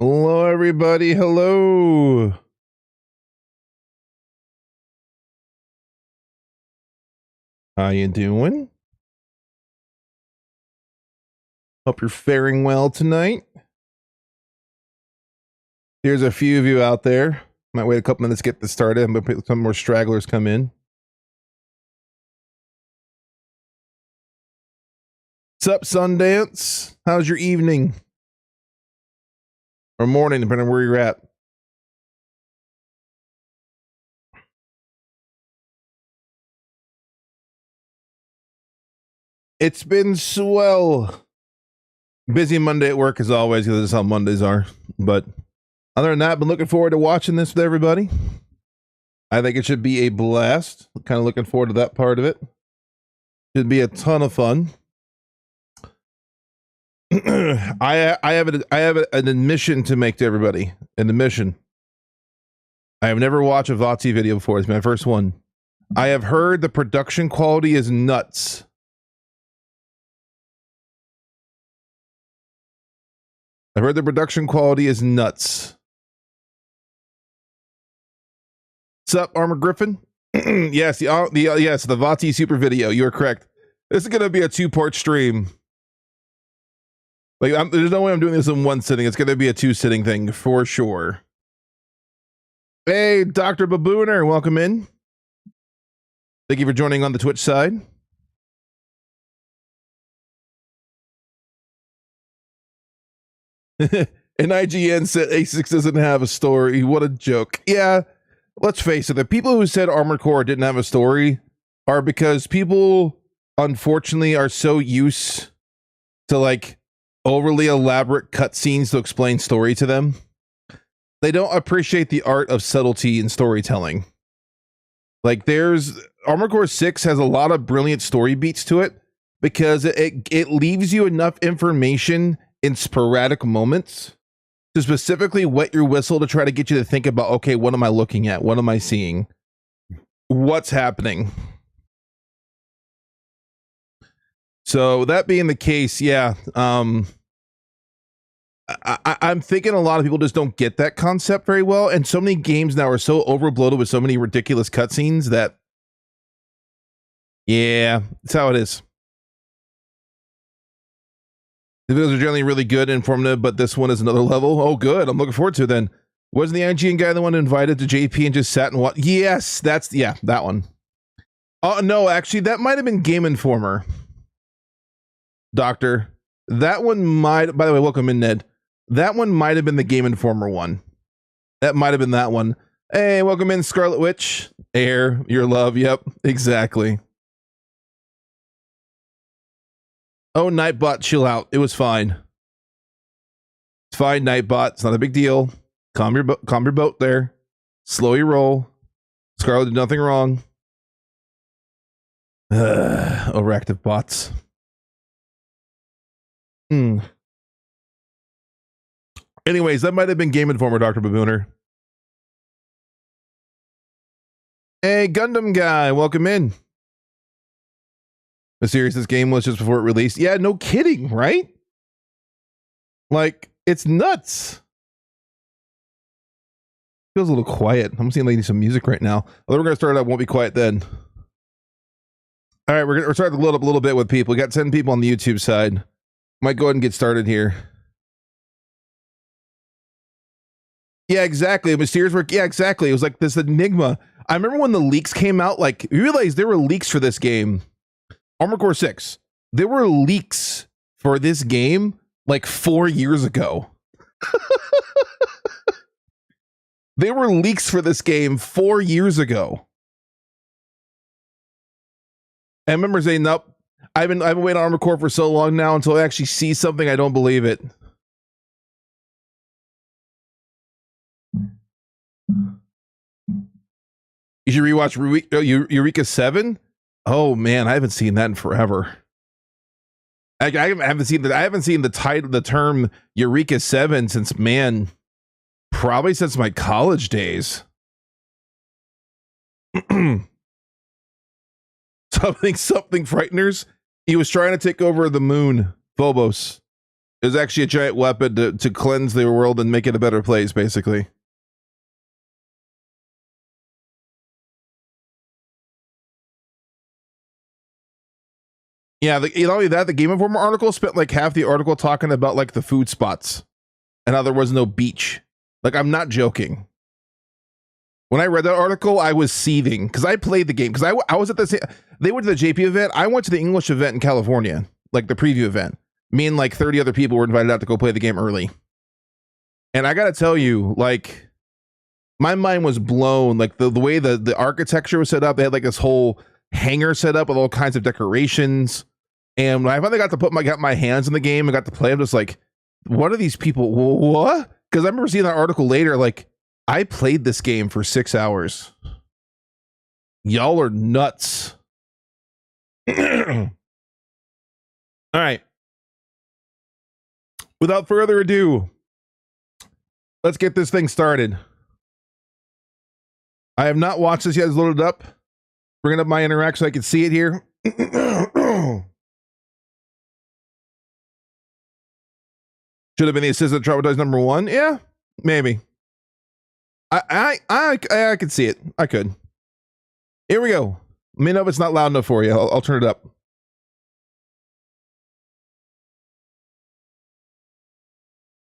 Hello, everybody. Hello. How you doing? Hope you're faring well tonight. There's a few of you out there. Might wait a couple minutes to get this started, but some more stragglers come in. What's up, Sundance? How's your evening? Or morning, depending on where you're at. It's been swell. Busy Monday at work as always, because that's how Mondays are. But other than that, I've been looking forward to watching this with everybody. I think it should be a blast. Kind of looking forward to that part of it. Should be a ton of fun. I have an admission to make to everybody. An admission. I have never watched a Vaati video before. It's my first one. I have heard the production quality is nuts. I've heard the production quality is nuts. What's up, Armor Griffin? Yes, the Vaati super video. You are correct. This is gonna be a 2-part stream. Like, there's no way I'm doing this in one sitting. It's gonna be a 2-sitting thing for sure. Hey, Dr. Babooner, welcome in. Thank you for joining on the Twitch side. And IGN said A6 doesn't have a story. What a joke. Yeah, let's face it. The people who said Armored Core didn't have a story are because people, unfortunately, are so used to, like, overly elaborate cutscenes to explain story to them. They don't appreciate the art of subtlety in storytelling. Like, Armored Core 6 has a lot of brilliant story beats to it because it leaves you enough information in sporadic moments to specifically wet your whistle to try to get you to think about, okay, what am I looking at? What am I seeing? What's happening? So that being the case, yeah, I'm thinking a lot of people just don't get that concept very well, and so many games now are so overbloated with so many ridiculous cutscenes that, yeah, that's how it is. The videos are generally really good and informative, but this one is another level. Oh, good. I'm looking forward to it then. Wasn't the IGN guy the one invited to JP and just sat and watched? Yes, that one. Oh, no, actually, that might have been Game Informer. Doctor. That one might, by the way, welcome in, Ned. That one might have been the Game Informer one. That might have been that one. Hey, welcome in, Scarlet Witch. Air, your love. Yep, exactly. Oh, Nightbot, chill out. It was fine. It's fine, Nightbot. It's not a big deal. Calm your boat there. Slow your roll. Scarlet did nothing wrong. Overactive bots. Anyways, that might have been Game Informer, Dr. Babooner. Hey, Gundam guy, welcome in. The serious this game was just before it released. Yeah, no kidding, right? Like, it's nuts. Feels a little quiet. I'm seeing like some music right now. Although we're gonna start, I won't be quiet then. All right, we're starting to load up a little bit with people. We got 10 people on the YouTube side. Might go ahead and get started here. Yeah, exactly. Mysterious work. Yeah, exactly. It was like this enigma. I remember when the leaks came out, like, you realize there were leaks for this game. Armored Core 6. There were leaks for this game like 4 years ago. There were leaks for this game 4 years ago. I remember saying, nope, I've been waiting on Armored Core for so long now until I actually see something, I don't believe it. You should rewatch Eureka 7. Oh man, I haven't seen that in forever. I haven't seen the term Eureka 7 since, man, probably since my college days. something frighteners. He was trying to take over the moon, Phobos. It was actually a giant weapon to cleanse the world and make it a better place, basically. Yeah, not only that, the Game Informer article spent like half the article talking about like the food spots and how there was no beach. Like, I'm not joking. When I read that article, I was seething because I played the game. Because I was at the same, they went to the JP event. I went to the English event in California, like the preview event. Me and like 30 other people were invited out to go play the game early. And I got to tell you, like, my mind was blown. Like the way the architecture was set up, they had like this whole hangar set up with all kinds of decorations. And when I finally got to got my hands in the game and got to play, I'm just like, what are these people? What? Because I remember seeing that article later, like, I played this game for 6 hours. Y'all are nuts. All right. Without further ado, let's get this thing started. I have not watched this yet. It's loaded up. Bringing up my interact so I can see it here. Should have been the assistant traumatized number 1. Yeah, maybe. I could see it. I could. Here we go. Let me know if it's not loud enough for you. I'll turn it up.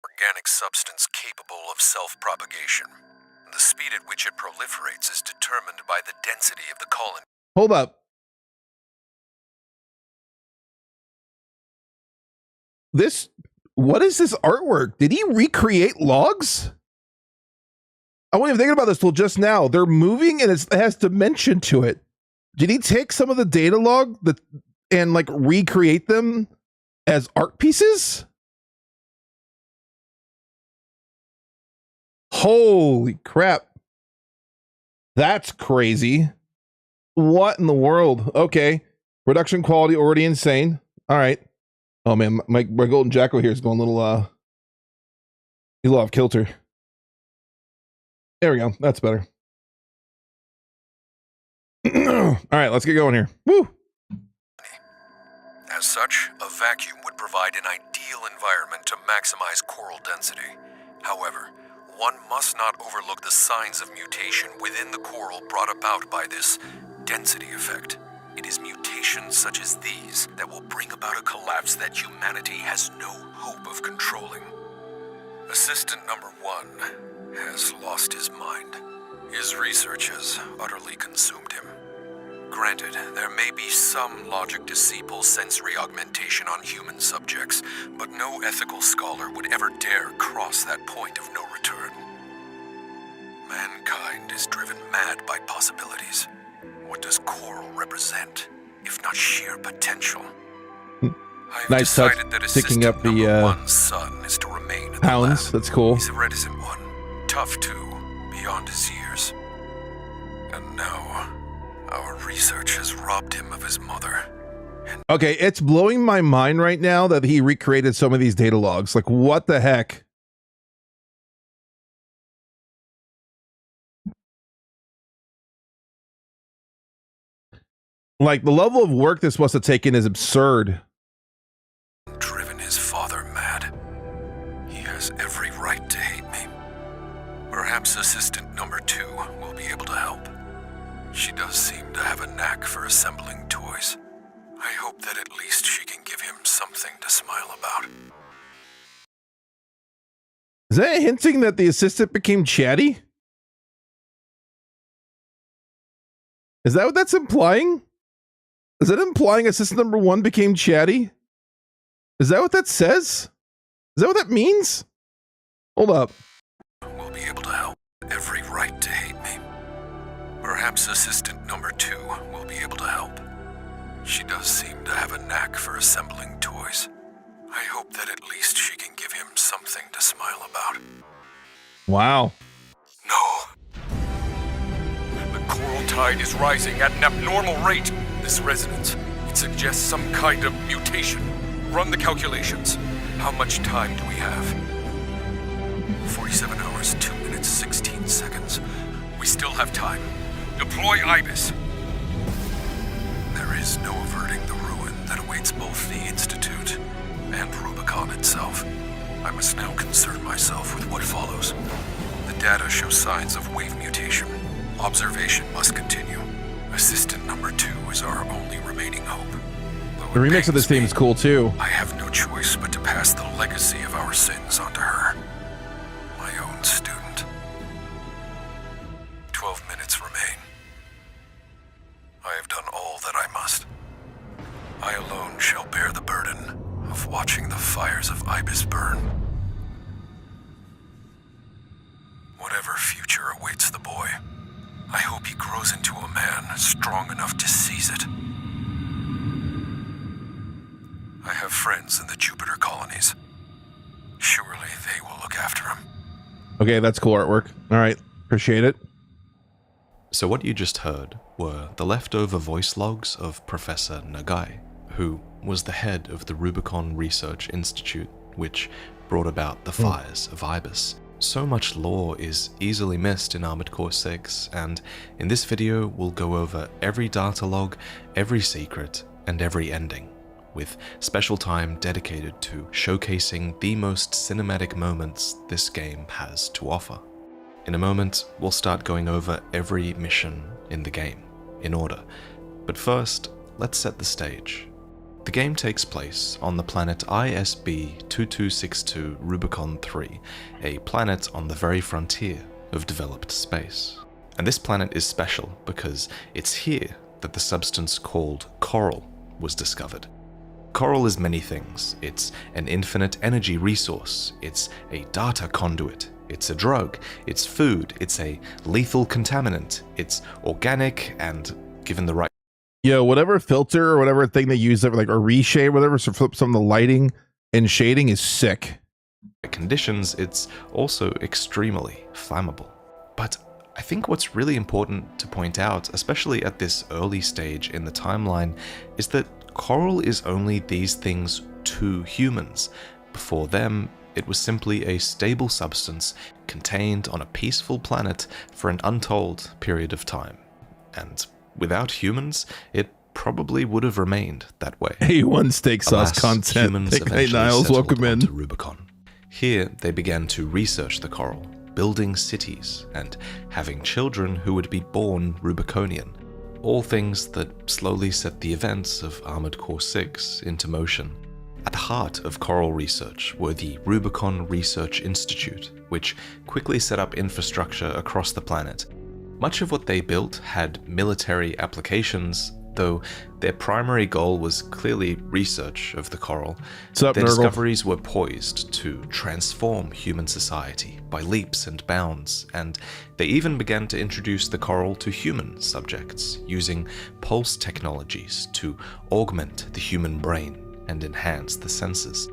Organic substance capable of self-propagation. The speed at which it proliferates is determined by the density of the colony. Hold up. What is this artwork? Did he recreate logs? I wasn't even thinking about this till just now. They're moving and it has dimension to it. Did he take some of the data log and like recreate them as art pieces? Holy crap. That's crazy. What in the world? Okay. Production quality already insane. All right. Oh man, my golden Jacko here is going a little off kilter. There we go. That's better. All right, let's get going here. Woo! As such, a vacuum would provide an ideal environment to maximize coral density. However, one must not overlook the signs of mutation within the coral brought about by this density effect. It is mutations such as these that will bring about a collapse that humanity has no hope of controlling. Assistant number 1 has lost his mind. His research has utterly consumed him. Granted, there may be some logic to sepal sensory augmentation on human subjects, but no ethical scholar would ever dare cross that point of no return. Mankind is driven mad by possibilities. What does coral represent, if not sheer potential? I've Nice touch, decided that picking up assistant the number 1's son is to remain in the hounds. lab. That's cool. He's a reticent one, tough too, beyond his years. And now, our research has robbed him of his mother. Okay, it's blowing my mind right now that he recreated some of these data logs. Like, what the heck? Like, the level of work this must have taken is absurd. Driven his father mad. He has every right to hate me. Perhaps assistant number 2 will be able to help. She does seem to have a knack for assembling toys. I hope that at least she can give him something to smile about. Is that hinting that the assistant became chatty? Is that what that's implying? Is it implying assistant number 1 became chatty? Is that what that says? Is that what that means? Hold up. Will be able to help. Every right to hate me. Perhaps assistant number 2 will be able to help. She does seem to have a knack for assembling toys. I hope that at least she can give him something to smile about. Wow. No. The coral tide is rising at an abnormal rate. This resonance, it suggests some kind of mutation. Run the calculations. How much time do we have? 47 hours, 2 minutes, 16 seconds. We still have time. Deploy IBIS. There is no averting the ruin that awaits both the Institute and Rubicon itself. I must now concern myself with what follows. The data show signs of wave mutation. Observation must continue. Assistant number 2 is our only remaining hope. The remix of this theme is cool too. I have no choice but to pass the legacy of our sins onto her. My own student. 12 minutes remain. I have done all that I must. I alone shall bear the burden of watching the fires of Ibis burn. Whatever future awaits the boy, I hope he grows into a man strong enough to seize it. I have friends in the Jupiter colonies. Surely they will look after him. Okay, that's cool artwork. All right, appreciate it. So what you just heard were the leftover voice logs of Professor Nagai, who was the head of the Rubicon Research Institute, which brought about the fires of Ibis. So much lore is easily missed in Armored Core 6, and in this video we'll go over every data log, every secret, and every ending, with special time dedicated to showcasing the most cinematic moments this game has to offer. In a moment, we'll start going over every mission in the game, in order. But first, let's set the stage. The game takes place on the planet ISB 2262 Rubicon 3, a planet on the very frontier of developed space. And this planet is special because it's here that the substance called coral was discovered. Coral is many things. It's an infinite energy resource, it's a data conduit, it's a drug, it's food, it's a lethal contaminant, it's organic, and given the right Whatever filter or whatever thing they use, like, or reshade, whatever, to flip some of the lighting and shading is sick. conditions, it's also extremely flammable. But I think what's really important to point out, especially at this early stage in the timeline, is that coral is only these things to humans. Before them, it was simply a stable substance contained on a peaceful planet for an untold period of time. And without humans, it probably would have remained that way. A1 steak sauce content. Humans Hey, eventually Niles, settled welcome in. onto Rubicon. Here, they began to research the coral, building cities, and having children who would be born Rubiconian. All things that slowly set the events of Armored Core 6 into motion. At the heart of coral research were the Rubicon Research Institute, which quickly set up infrastructure across the planet. Much of what they built had military applications, though their primary goal was clearly research of the coral. Their discoveries were poised to transform human society by leaps and bounds, and they even began to introduce the coral to human subjects, using pulse technologies to augment the human brain and enhance the senses.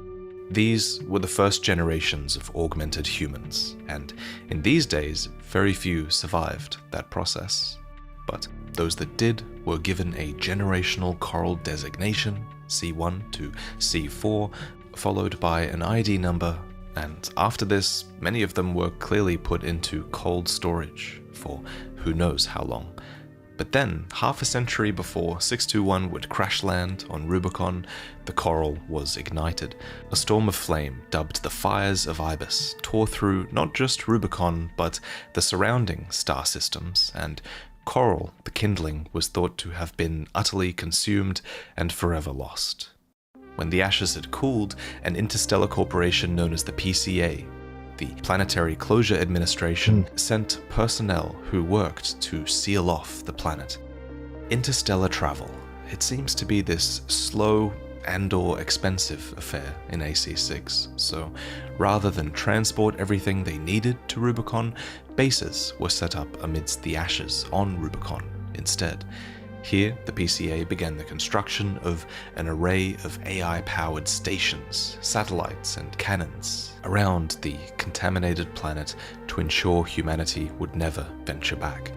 These were the first generations of augmented humans, and in these days, very few survived that process. But those that did were given a generational coral designation, C1 to C4, followed by an ID number, and after this, many of them were clearly put into cold storage for who knows how long. But then, half a century before 621 would crash land on Rubicon, the coral was ignited. A storm of flame, dubbed the Fires of Ibis, tore through not just Rubicon, but the surrounding star systems, and coral, the kindling, was thought to have been utterly consumed and forever lost. When the ashes had cooled, an interstellar corporation known as the PCA, the Planetary Closure Administration, sent personnel who worked to seal off the planet. Interstellar travel. It seems to be this slow and/or expensive affair in AC6, so rather than transport everything they needed to Rubicon, bases were set up amidst the ashes on Rubicon instead. Here, the PCA began the construction of an array of AI-powered stations, satellites, and cannons around the contaminated planet to ensure humanity would never venture back.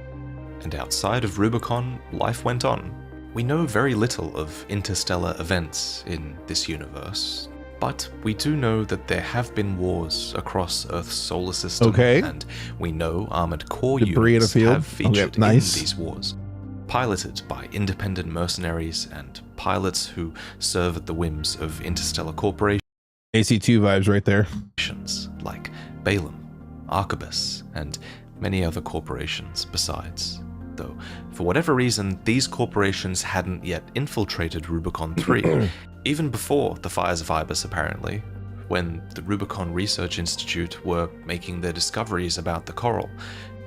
And outside of Rubicon, life went on. We know very little of interstellar events in this universe, but we do know that there have been wars across Earth's solar system, and we know Armored Core units have featured in these wars. Piloted by independent mercenaries and pilots who serve at the whims of interstellar corporations. AC2 vibes right there. Like Balaam, Arquebus, and many other corporations besides. Though, for whatever reason, these corporations hadn't yet infiltrated Rubicon 3, even before the Fires of Ibis apparently, when the Rubicon Research Institute were making their discoveries about the coral.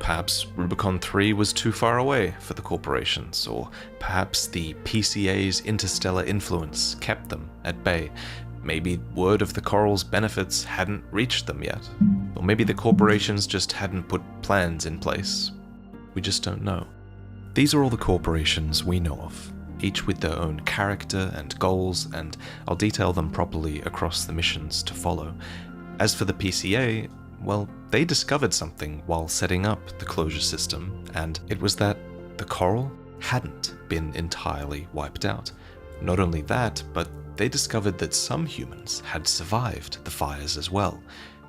Perhaps Rubicon 3 was too far away for the corporations, or perhaps the PCA's interstellar influence kept them at bay. Maybe word of the coral's benefits hadn't reached them yet, or maybe the corporations just hadn't put plans in place. We just don't know. These are all the corporations we know of, each with their own character and goals, and I'll detail them properly across the missions to follow. As for the PCA, well, they discovered something while setting up the closure system, and it was that the coral hadn't been entirely wiped out. Not only that, but they discovered that some humans had survived the fires as well.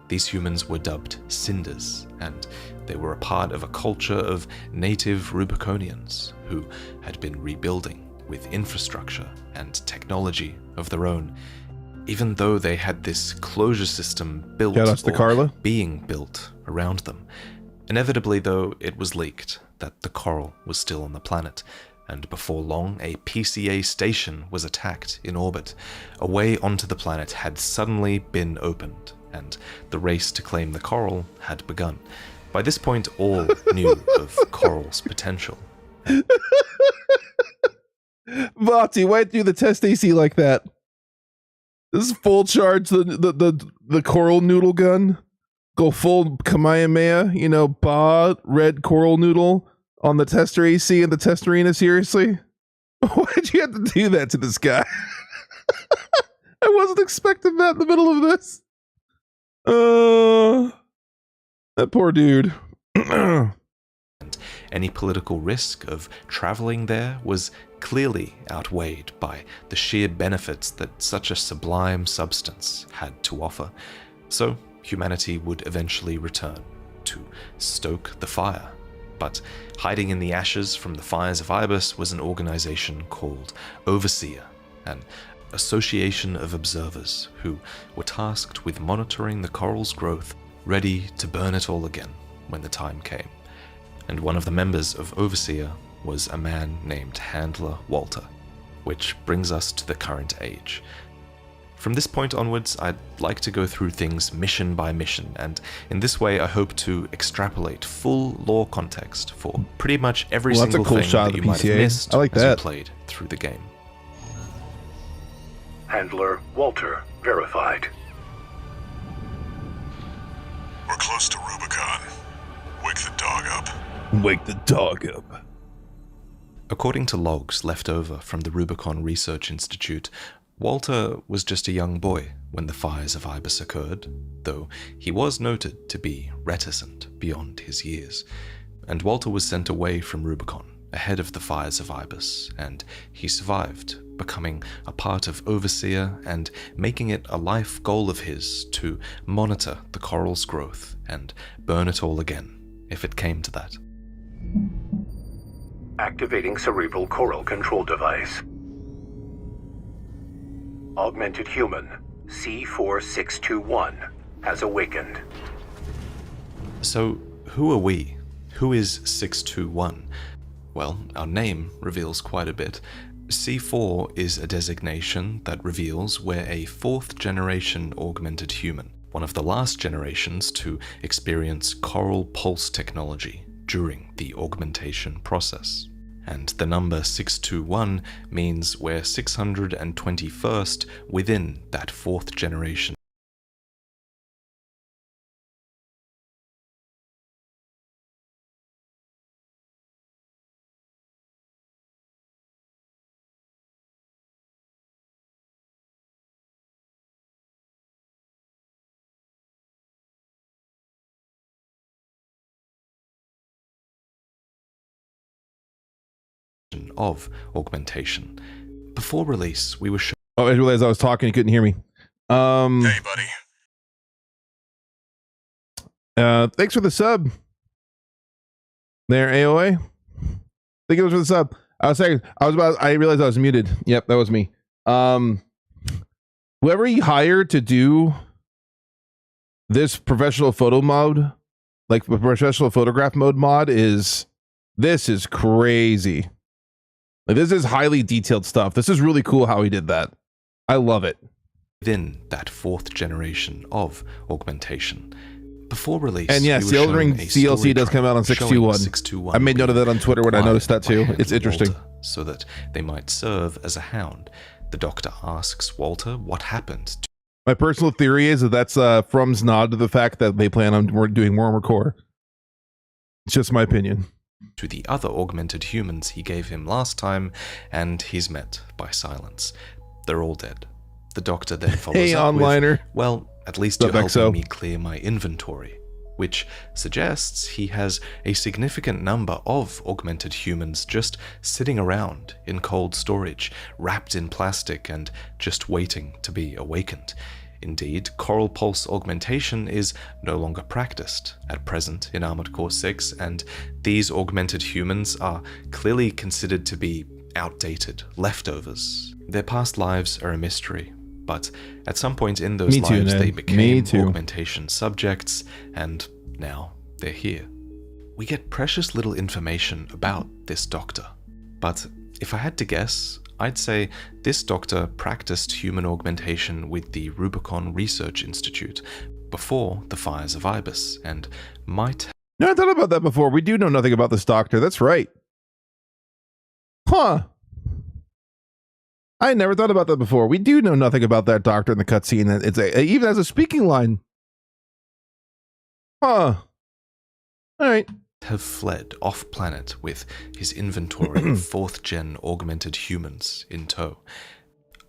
These humans were dubbed Cinders, and they were a part of a culture of native Rubiconians who had been rebuilding with infrastructure and technology of their own. Even though they had this closure system built or being built around them. Inevitably, though, it was leaked that the coral was still on the planet, and before long, a PCA station was attacked in orbit. A way onto the planet had suddenly been opened, and the race to claim the coral had begun. By this point, all knew of coral's potential. Vaati, why do the test AC like that? This is full charge the coral noodle gun. Go full Kamehameha, you know, red coral noodle on the tester AC in the test arena, seriously? Why'd you have to do that to this guy? I wasn't expecting that in the middle of this. That poor dude. And any political risk of traveling there was clearly outweighed by the sheer benefits that such a sublime substance had to offer. So humanity would eventually return to stoke the fire. But hiding in the ashes from the Fires of Ibis was an organization called Overseer, an association of observers who were tasked with monitoring the coral's growth, ready to burn it all again when the time came. And one of the members of Overseer was a man named Handler Walter, which brings us to the current age. From this point onwards, I'd like to go through things mission by mission, and in this way I hope to extrapolate full lore context for pretty much every single thing that you might have missed as you played through the game. Handler Walter verified. We're close to Rubicon. Wake the dog up. Wake the dog up. According to logs left over from the Rubicon Research Institute, Walter was just a young boy when the Fires of Ibis occurred, though he was noted to be reticent beyond his years. And Walter was sent away from Rubicon ahead of the Fires of Ibis, and he survived, becoming a part of Overseer and making it a life goal of his to monitor the coral's growth and burn it all again, if it came to that. Activating cerebral coral control device. Augmented human C4621 has awakened. So, who are we? Who is 621? Well, our name reveals quite a bit. C4 is a designation that reveals we're a fourth-generation augmented human, one of the last generations to experience coral pulse technology during the augmentation process. And the number 621 means we're 621st within that fourth generation. Of augmentation. Before release, we were shown. Oh, I realized I was talking. You couldn't hear me. Hey, buddy. Thanks for the sub. There, AOA. Thank you for the sub. I realized I was muted. Yep, that was me. What Whoever he hired to do this professional photo mode, like the professional photograph mode mod, this is crazy. Like, this is highly detailed stuff. This is really cool how he did that. I love it. Within that 4th generation of augmentation. Before release, And yes, the Elden Ring DLC does come out on 621. I made note of that on Twitter when I noticed that too. It's interesting. Walter, so that they might serve as a hound. The Doctor asks Walter what happened to My personal theory is that that's From's nod to the fact that they plan on doing more Core. It's just my opinion. the other augmented humans he gave him last time, and he's met by silence. They're all dead. The Doctor then follows Hey, up onliner. with, well, at least you're helping me clear my inventory, which suggests he has a significant number of augmented humans just sitting around in cold storage, wrapped in plastic and just waiting to be awakened. Indeed, Coral Pulse augmentation is no longer practiced at present in Armored Core 6, and these augmented humans are clearly considered to be outdated leftovers. Their past lives are a mystery, but at some point in those lives they became augmentation subjects, and now they're here. We get precious little information about this Doctor, but if I had to guess, I'd say this Doctor practiced human augmentation with the Rubicon Research Institute before the fires of Ibis, and might... No, I thought about that before. We do know nothing about this Doctor. That's right. Huh. I never thought about that before. We do know nothing about that Doctor in the cutscene. It's even as a speaking line. Huh. All right. Have fled off-planet with his inventory of 4th-gen augmented humans in tow.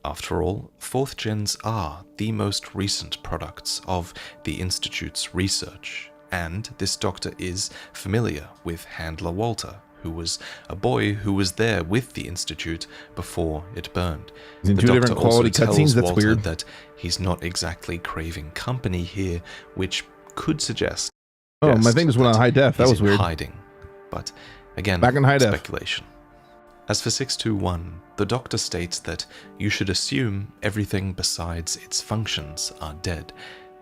After all, 4th gens are the most recent products of the Institute's research, and this Doctor is familiar with Handler Walter, who was a boy who was there with the Institute before it burned. He's in two different quality cutscenes. That's weird. That he's not exactly craving company here, which could suggest. Oh, my thing just went on high def. That was weird. Hiding, but again, back in high def. Speculation. As for 621, the Doctor states that you should assume everything besides its functions are dead,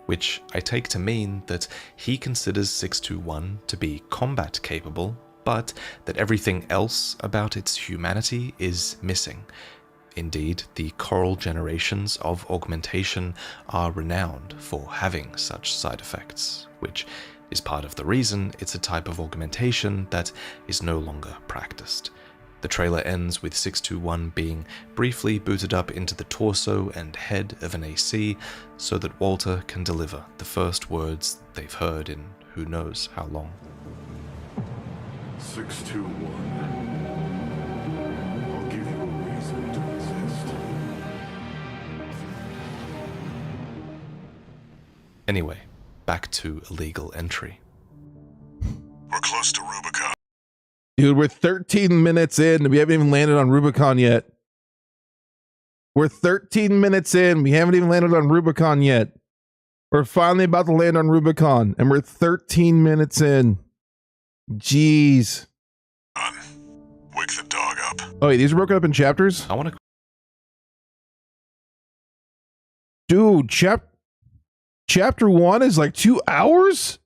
which I take to mean that he considers 621 to be combat capable, but that everything else about its humanity is missing. Indeed, the coral generations of augmentation are renowned for having such side effects, which is part of the reason it's a type of augmentation that is no longer practiced. The trailer ends with 621 being briefly booted up into the torso and head of an AC so that Walter can deliver the first words they've heard in who knows how long. 621. I'll give you a reason to exist. Anyway, back to illegal entry. We're close to Rubicon. Dude, we're 13 minutes in. We haven't even landed on Rubicon yet. We're 13 minutes in. We haven't even landed on Rubicon yet. We're finally about to land on Rubicon, and we're 13 minutes in. Jeez. Wake the dog up. Oh, wait, these are broken up in chapters? I want to... Dude, chapter 1 is like 2 hours?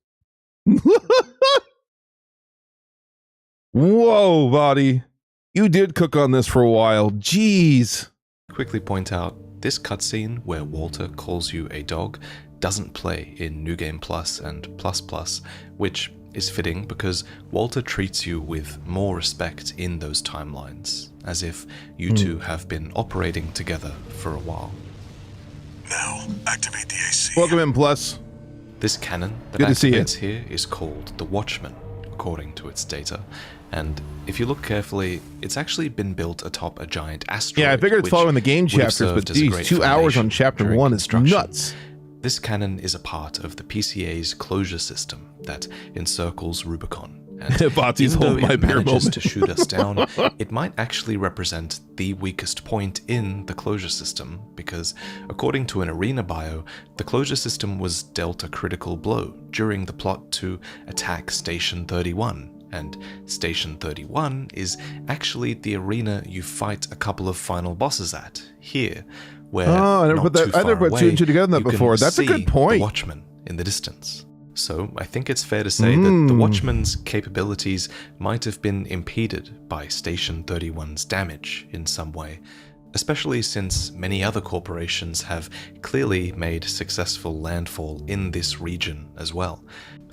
Whoa, Vaati. You did cook on this for a while. Jeez. quickly point out, this cutscene where Walter calls you a dog doesn't play in New Game Plus and Plus Plus, which is fitting because Walter treats you with more respect in those timelines, as if you two have been operating together for a while. Now, activate the AC. Welcome in, Plus. This cannon that Good to see you. activates here is called the Watchman, according to its data. And if you look carefully, it's actually been built atop a giant asteroid. Yeah, I figured it's following the game would have chapters, but served as a geez, great 2 hours on foundation chapter during 1 is construction. nuts. This cannon is a part of the PCA's closure system that encircles Rubicon. And Vaati's even though hold my it beer manages moment. to shoot us down, it might actually represent the weakest point in the closure system, because according to an arena bio, the closure system was dealt a critical blow during the plot to attack Station 31. And Station 31 is actually the arena you fight a couple of final bosses at, here, where Oh, I never not put that. too I never far put two and away, two together on that you can before. That's a see good point. The Watchman in the distance. So I think it's fair to say that the Watchman's capabilities might have been impeded by Station 31's damage in some way, especially since many other corporations have clearly made successful landfall in this region as well.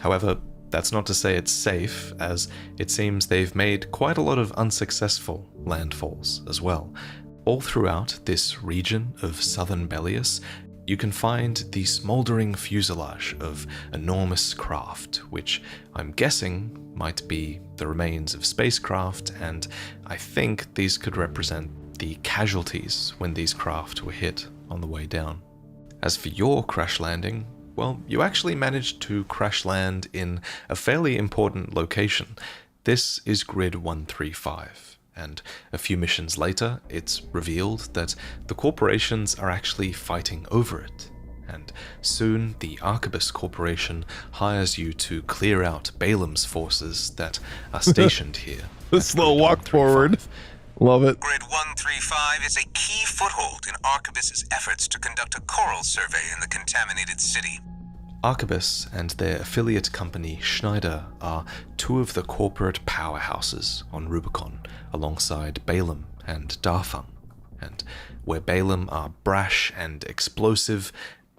However, that's not to say it's safe, as it seems they've made quite a lot of unsuccessful landfalls as well. All throughout this region of southern Bellius, you can find the smouldering fuselage of enormous craft, which I'm guessing might be the remains of spacecraft, and I think these could represent the casualties when these craft were hit on the way down. As for your crash landing, well, you actually managed to crash land in a fairly important location. This is Grid 135. And a few missions later, it's revealed that the corporations are actually fighting over it. And soon, the Arquebus Corporation hires you to clear out Balaam's forces that are stationed here. The slow walk forward. Love it. Grid 135 is a key foothold in Arquebus's efforts to conduct a coral survey in the contaminated city. Arquebus and their affiliate company Snyder are two of the corporate powerhouses on Rubicon, alongside Balaam and Darfang. And where Balaam are brash and explosive,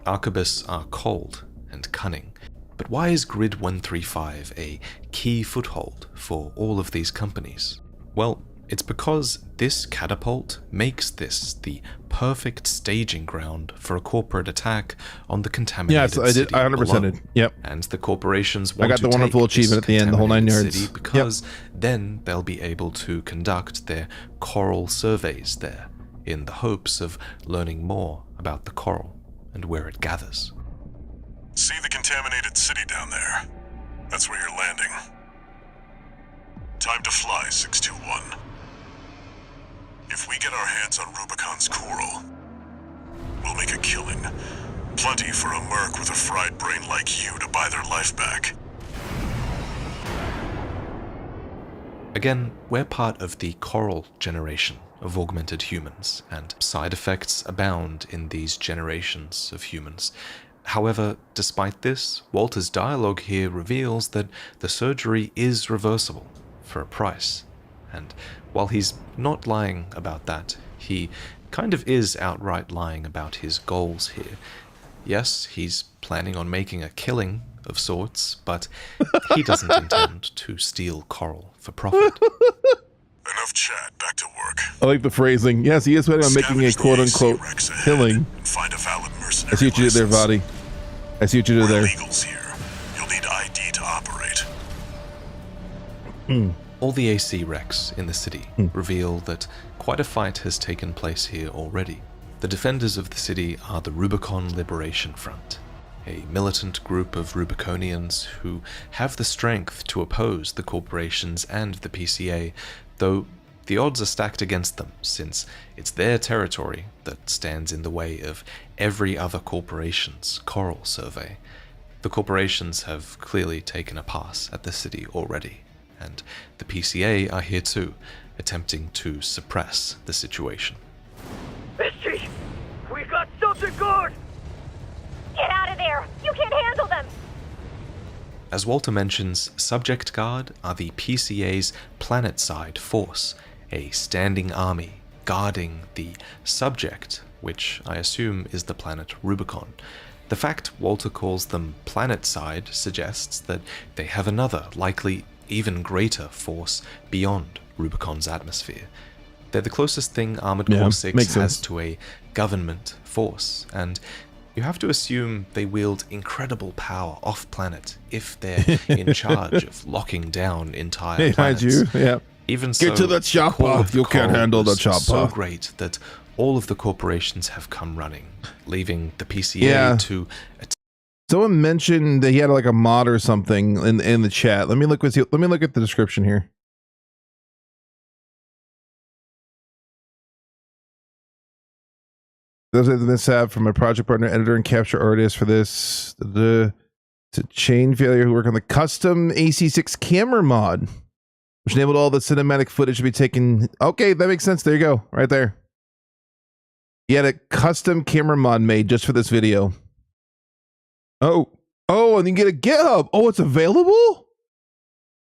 Arquebus are cold and cunning. But why is Grid 135 a key foothold for all of these companies? Well, it's because this catapult makes this the perfect staging ground for a corporate attack on the contaminated Yes, I did. city I 100% below. did. Yep. And the corporations want got to the wonderful take this achievement at the end, the whole 9 contaminated yards. city because then they'll be able to conduct their coral surveys there in the hopes of learning more about the coral and where it gathers. See the contaminated city down there? That's where you're landing. Time to fly, 621. If we get our hands on Rubicon's coral, we'll make a killing. Plenty for a merc with a fried brain like you to buy their life back. Again, we're part of the coral generation of augmented humans, and side effects abound in these generations of humans. However, despite this, Walter's dialogue here reveals that the surgery is reversible for a price. And while he's not lying about that, he kind of is outright lying about his goals here. Yes, he's planning on making a killing of sorts, but he doesn't intend to steal coral for profit. Enough chat, back to work. I like the phrasing. Yes, he is planning on making a Scavenge the quote-unquote AC Rex ahead killing. and find a valid mercenary I see what you did there, license. Vaati. I see what you did We're there. illegals here. You'll need ID to operate. All the AC wrecks in the city reveal that quite a fight has taken place here already. The defenders of the city are the Rubicon Liberation Front, a militant group of Rubiconians who have the strength to oppose the corporations and the PCA, though the odds are stacked against them, since it's their territory that stands in the way of every other corporation's coral survey. The corporations have clearly taken a pass at the city already, and the PCA are here too, attempting to suppress the situation. SG, we got something good! Get out of there! You can't handle them! As Walter mentions, Subject Guard are the PCA's planet-side force, a standing army guarding the subject, which I assume is the planet Rubicon. The fact Walter calls them planet-side suggests that they have another, likely even greater force beyond Rubicon's atmosphere. They're the closest thing Armored Core 6 makes has sense. to a government force, and you have to assume they wield incredible power off-planet if they're in charge of locking down entire Hey, hide planets. you. Yeah. Even Get so, to the the chopper. call of the You can't coral handle the was so chopper. great that all of the corporations have come running, leaving the PCA Yeah. to Someone mentioned that he had like a mod or something in the chat. Let me look at the description here. Those are the mishap from a project partner, editor, and capture artist for this. To chain failure who work on the custom AC6 camera mod, which enabled all the cinematic footage to be taken. Okay, that makes sense. There you go, right there. He had a custom camera mod made just for this video. Oh, and you get a GitHub. Oh, it's available?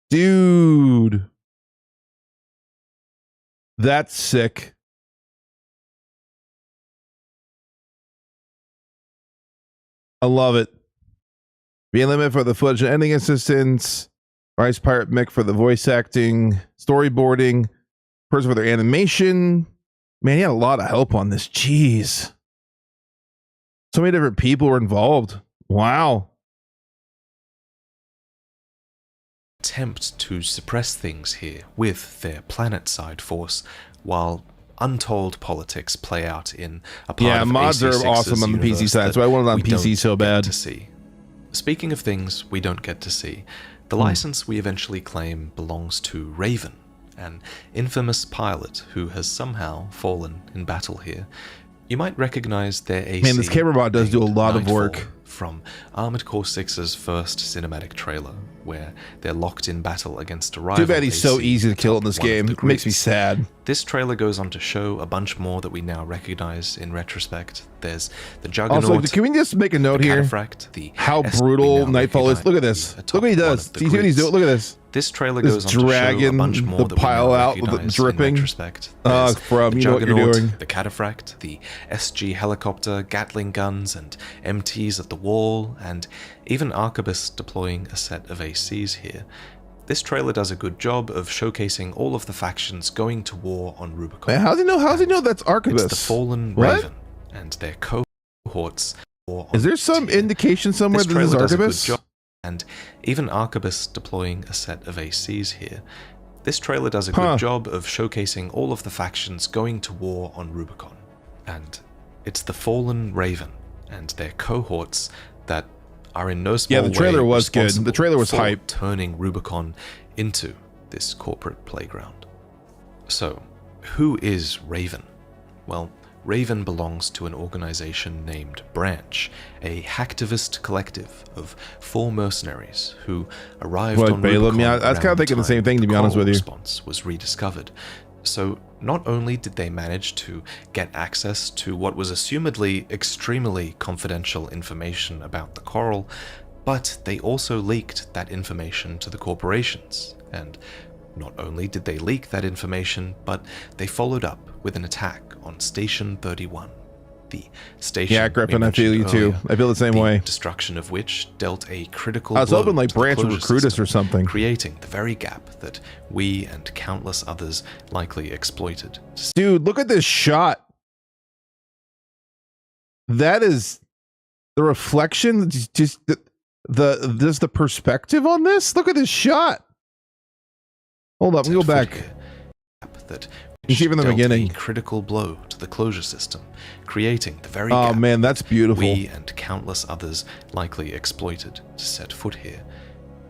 Dude. That's sick. I love it. Being limit for the footage and editing assistance. Rice Pirate Mick for the voice acting, storyboarding, person for their animation. Man, he had a lot of help on this. Jeez. So many different people were involved. Wow. Attempt to suppress things here with their planet-side force, while untold politics play out in a part of mods are AC6's awesome on the PC side, so I wanted it on we PC don't so get bad. to see. Speaking of things we don't get to see, the license we eventually claim belongs to Raven, an infamous pilot who has somehow fallen in battle here. You might recognize their AC. Man, this camera bot does do a lot of Nightfall work. From Armored Core 6's first cinematic trailer, where they're locked in battle against a rival. Too bad he's so AC easy to kill in atop this one of game. the It makes me grids. sad. This trailer goes on to show a bunch more that we now recognize in retrospect. There's the Juggernaut. Also, can we just make a note the here? Cataphract, the How S brutal we now Nightfall is. recognize Look at this. atop Look what he one does. of the See what he's doing? grids. Look at this. This trailer This goes on to show a dragon, bunch more the that we pile now out with the recognize dripping. in retrospect. There's From the you know what you're Juggernaut, doing. the Cataphract, the SG helicopter, Gatling guns, and MTs at the wall, and even Arquebus deploying a set of ACs here. This trailer does a good job of showcasing all of the factions going to war on Rubicon. Man, how's he know? How's he know that's Arquebus? It's the Fallen What? Raven and their cohorts. Is there some indication somewhere This that this is trailer does a good Arquebus? job, and even Arquebus deploying a set of ACs here. This trailer does a good job of showcasing all of the factions going to war on Rubicon. And it's the Fallen Raven and their cohorts that are in no small Yeah, the trailer way was good. The responsible trailer was for hype. turning Rubicon into this corporate playground. So, who is Raven? Well, Raven belongs to an organization named Branch, a hacktivist collective of 4 mercenaries who arrived What, on Balaam? Rubicon Yeah, I was kinda around thinking the same time thing, to be honest coral with you. response was rediscovered. So not only did they manage to get access to what was assumedly extremely confidential information about the coral, but they also leaked that information to the corporations. And not only did they leak that information, but they followed up with an attack on Station 31. The station Yeah, Griffin, I feel you too. I feel the same way. Destruction of which dealt a critical I was blow hoping like to the Branch would closure recruit us system, or something. creating the very gap that we and countless others likely exploited. Dude, look at this shot. That is the reflection. Just the perspective on this. Look at this shot. Hold up, let me go back. That You see from the dealt beginning. a critical blow to the closure system, creating the very Oh gap man, that's beautiful. we and countless others likely exploited to set foot here.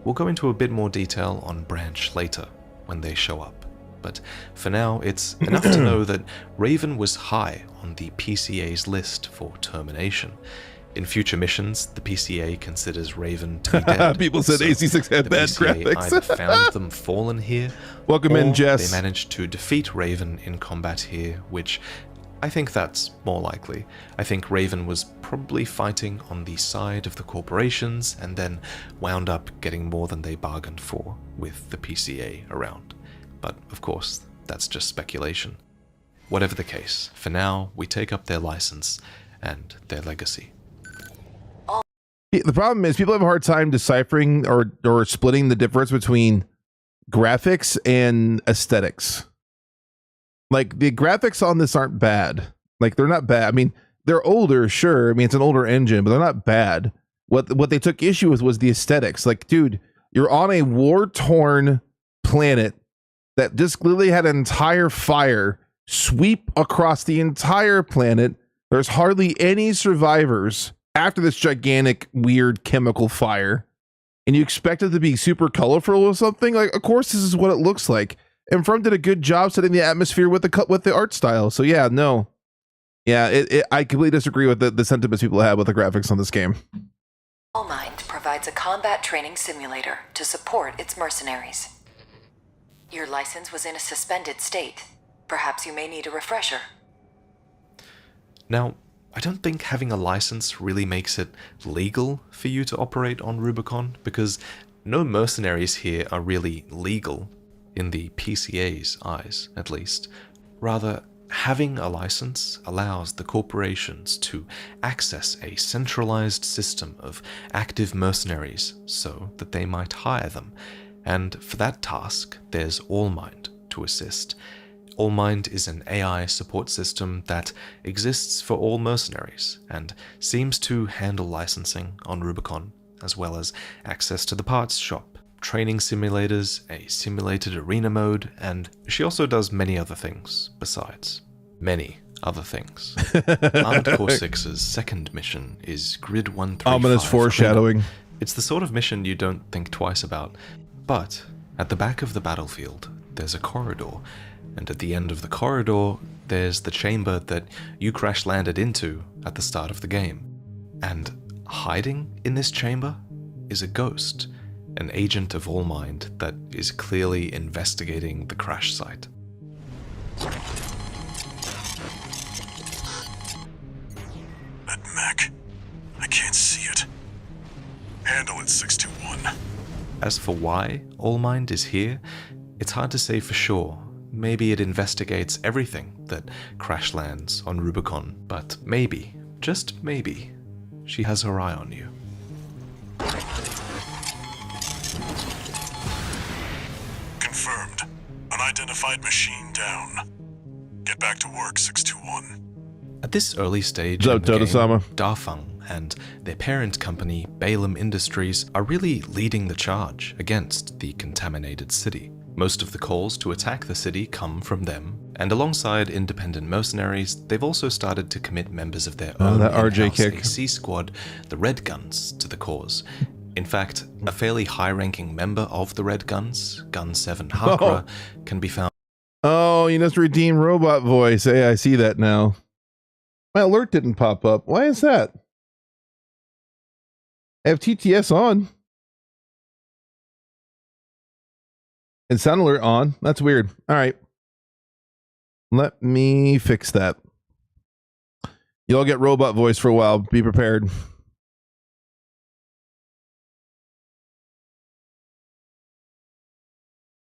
We'll go into a bit more detail on Branch later when they show up, but for now it's enough to know that Raven was high on the PCA's list for termination. In future missions, the PCA considers Raven to be dead. People said so AC6 had the bad PCA graphics. either found them fallen here, Welcome or in, Jess. they managed to defeat Raven in combat here, which I think that's more likely. I think Raven was probably fighting on the side of the corporations and then wound up getting more than they bargained for with the PCA around. But of course, that's just speculation. Whatever the case, for now, we take up their license and their legacy. The problem is people have a hard time deciphering or splitting the difference between graphics and aesthetics. Like the graphics on this aren't bad. Like they're not bad. I mean, they're older, sure. I mean, it's an older engine, but they're not bad. What they took issue with was the aesthetics. Like, dude, you're on a war-torn planet that just literally had an entire fire sweep across the entire planet. There's hardly any survivors after this gigantic, weird chemical fire. And you expect it to be super colorful or something? Like, of course, this is what it looks like. And From did a good job setting the atmosphere with the art style. So yeah, no. Yeah, I completely disagree with the sentiments people have with the graphics on this game. Allmind provides a combat training simulator to support its mercenaries. Your license was in a suspended state. Perhaps you may need a refresher. Now, I don't think having a license really makes it legal for you to operate on Rubicon, because no mercenaries here are really legal, in the PCA's eyes at least. Rather, having a license allows the corporations to access a centralized system of active mercenaries so that they might hire them, and for that task there's AllMind to assist. AllMind is an AI support system that exists for all mercenaries and seems to handle licensing on Rubicon, as well as access to the parts shop, training simulators, a simulated arena mode, and she also does many other things besides. Many other things. Armored Core 6's second mission is Grid 135. Ominous foreshadowing. It's the sort of mission you don't think twice about, but at the back of the battlefield, there's a corridor, and at the end of the corridor, there's the chamber that you crash-landed into at the start of the game. And hiding in this chamber is a ghost, an agent of AllMind that is clearly investigating the crash site. That mech. I can't see it. Handle it, 621. As for why AllMind is here, it's hard to say for sure. Maybe it investigates everything that crash lands on Rubicon, but maybe, just maybe, she has her eye on you. Confirmed. Unidentified machine down. Get back to work, 621. At this early stage What's in up, the game, Toto-sama? Dafeng and their parent company, Balaam Industries, are really leading the charge against the contaminated city. Most of the calls to attack the city come from them, and alongside independent mercenaries, they've also started to commit members of their own that RJ in-house kick. AC squad, the Red Guns, to the cause. In fact, a fairly high-ranking member of the Red Guns, Gun 7 Hakra, can be found. Oh, you just redeemed robot voice. Hey, I see that now. My alert didn't pop up. Why is that? I have TTS on. And sound alert on. That's weird. All right. Let me fix that. You'll get robot voice for a while. Be prepared.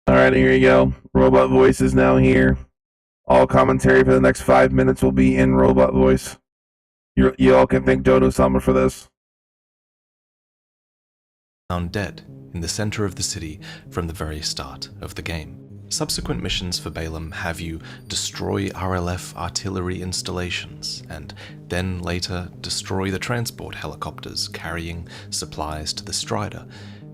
All right, here you go. Robot voice is now here. All commentary for the next 5 minutes will be in robot voice. You all can thank Dodo-sama for this. Found dead in the center of the city from the very start of the game. Subsequent missions for Balaam have you destroy RLF artillery installations, and then later destroy the transport helicopters carrying supplies to the Strider.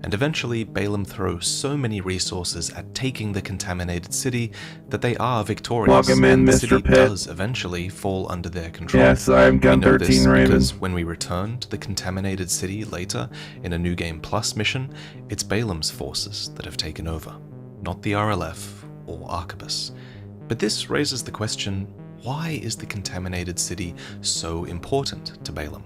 And eventually Balaam throws so many resources at taking the contaminated city that they are victorious. Welcome in, and the Mr. city Pitt. does eventually fall under their control. Yes, I'm Gun We know 13 this Raymond. because when we return to the contaminated city later in a New Game Plus mission, it's Balaam's forces that have taken over, not the RLF or Arquebus. But this raises the question, why is the contaminated city so important to Balaam?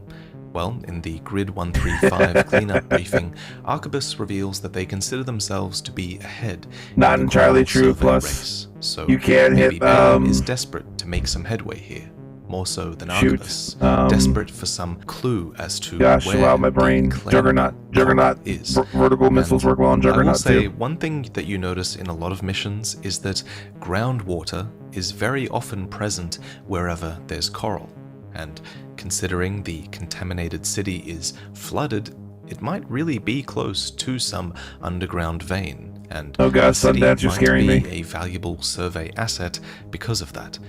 Well, in the Grid 135 cleanup briefing, Arquebus reveals that they consider themselves to be ahead. Not in the entirely Coral true, Survey plus race. So you can't maybe hit, Balaam is desperate to make some headway here, more so than Arquebus, desperate for some clue as to Gosh, where wow, my the brain. claimed Juggernaut is. Vertical missiles work well on I will Juggernaut say too. one thing that you notice in a lot of missions is that groundwater is very often present wherever there's coral. And considering the contaminated city is flooded, it might really be close to some underground vein, and Oh God, the city Sundance, you're might scaring be me. a valuable survey asset because of that.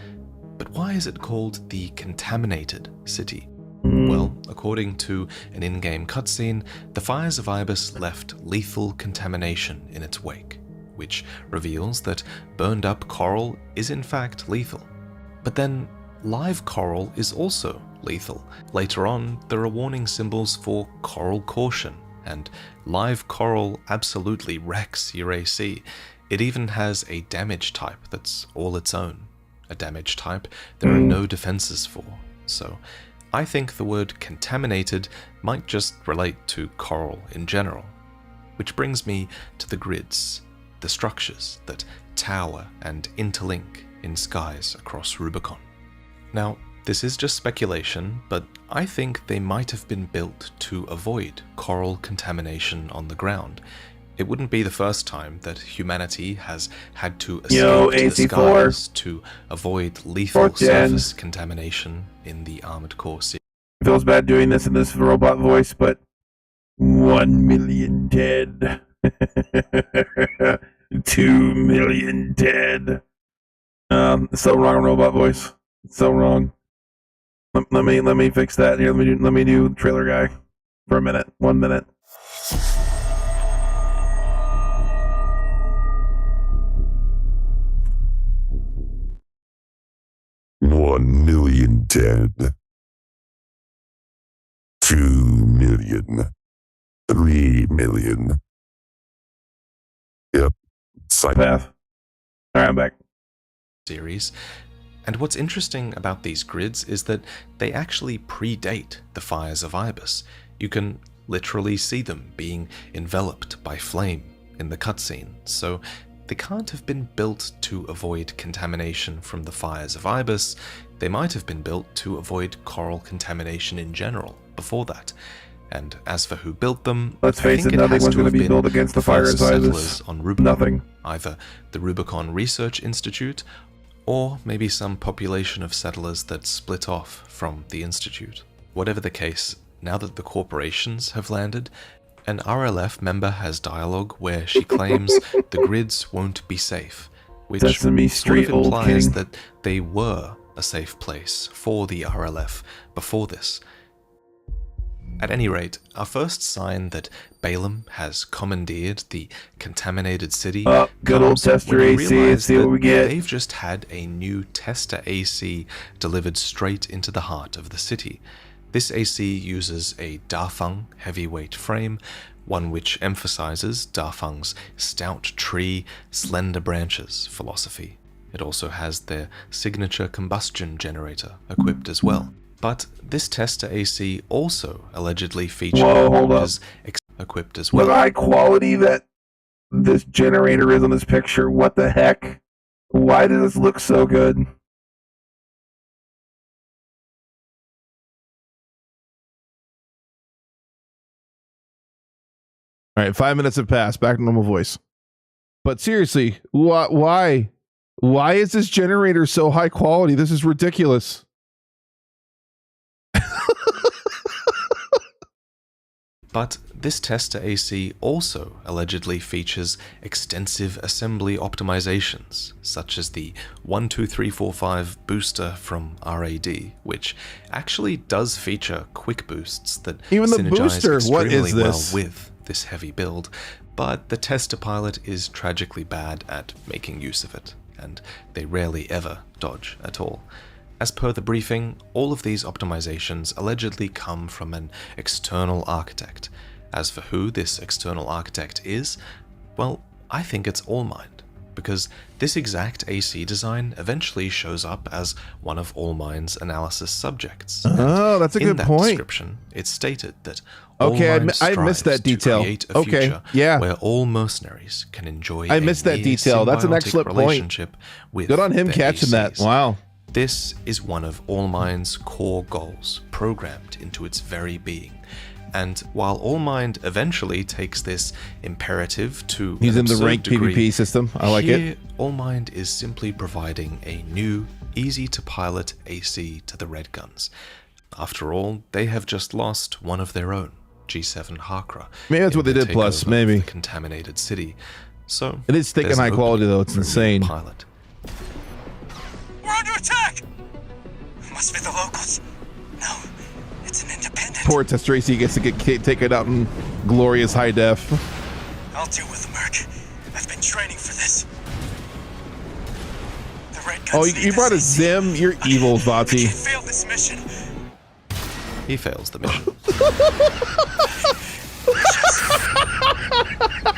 But why is it called the contaminated city? Well, according to an in-game cutscene, the fires of Ibis left lethal contamination in its wake, which reveals that burned up coral is in fact lethal. But then, live coral is also lethal. Later on, there are warning symbols for coral caution, and live coral absolutely wrecks your AC. It even has a damage type that's all its own. A damage type there are no defenses for. So, I think the word contaminated might just relate to coral in general. Which brings me to the grids, the structures that tower and interlink in skies across Rubicon. Now, This is just speculation, but I think they might have been built to avoid coral contamination on the ground. It wouldn't be the first time that humanity has had to escape to the skies to avoid lethal surface contamination in the Armored Core series. It feels bad doing this in this robot voice, but 1 million dead. 2 million dead. It's so wrong, robot voice. It's so wrong. Let me fix that here. Let me do trailer guy for a minute. 1 minute. $1 million dead. 2 million. 3 million. Yep. Psychopath. All right, I'm back. Series. And what's interesting about these grids is that they actually predate the fires of Ibis. You can literally see them being enveloped by flame in the cutscene, so they can't have been built to avoid contamination from the fires of Ibis. They might have been built to avoid coral contamination in general before that. And as for who built them, let's face it, nothing was going to be built against the fires of Ibis. On Rubicon. Nothing. Either the Rubicon Research Institute, or maybe some population of settlers that split off from the Institute. Whatever the case, now that the corporations have landed, an RLF member has dialogue where she claims the grids won't be safe, which Sesame Street sort of implies King. that they were a safe place for the RLF before this. At any rate, our first sign that Balaam has commandeered the contaminated city good old comes tester when you AC, realize see what that we get. They've just had a new tester AC delivered straight into the heart of the city. This AC uses a Dafeng heavyweight frame, one which emphasizes Dafeng's stout tree, slender branches philosophy. It also has their signature combustion generator equipped as well. But this tester AC also allegedly features equipped as well. With the high quality that this generator is on this picture, what the heck? Why does this look so good? All right, 5 minutes have passed. Back to normal voice. But seriously, why? Why is this generator so high quality? This is ridiculous. But this tester AC also allegedly features extensive assembly optimizations, such as the 12345 booster from RAD, which actually does feature quick boosts that Even the synergize booster, what extremely is well this? with this heavy build, but the tester pilot is tragically bad at making use of it, and they rarely ever dodge at all. As per the briefing, all of these optimizations allegedly come from an external architect. As for who this external architect is, well, I think it's Allmind, because this exact AC design eventually shows up as one of Allmind's analysis subjects. Oh, that's a good in that point. Description, it's stated that Okay, Allmind I missed that strives to detail. create a Okay, future yeah. where all mercenaries can enjoy I missed that detail. That's an excellent point. relationship with Good on him their catching that. ACs. Wow. This is one of Allmind's core goals, programmed into its very being. And while Allmind eventually takes this imperative to He's an in the absurd ranked degree, PvP system. I like here, it. Allmind is simply providing a new, easy-to-pilot AC to the Red Guns. After all, they have just lost one of their own, G7 Hakra. Maybe that's in what they the did, plus, takeover of maybe. the contaminated city. So It is thick and there's an high quality, opening though. It's for a new insane. Pilot. We're under attack! Must be the locals. No, it's an independent. Poor Tester AC gets to get taken out in glorious high def. I'll deal with the Merc. I've been training for this. The Red Guns Oh, need you brought a this AC. Zim? You're evil, We Vaati. can't fail this mission. He fails the mission.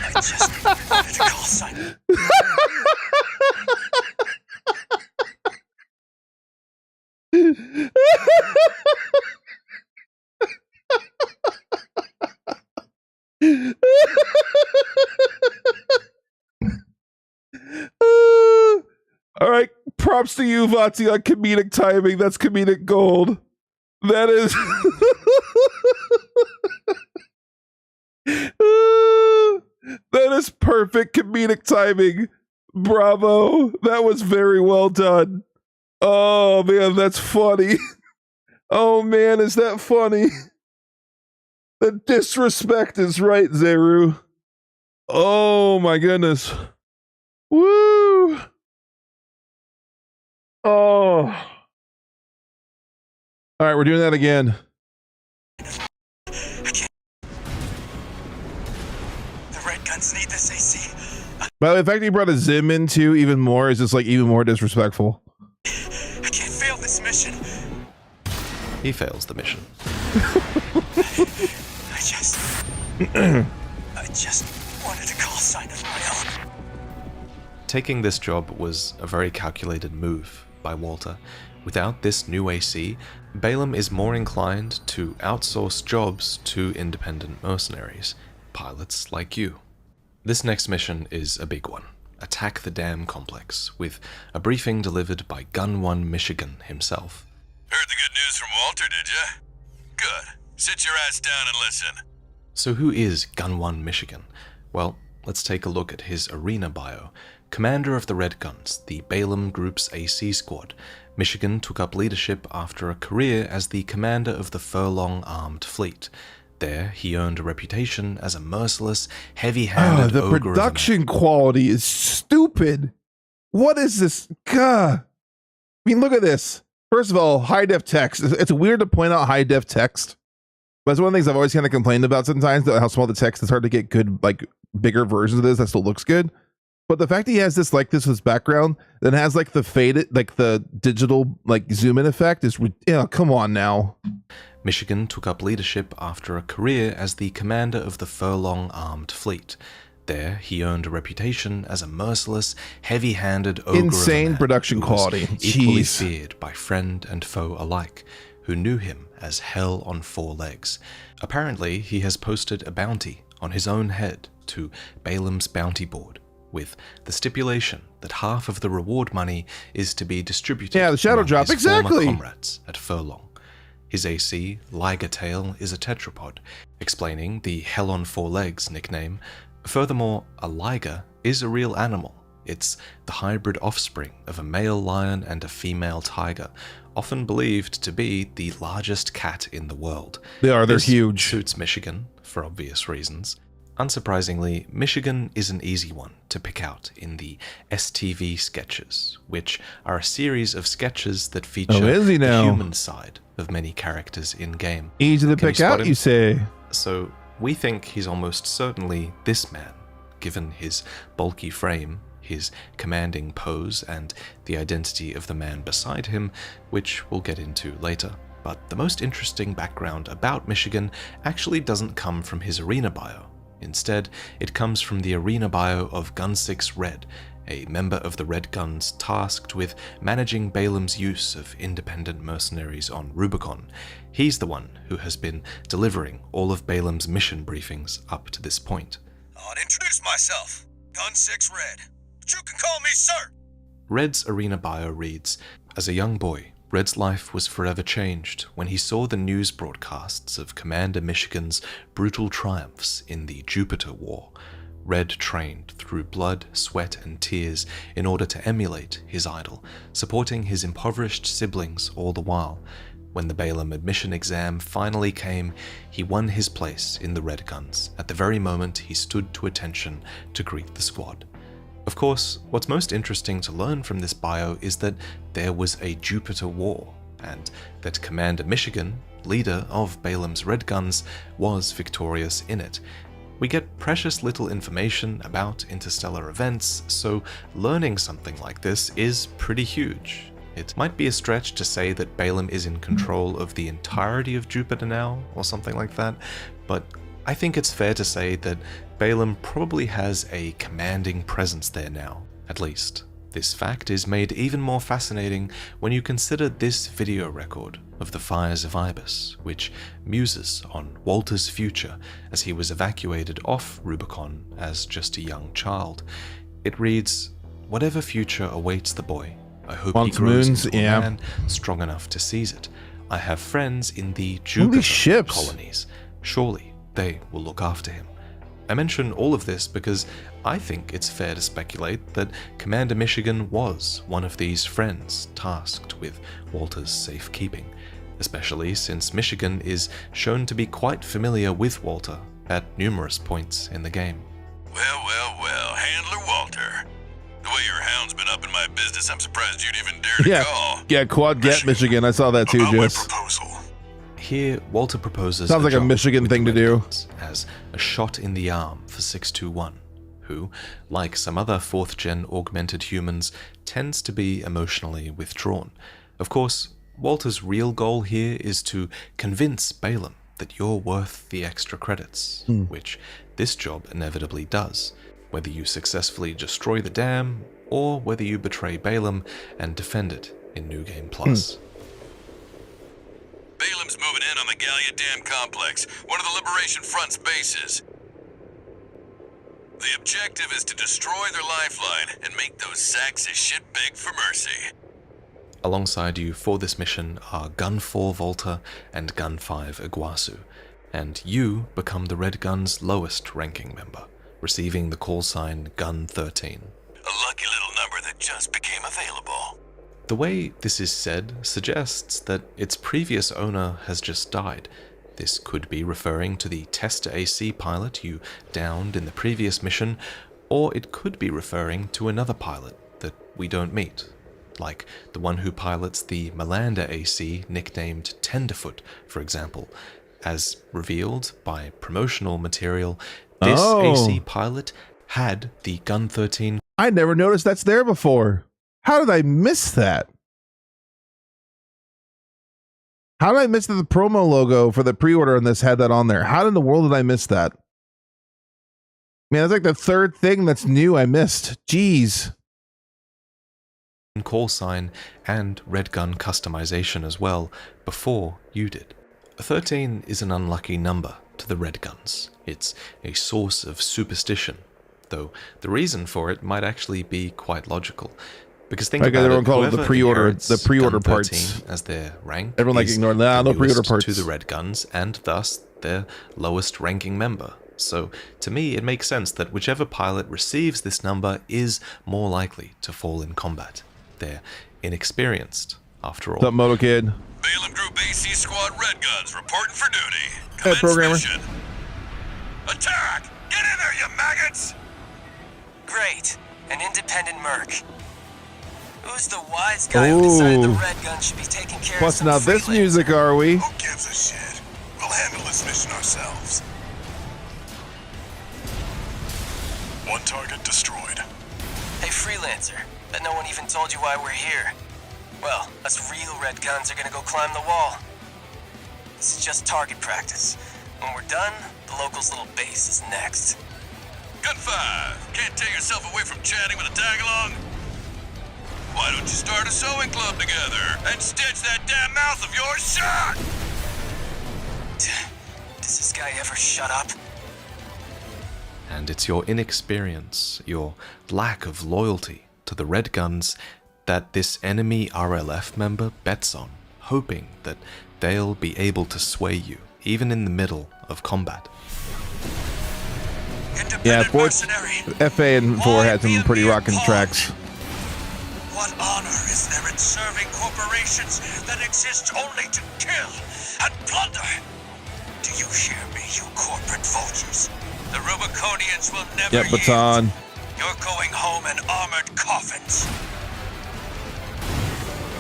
I just wanted a call sign. All right, Props to you, Vaati, on comedic timing. That's comedic gold. That is... that is perfect comedic timing. Bravo. That was very well done. Oh, man, that's funny. Oh, man, is that funny? The disrespect is right, Zeru. Oh, my goodness. Woo. Oh. All right, we're doing that again. The red guns need this AC. By the way, the fact that he brought a Zim in too, even more, is just like even more disrespectful. I can't fail this mission. He fails the mission. I just wanted a call sign of my own. Taking this job was a very calculated move by Walter. Without this new AC, Balaam is more inclined to outsource jobs to independent mercenaries, pilots like you. This next mission is a big one. Attack the dam complex, with a briefing delivered by Gun 1 Michigan himself. Heard the good news from Walter, did ya? Good. Sit your ass down and listen. So who is Gun 1 Michigan? Well, let's take a look at his arena bio. Commander of the Red Guns, the Balaam Group's AC squad, Michigan took up leadership after a career as the commander of the Furlong Armed Fleet. There, he earned a reputation as a merciless, heavy-handed the ogre production quality is stupid. What is this? God. I mean, look at this. First of all, high-def text. It's weird to point out high-def text, but it's one of the things I've always kind of complained about sometimes, how small the text is. Hard to get good, like, bigger versions of this that still looks good. But the fact that he has this like this as background, then has like the faded, like the digital like zoom in effect is, come on now. Michigan took up leadership after a career as the commander of the Furlong Armed Fleet. There, he earned a reputation as a merciless, heavy-handed ogre insane of a man production who was quality, equally feared by friend and foe alike, who knew him as Hell on 4 legs. Apparently, he has posted a bounty on his own head to Balaam's bounty board, with the stipulation that half of the reward money is to be distributed the shadow among drop, his exactly. former comrades at Furlong. His AC, Liger Tail, is a tetrapod, explaining the Hell on 4 legs nickname. Furthermore, a liger is a real animal. It's the hybrid offspring of a male lion and a female tiger, often believed to be the largest cat in the world. They're This huge. Suits Michigan, for obvious reasons. Unsurprisingly, Michigan is an easy one to pick out in the STV sketches, which are a series of sketches that feature the human side of many characters in-game. Easy to pick out, you say? So, we think he's almost certainly this man, given his bulky frame, his commanding pose, and the identity of the man beside him, which we'll get into later. But the most interesting background about Michigan actually doesn't come from his arena bio. Instead, it comes from the arena bio of Gun 6 Red, a member of the Red Guns tasked with managing Balaam's use of independent mercenaries on Rubicon. He's the one who has been delivering all of Balaam's mission briefings up to this point. I'll introduce myself. Gun 6 Red. But you can call me sir. Red's arena bio reads, as a young boy, Red's life was forever changed when he saw the news broadcasts of Commander Michigan's brutal triumphs in the Jupiter War. Red trained through blood, sweat, and tears in order to emulate his idol, supporting his impoverished siblings all the while. When the Balaam admission exam finally came, he won his place in the Red Guns at the very moment he stood to attention to greet the squad. Of course, what's most interesting to learn from this bio is that there was a Jupiter War, and that Commander Michigan, leader of Balaam's Red Guns, was victorious in it. We get precious little information about interstellar events, so learning something like this is pretty huge. It might be a stretch to say that Balaam is in control of the entirety of Jupiter now, or something like that, but I think it's fair to say that Balaam probably has a commanding presence there now, at least. This fact is made even more fascinating when you consider this video record of the fires of Ibis, which muses on Walter's future as he was evacuated off Rubicon as just a young child. It reads, "Whatever future awaits the boy, I hope On he some grows moons, into a yeah. man strong enough to seize it. I have friends in the Look at Jupiter these ships. colonies. Surely they will look after him. I mention all of this because I think it's fair to speculate that Commander Michigan was one of these friends tasked with Walter's safekeeping, especially since Michigan is shown to be quite familiar with Walter at numerous points in the game. Well, Handler Walter. The way your hound's been up in my business, I'm surprised you'd even dare to call. Yeah, quad get Michigan. I saw that too, About my Jess. proposal. Here, Walter proposes Sounds like a job Michigan with thing the to do. Red Guns as a shot in the arm for 621, who, like some other 4th-gen augmented humans, tends to be emotionally withdrawn. Of course, Walter's real goal here is to convince Balaam that you're worth the extra credits, which this job inevitably does, whether you successfully destroy the dam or whether you betray Balaam and defend it in New Game Plus. Balaam's moving in on the Gallia Dam Complex, one of the Liberation Front's bases. The objective is to destroy their lifeline and make those sacks of shit beg for mercy. Alongside you for this mission are Gun 4 Volta and Gun 5 Iguazu, and you become the Red Gun's lowest ranking member, receiving the call sign Gun 13. A lucky little number that just became available. The way this is said suggests that its previous owner has just died. This could be referring to the Tester AC pilot you downed in the previous mission, or it could be referring to another pilot that we don't meet, like the one who pilots the Melander AC nicknamed Tenderfoot, for example. As revealed by promotional material, this AC pilot had the Gun 13. I never noticed that's there before. How did I miss that? How did I miss that the promo logo for the pre-order on this had that on there? How in the world did I miss that? Man, that's like the third thing that's new I missed. Jeez. Call sign and Red Gun customization as well before you did. A 13 is an unlucky number to the Red Guns. It's a source of superstition, though the reason for it might actually be quite logical. Because think about it, call it the whoever pre-order, inherits the pre-order Gun parts 13 as their rank, everyone like is ignored that. the No pre-order newest parts to the Red Guns, and thus their lowest ranking member. So to me, it makes sense that whichever pilot receives this number is more likely to fall in combat. They're inexperienced, after all. What's up, Moto Kid? Balaam Group AC Squad Red Guns reporting for duty. Hey, Commence programmer. mission. Attack! Get in there, you maggots! Great. An independent merc. Who's the wise guy who decided the Red Gun should be taking care What's of now some this freelance? music, are we? Who gives a shit? We'll handle this mission ourselves. One target destroyed. Hey, freelancer. Bet no one even told you why we're here. Well, us real Red Guns are gonna go climb the wall. This is just target practice. When we're done, the locals' little base is next. Gun 5, can't tear yourself away from chatting with a tag-along? Why don't you start a sewing club together and stitch that damn mouth of yours shut? Does this guy ever shut up? And it's your inexperience, your lack of loyalty to the Red Guns that this enemy RLF member bets on, hoping that they'll be able to sway you, even in the middle of combat. Yeah, FA and 4 had some pretty rocking tracks. What honor is there in serving corporations that exist only to kill and plunder? Do you hear me, you corporate vultures? The Rubiconians will never Yep, baton. You're going home in armored coffins.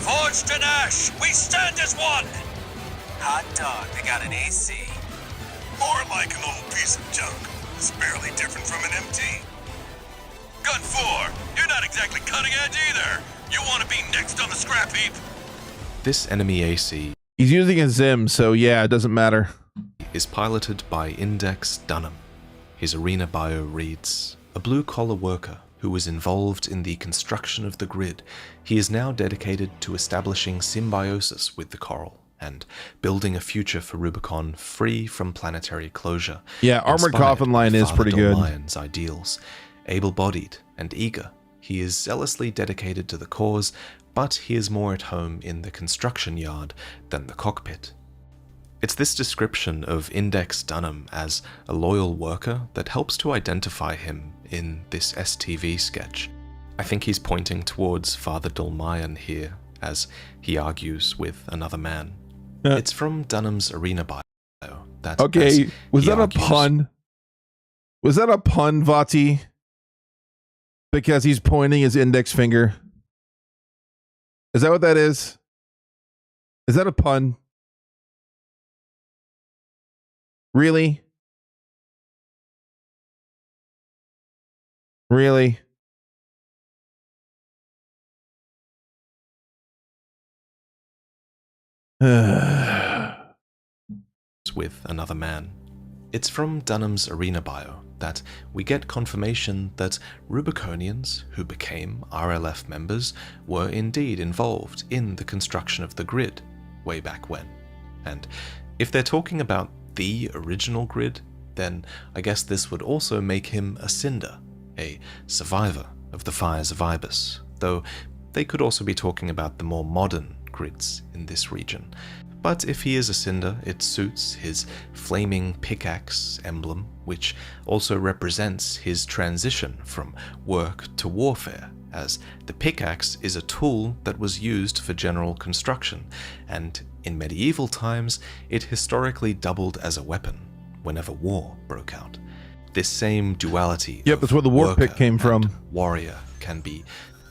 Forged in ash, we stand as one! Hot dog, they got an AC. More like an old piece of junk. It's barely different from an MT. Gun 4, you're not exactly cutting edge either. You want to be next on the scrap heap? This enemy AC He's using a Zim, so yeah, it doesn't matter. is piloted by Index Dunham. His arena bio reads, a blue-collar worker who was involved in the construction of the grid. He is now dedicated to establishing symbiosis with the coral and building a future for Rubicon free from planetary closure. Yeah, Armored Inspired Coffin line by is Father pretty good. Lion's ideals. Able-bodied and eager, he is zealously dedicated to the cause, but he is more at home in the construction yard than the cockpit. It's this description of Index Dunham as a loyal worker that helps to identify him in this STV sketch. I think he's pointing towards Father Dolmayan here, as he argues with another man. It's from Dunham's arena bio. That okay, was that a pun? Was that a pun, Vaati? Because he's pointing his index finger. Is that what that is? Is that a pun? Really? Really? With another man. It's from Dunham's arena bio that we get confirmation that Rubiconians who became RLF members were indeed involved in the construction of the grid way back when. And if they're talking about the original grid, then I guess this would also make him a Cinder, a survivor of the fires of Ibis, though they could also be talking about the more modern grids in this region. But if he is a Cinder, it suits his flaming pickaxe emblem, which also represents his transition from work to warfare, as the pickaxe is a tool that was used for general construction, and in medieval times it historically doubled as a weapon whenever war broke out. This same duality Yep, that's where the war pick came from. Warrior can be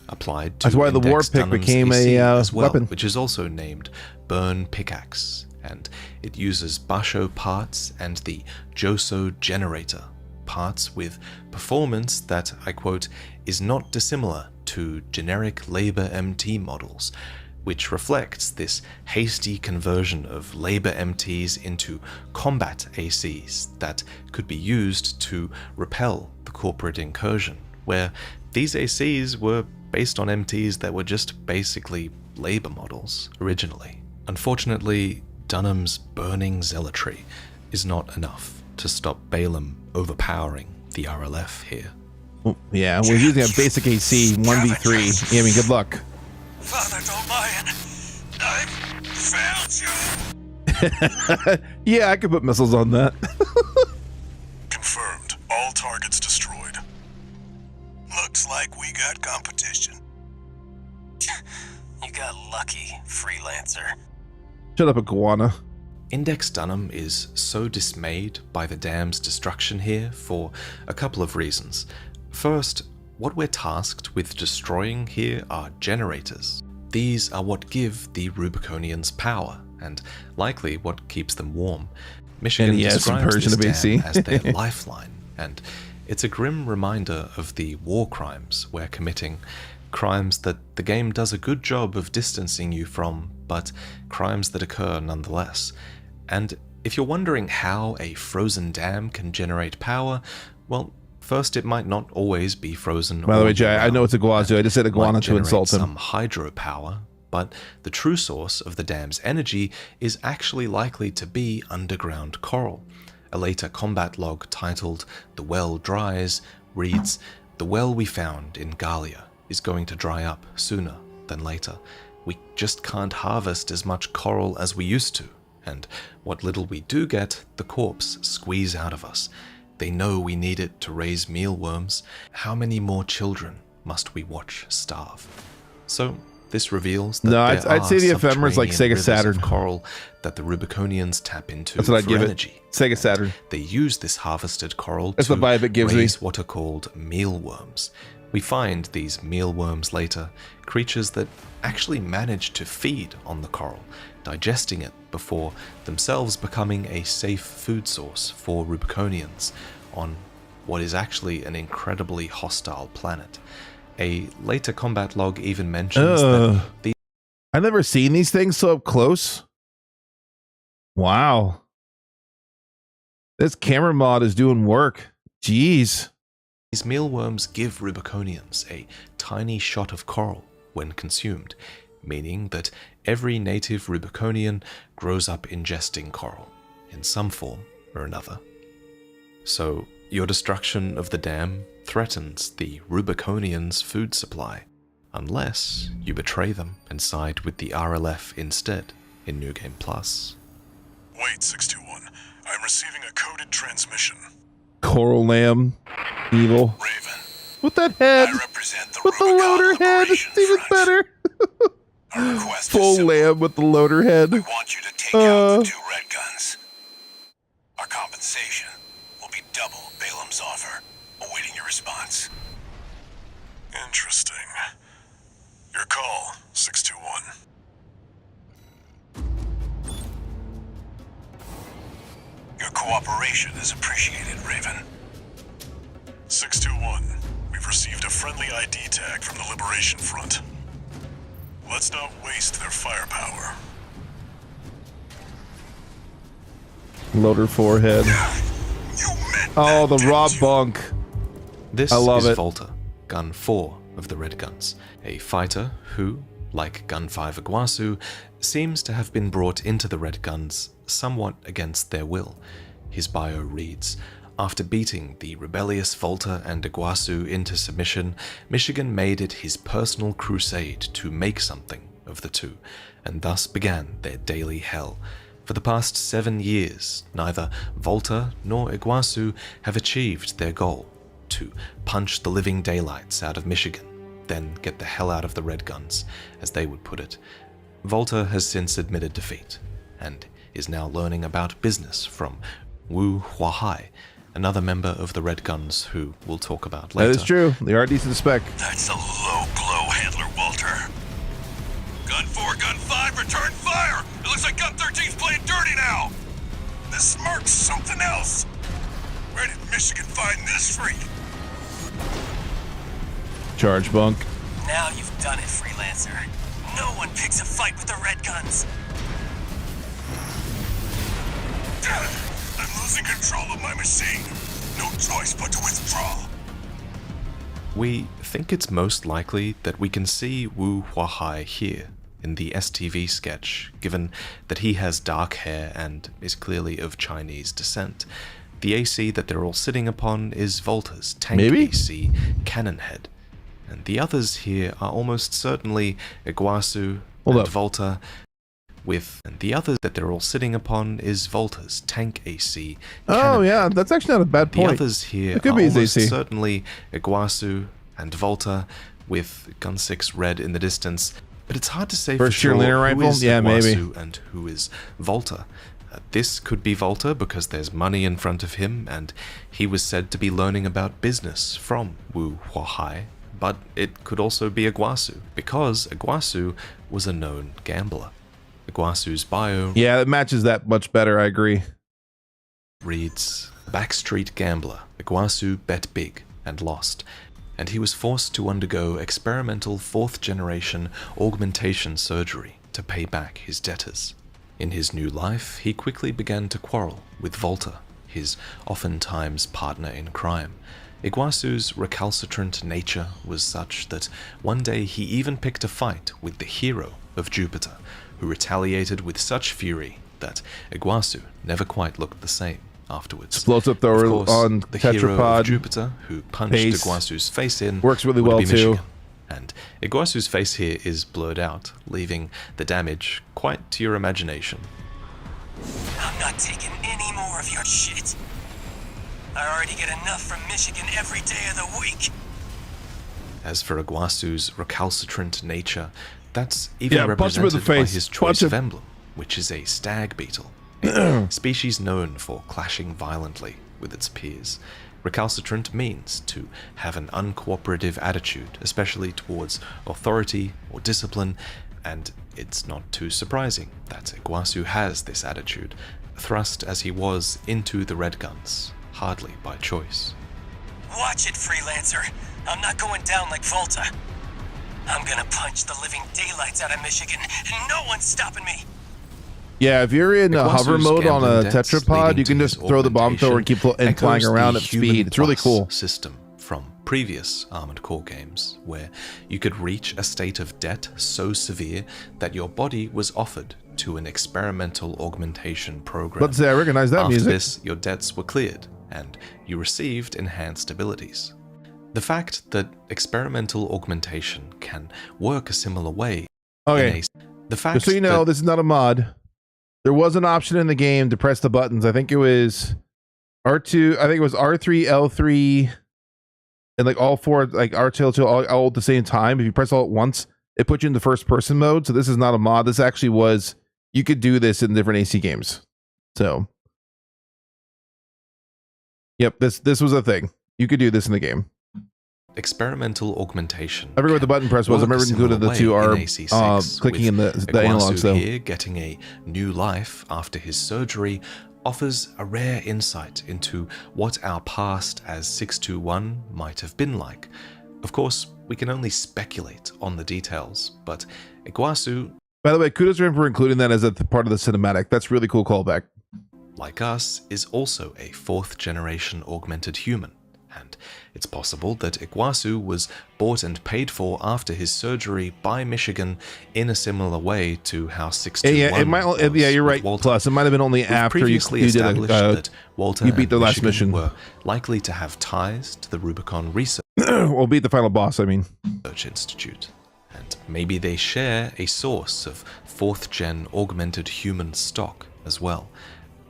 applied to That's why the war Index pick Dunham's became AC a as well, weapon. which is also named Burn Pickaxe, and it uses Basho parts and the Joso generator, parts with performance that, I quote, is not dissimilar to generic Labor MT models, which reflects this hasty conversion of Labor MTs into combat ACs that could be used to repel the corporate incursion, where these ACs were based on MTs that were just basically Labor models originally. Unfortunately, Dunham's burning zealotry is not enough to stop Balaam overpowering the RLF here. Well, yeah, we're using a basic AC 1v3. I mean, good luck. Father Dolmayan, I found you! Yeah, I could put missiles on that. Confirmed. All targets destroyed. Looks like we got competition. You got lucky, freelancer. Shut up, Iguana. Index Dunham is so dismayed by the dam's destruction here for a couple of reasons. First, what we're tasked with destroying here are generators. These are what give the Rubiconians power, and likely what keeps them warm. Michigan describes this dam as their lifeline, and it's a grim reminder of the war crimes we're committing, crimes that the game does a good job of distancing you from, but crimes that occur nonetheless. And if you're wondering how a frozen dam can generate power, well, first, it might not always be frozen. By the way, Jay, I know it's Iguazu. I just said Iguana to insult him. Some hydropower, but the true source of the dam's energy is actually likely to be underground coral. A later combat log titled "The Well Dries" reads, "The well we found in Gallia is going to dry up sooner than later. We just can't harvest as much coral as we used to, and what little we do get, the corps squeeze out of us. They know we need it to raise mealworms. How many more children must we watch starve?" So this reveals that I'd say the ephemera's like Sega Saturn coral that the Rubiconians tap into That's what I'd for give energy. it. Sega Saturn. They use this harvested coral That's to the vibe it gives me. raise what are called mealworms. We find these mealworms later, creatures that actually manage to feed on the coral, digesting it before themselves becoming a safe food source for Rubiconians on what is actually an incredibly hostile planet. A later combat log even mentions that the I've never seen these things so up close. Wow. This camera mod is doing work. Jeez. these mealworms give Rubiconians a tiny shot of coral when consumed, meaning that every native Rubiconian grows up ingesting coral in some form or another. So, your destruction of the dam threatens the Rubiconians' food supply. unless you betray them and side with the RLF instead in New Game Plus. Wait, 621. I'm receiving a coded transmission. Coral Lamb. Evil. Raven. With that head. I represent the With the Rubicon loader head. It's Liberation even Front. better. Our request is Full simple. lamb with the loader head. We want you to take out the 2 red guns. Our compensation will be double Balaam's offer. Awaiting your response. Interesting. Your call, 621. Your cooperation is appreciated, Raven. 621. We've received a friendly ID tag from the Liberation Front. Let's not waste their firepower. Loader forehead. Oh, the Rob Bunk. This I love is it. Volta, Gun 4 of the Red Guns, a fighter who, like Gun 5 Iguazu, seems to have been brought into the Red Guns somewhat against their will. His bio reads, "After beating the rebellious Volta and Iguazu into submission, Michigan made it his personal crusade to make something of the two, and thus began their daily hell. For the past 7 years, neither Volta nor Iguazu have achieved their goal, to punch the living daylights out of Michigan, then get the hell out of the Red Guns, as they would put it. Volta has since admitted defeat, and is now learning about business from Wu Huahai, another member of the Red Guns who we'll talk about later." That is true. They are decent spec. That's a low-blow handler, Walter. Gun 4, Gun 5, return fire! It looks like Gun 13's playing dirty now! This smirk's something else! Where did Michigan find this freak? Charge Bunk. Now you've done it, Freelancer. No one picks a fight with the Red Guns. Damn it! I'm losing control of my machine. No choice but to withdraw. We think it's most likely that we can see Wu Huahai here in the STV sketch, given that he has dark hair and is clearly of Chinese descent. The AC that they're all sitting upon is Volta's tank Maybe? AC cannon head, and the others here are almost certainly Iguazu Hold and up. Volta, and the others that they're all sitting upon is Volta's tank AC Oh, cannon yeah. head. That's actually not a bad The point. others here It could are be his almost AC. certainly Iguazu and Volta, with Gun 6 red in the distance, but it's hard to say First for sure cheerleader who rifle? is Yeah, maybe. Iguazu and who is Volta. This could be Volta because there's money in front of him, and he was said to be learning about business from Wu Huahai, but it could also be Iguazu, because Iguazu was a known gambler. Iguazu's bio Yeah, it matches that much better. I agree. reads, "Backstreet gambler, Iguazu bet big and lost, and he was forced to undergo experimental 4th-generation augmentation surgery to pay back his debtors. In his new life, he quickly began to quarrel with Volta, his oftentimes partner in crime. Iguazu's recalcitrant nature was such that one day he even picked a fight with the hero of Jupiter, who retaliated with such fury that Iguazu never quite looked the same afterwards. Explosive thrower Of course, on the hero tetrapod. of Jupiter, who punched Base. Iguazu's face in, Works really would well, be too. Michigan. And Iguazu's face here is blurred out, leaving the damage quite to your imagination. I'm not taking any more of your shit. I already get enough from Michigan every day of the week. As for Iguazu's recalcitrant nature, that's even Yeah, punch him in the represented by face. his Punch choice of him. emblem, which is a stag beetle, a species known for clashing violently with its peers. Recalcitrant means to have an uncooperative attitude, especially towards authority or discipline, and it's not too surprising that Iguazu has this attitude, thrust as he was into the Red Guns, hardly by choice. Watch it, Freelancer. I'm not going down like Volta. I'm gonna punch the living daylights out of Michigan, and no one's stopping me. Yeah, if you're in hover Iguazu's mode on a gambling debts tetrapod, leading you can to just his throw the bomb thrower and keep augmentation and flying echoes around the at Human speed. It's really Plus cool. System from previous Armored Core games, where you could reach a state of debt so severe that your body was offered to an experimental augmentation program. Let's say I recognize that After music. this, your debts were cleared, and you received enhanced abilities. The fact that experimental augmentation can work a similar way. Okay. The fact Just so you know, this is not a mod. There was an option in the game to press the buttons. I think it was R2. I think it was R3, L3, and like all four, like R2, L2, all at the same time. If you press all at once, it puts you in the first person mode. So this is not a mod. This actually was, you could do this in different AC games. So, yep, this was a thing. You could do this in the game. Experimental augmentation. I forget what the button press was. I remember included the two are clicking in the analogs though. Here, getting a new life after his surgery offers a rare insight into what our past as 621 might have been like. Of course, we can only speculate on the details, but Iguazu, by the way, kudos to him for including that as a part of the cinematic. That's really cool callback. Like us, is also a 4th generation augmented human. And it's possible that Iguazu was bought and paid for after his surgery by Michigan in a similar way to how 621 yeah, you're right. Walter. Plus, it might have been only after you did that Walter you beat the last Michigan mission. were likely to have ties to the Rubicon Research Well, beat the final boss, I mean. Institute. And maybe they share a source of 4th gen augmented human stock as well.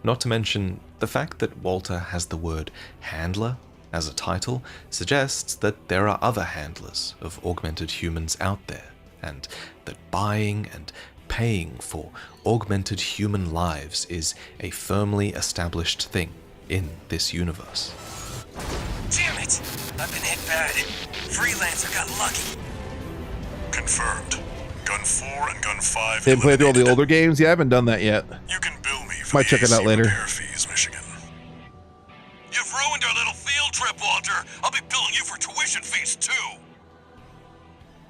Not to mention the fact that Walter has the word handler as a title suggests that there are other handlers of augmented humans out there, and that buying and paying for augmented human lives is a firmly established thing in this universe. Damn it! I've been hit bad. Freelancer got lucky. Confirmed. Gun 4 and Gun 5. Didn't play through all the older games? Yeah, I haven't done that yet. You can bill me for might check it out later. Fees, Michigan. You've ruined our little field trip, Walter. I'll be billing you for tuition fees too.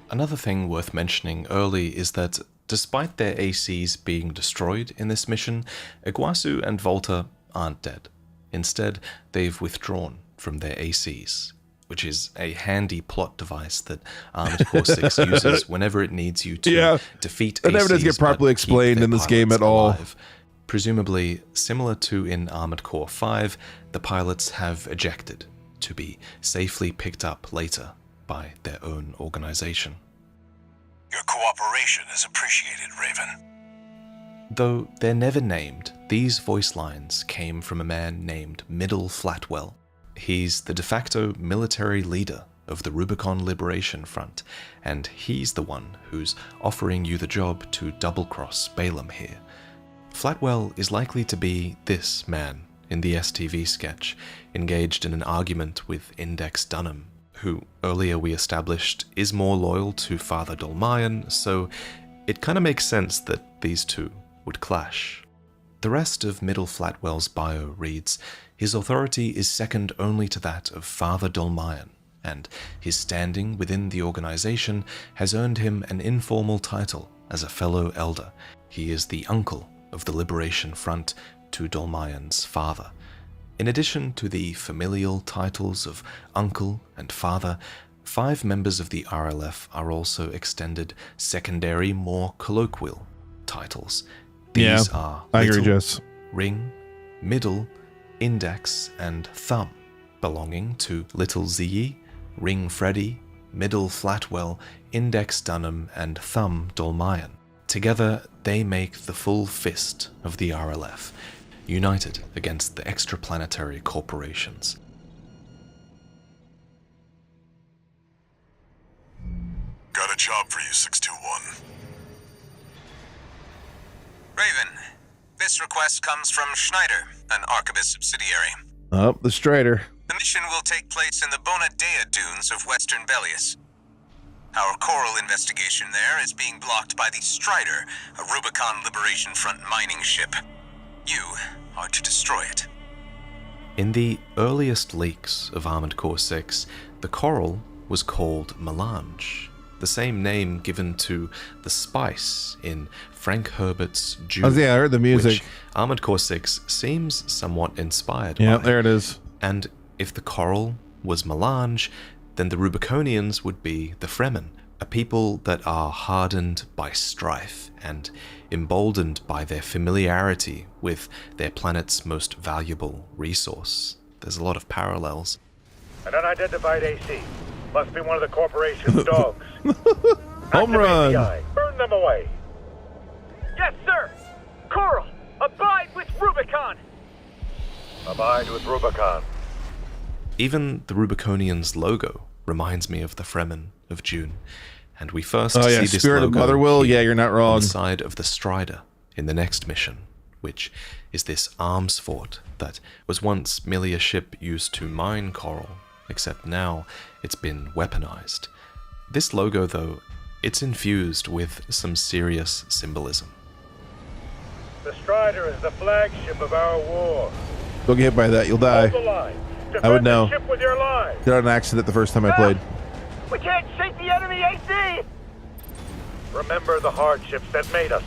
Another thing worth mentioning early is that despite their ACs being destroyed in this mission, Iguazu and Volta aren't dead. Instead, they've withdrawn from their ACs, which is a handy plot device that Armored Core 6 uses whenever it needs you to defeat ACs. It never does get properly explained in this game at all. Presumably, similar to in Armored Core 5, the pilots have ejected to be safely picked up later by their own organization. Your cooperation is appreciated, Raven. Though they're never named, these voice lines came from a man named Middle Flatwell. He's the de facto military leader of the Rubicon Liberation Front, and he's the one who's offering you the job to double-cross Balaam here. Flatwell is likely to be this man in the STV sketch, engaged in an argument with Index Dunham, who earlier we established is more loyal to Father Dolmayan, so it kind of makes sense that these two would clash. The rest of Middle Flatwell's bio reads, his authority is second only to that of Father Dolmayan, and his standing within the organization has earned him an informal title as a fellow elder. He is the uncle of the Liberation Front to Dolmayan's father. In addition to the familial titles of uncle and father, 5 members of the RLF are also extended secondary, more colloquial titles. These are Little, Ring, Middle, Index, and Thumb, belonging to Little Zee, Ring Freddy, Middle Flatwell, Index Dunham, and Thumb Dolmayan. Together, they make the full fist of the RLF, united against the extraplanetary corporations. Got a job for you, 621. Raven, this request comes from Snyder, an Arquebus subsidiary. Oh, the Strider. The mission will take place in the Bonadea dunes of Western Belius. Our coral investigation there is being blocked by the Strider, a Rubicon Liberation Front mining ship. You are to destroy it. In the earliest leaks of Armored Core 6, the coral was called melange, the same name given to the spice in Frank Herbert's June. Oh yeah, I heard the music. Which Armored Core 6 seems somewhat inspired by. Yeah, there it is. And if the coral was melange, then the Rubiconians would be the Fremen, a people that are hardened by strife and emboldened by their familiarity with their planet's most valuable resource. There's a lot of parallels. An unidentified AC. Must be one of the corporation's dogs. Home run. Burn them away. Yes, sir! Coral, abide with Rubicon! Abide with Rubicon. Even the Rubiconians' logo reminds me of the Fremen of Dune, and we first Oh yeah, see this Spirit logo of Motherwell. here Yeah, you're not on wrong. the side of the Strider in the next mission, which is this arms fort that was once merely a ship used to mine coral, except now it's been weaponized. This logo, though, it's infused with some serious symbolism. The Strider is the flagship of our war. Don't get hit by that, you'll die. Hold the line. Defend I would know. the ship with your lives. Did an accident the first time I played. We can't shake the enemy AC! Remember the hardships that made us.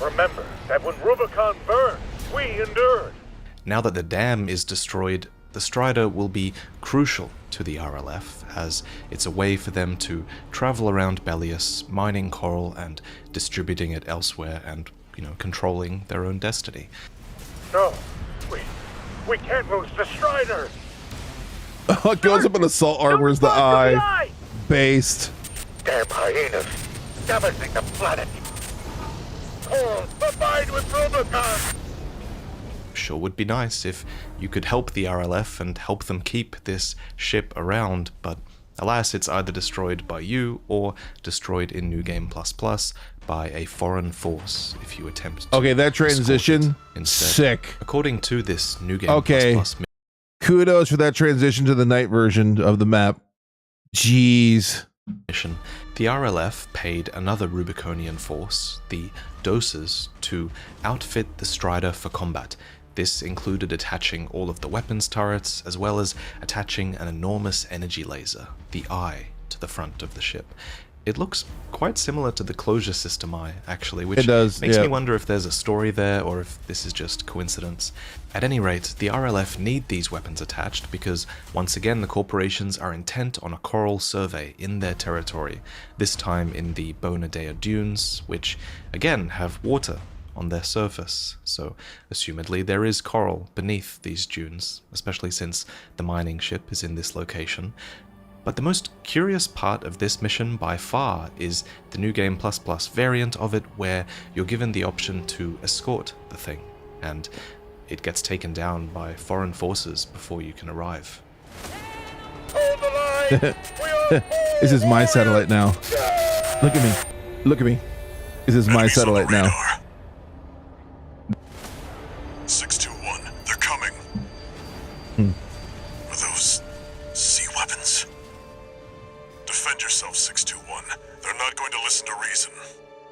Remember that when Rubicon burned, we endured. Now that the dam is destroyed, the Strider will be crucial to the RLF, as it's a way for them to travel around Bellius, mining coral and distributing it elsewhere and, controlling their own destiny. No, we can't lose the Strider. It goes up in assault armor is the eye. Based. Damn hyenas, damaging the planet. Coral, abide with Rubicon. Sure would be nice if you could help the RLF and help them keep this ship around, but alas, it's either destroyed by you or destroyed in New Game ++ by a foreign force if you attempt to Okay, that transition, instead. sick. According to this New Game Okay. ++ Kudos for that transition to the night version of the map. Jeez. mission, the RLF paid another Rubiconian force, the Doses, to outfit the Strider for combat. This included attaching all of the weapons turrets, as well as attaching an enormous energy laser, the Eye, to the front of the ship. It looks quite similar to the closure system Eye, actually, which It does, makes yeah. me wonder if there's a story there or if this is just coincidence. At any rate, the RLF need these weapons attached because, once again, the corporations are intent on a coral survey in their territory, this time in the Bona Dea Dunes, which, again, have water on their surface, so assumedly there is coral beneath these dunes, especially since the mining ship is in this location. But the most curious part of this mission by far is the New Game ++ variant of it, where you're given the option to escort the thing, and it gets taken down by foreign forces before you can arrive. Hold the line. This is my satellite now. Look at me. Look at me. This is my Enemies on the satellite now. radar. 621, they're coming. Are those sea weapons? Defend yourself, 621. They're not going to listen to reason.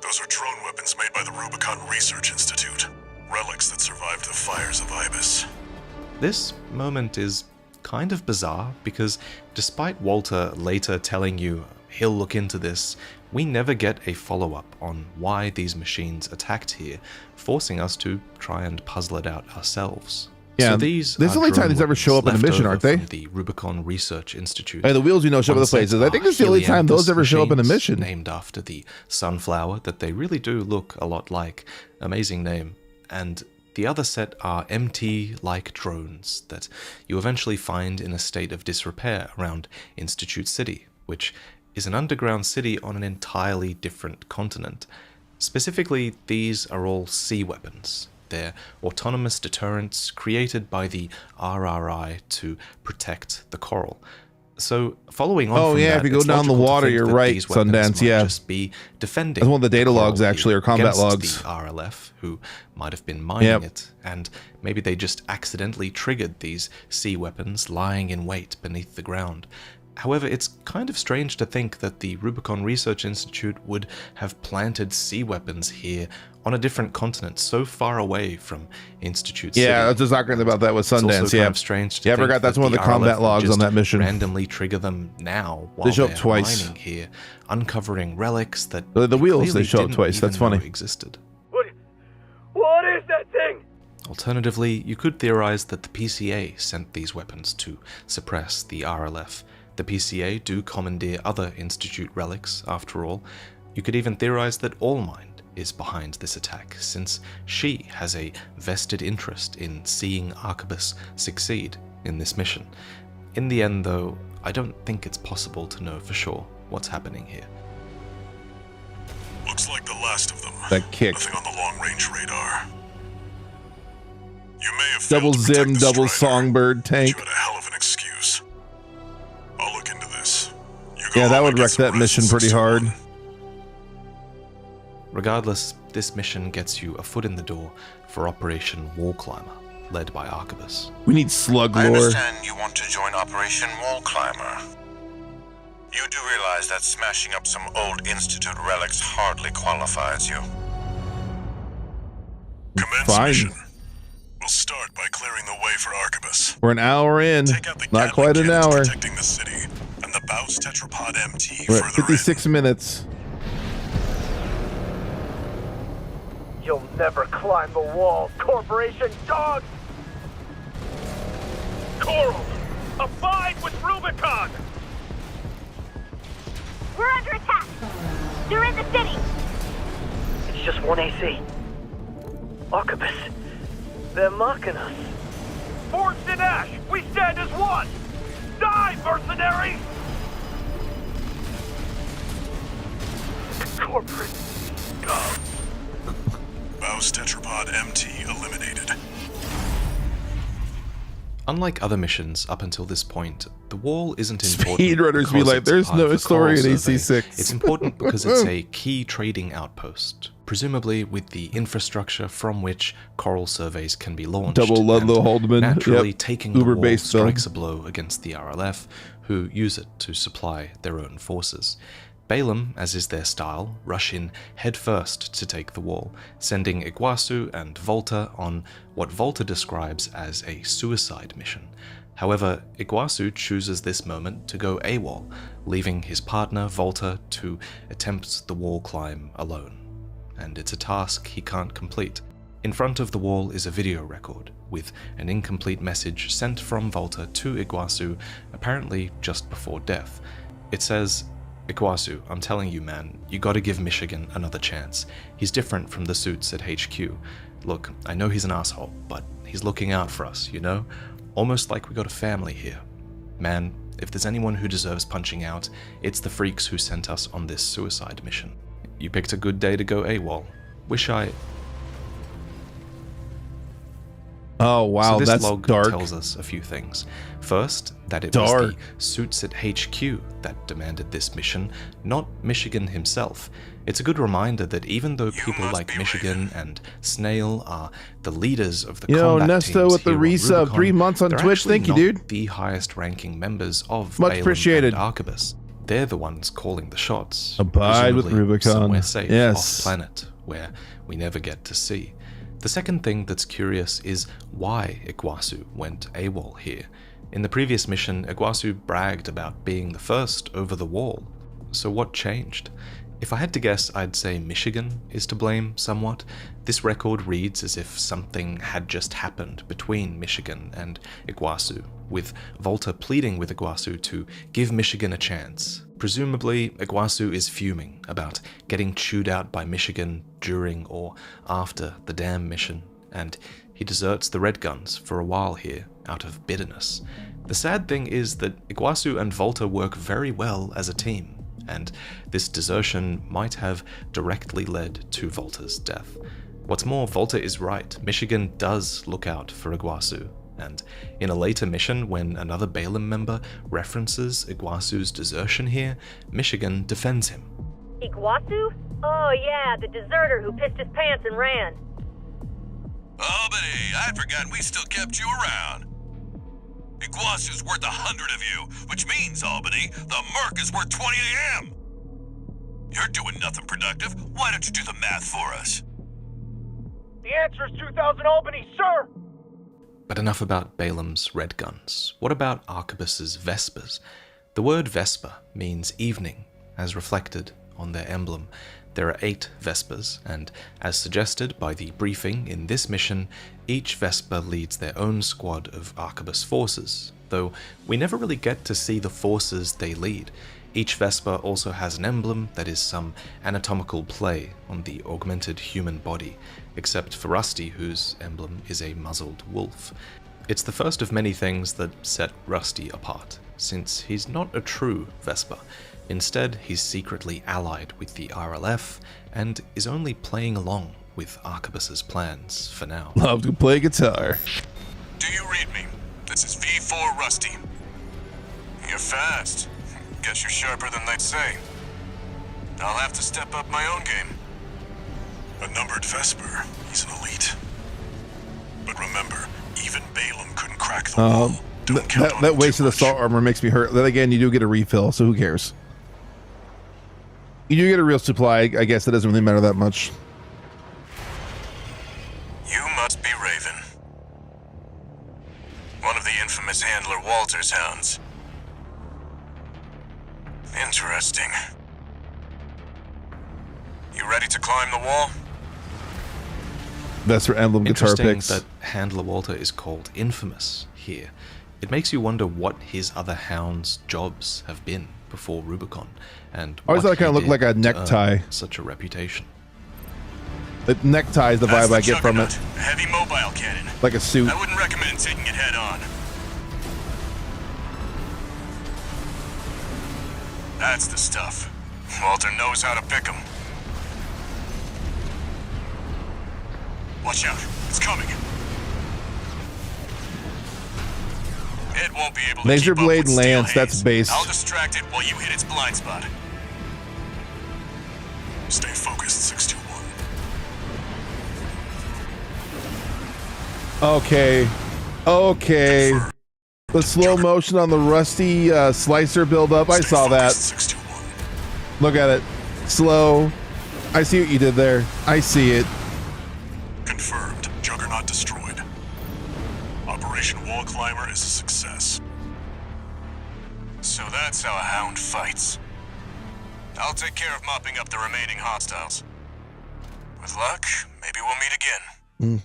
Those are drone weapons made by the Rubicon Research Institute. Relics that survived the fires of Ibis. This moment is kind of bizarre because despite Walter later telling you he'll look into this, we never get a follow-up on why these machines attacked here, forcing us to try and puzzle it out ourselves. Yeah, so these this is the only time these ever show up in a left mission, over aren't they? from the Rubicon Research Institute. Hey, the wheels, show up other places. I think this is the only time those ever show up in a machines mission. named after the sunflower that they really do look a lot like. Amazing name. And the other set are MT-like drones that you eventually find in a state of disrepair around Institute City, which is an underground city on an entirely different continent. Specifically, these are all sea weapons. They're autonomous deterrents created by the RRI to protect the coral. So, following on from that, if you go it's down the logical to water, think you're that right, these weapons Sundance, might yeah. just be defending That's one of the data coral logs, actually, here or combat against logs. the RLF, who might have been mining it, and maybe they just accidentally triggered these sea weapons lying in wait beneath the ground. However, it's kind of strange to think that the Rubicon Research Institute would have planted sea weapons here on a different continent so far away from Institute City. Yeah, I was just talking about that with It's also Sundance. kind Yeah, of strange to I think forgot that's that one of the RLF combat would logs on just that mission. randomly trigger them now while They show up they're twice. mining here, uncovering relics that The wheels, clearly they show up didn't twice. That's even know funny. existed. What is that thing? Alternatively, you could theorize that the PCA sent these weapons to suppress the RLF. The PCA do commandeer other Institute relics, after all. You could even theorize that Allmind is behind this attack, since she has a vested interest in seeing Arquebus succeed in this mission. In the end, though, I don't think it's possible to know for sure what's happening here. Looks like the last of them. That kick. Nothing on the long-range radar. You may have Double failed to protect Zim, the double Strider, Songbird but tank. you had a hell of an excuse. I'll look into this. You go Yeah, that home would and get wreck some that rest, mission pretty 61. hard. Regardless, this mission gets you a foot in the door for Operation Wall Climber, led by Arquebus. We need slug I lore. understand you want to join Operation Wall Climber. You do realize that smashing up some old Institute relics hardly qualifies you. Commence Fine. mission. We'll start by clearing the way for Arquebus. We're an hour in. Take out the Not Gatling quite an cannons hour. protecting the city, and the Baus Tetrapod MT We're at further 56 minutes. You'll never climb the wall, Corporation dog! Coral! Abide with Rubicon! We're under attack. They're in the city. It's just 1 AC. Arquebus. They're mocking us. Forged in ash, we stand as one! Die, mercenaries! Corporate scum. Baus Tetrapod MT eliminated. Unlike other missions up until this point, the wall isn't important. Speedrunners be because like, it's "There's part no of the story Coral in Survey. AC6." It's important because it's a key trading outpost, presumably with the infrastructure from which Coral surveys can be launched. Double Ludlow and Haldeman. Naturally, Yep. taking the Uber wall based film. strikes a blow against the RLF, who use it to supply their own forces. Balaam, as is their style, rush in headfirst to take the wall, sending Iguazu and Volta on what Volta describes as a suicide mission. However, Iguazu chooses this moment to go AWOL, leaving his partner Volta to attempt the wall climb alone. And it's a task he can't complete. In front of the wall is a video record, with an incomplete message sent from Volta to Iguazu, apparently just before death. It says, "Iguazu, I'm telling you man, you gotta give Michigan another chance. He's different from the suits at HQ. Look, I know he's an asshole, but he's looking out for us, you know? Almost like we got a family here. Man, if there's anyone who deserves punching out, it's the freaks who sent us on this suicide mission. You picked a good day to go AWOL. Wish I..." Oh wow, So this that's log dark. tells us a few things. First, that it Dark. was the suits at HQ that demanded this mission, not Michigan himself. It's a good reminder that even though people like Michigan and Snail are the leaders of the Yo, combat Nesto teams with the here on resub, Rubicon, 3 months on they're Twitch. actually Thank you, not dude. the highest-ranking members of Much Balaam appreciated. and Arquebus. They're the ones calling the shots. Abide with presumably Rubicon. Somewhere safe Yes. off-planet, where we never get to see. The second thing that's curious is why Iguazu went AWOL here. In the previous mission, Iguazu bragged about being the first over the wall. So what changed? If I had to guess, I'd say Michigan is to blame somewhat. This record reads as if something had just happened between Michigan and Iguazu, with Volta pleading with Iguazu to give Michigan a chance. Presumably, Iguazu is fuming about getting chewed out by Michigan during or after the damn mission, and he deserts the Red Guns for a while here out of bitterness. The sad thing is that Iguazu and Volta work very well as a team, and this desertion might have directly led to Volta's death. What's more, Volta is right. Michigan does look out for Iguazu, and in a later mission when another Balaam member references Iguazu's desertion here, Michigan defends him. Iguazu? Oh yeah, the deserter who pissed his pants and ran. Albany, I'd forgotten we still kept you around. Iguazu's worth 100 of you, which means, Albany, the Merc is worth 20 of him. You're doing nothing productive. Why don't you do the math for us? The answer is 2,000 Albany, sir! But enough about Balaam's red guns. What about Arquebus's Vespers? The word Vesper means evening, as reflected on their emblem. There are 8 Vespers, and as suggested by the briefing in this mission, each Vesper leads their own squad of Arquebus forces, though we never really get to see the forces they lead. Each Vesper also has an emblem that is some anatomical play on the augmented human body, except for Rusty, whose emblem is a muzzled wolf. It's the first of many things that set Rusty apart. since he's not a true Vesper. Instead, he's secretly allied with the RLF and is only playing along with Arquebus's plans for now. Love to play guitar. Do you read me? This is V4 Rusty. You're fast. Guess you're sharper than they'd say. I'll have to step up my own game. A numbered Vesper. He's an elite. But remember, even Balaam couldn't crack the wall. That wasted assault armor makes me hurt. Then again, you do get a refill, so who cares? You do get a real supply. I guess that doesn't really matter that much. You must be Raven. One of the infamous handler Walter's hounds. Interesting. You ready to climb the wall? Vesper emblem guitar Interesting picks. that Handler Walter is called Infamous here. It makes you wonder what his other hounds' jobs have been before Rubicon, and I always thought it kind of looked like a necktie. Such a reputation. The necktie is the vibe I get from it. A heavy mobile cannon. Like a suit. I wouldn't recommend taking it head on. That's the stuff. Walter knows how to pick 'em. Watch out. It's coming. It won't be able to Laser keep up blade with lance, steel that's haze. base. I'll distract it while you hit its blind spot. Stay focused, 621. Okay. Okay. The slow motion on the rusty slicer build up. I saw that. Look at it. Slow. I see what you did there. I see it. Confirmed. Juggernaut destroyed. Operation Wall Climber is a success. So that's how a hound fights. I'll take care of mopping up the remaining hostiles. With luck, maybe we'll meet again.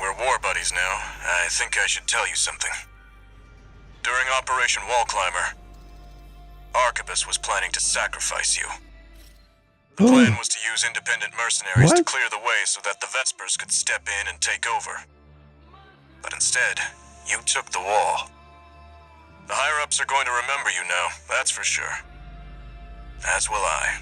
We're war buddies now. I think I should tell you something. During Operation Wall Climber, Arquebus was planning to sacrifice you. The plan was to use independent mercenaries to clear the way so that the Vespers could step in and take over. But instead, you took the wall. The higher-ups are going to remember you now, that's for sure. As will I.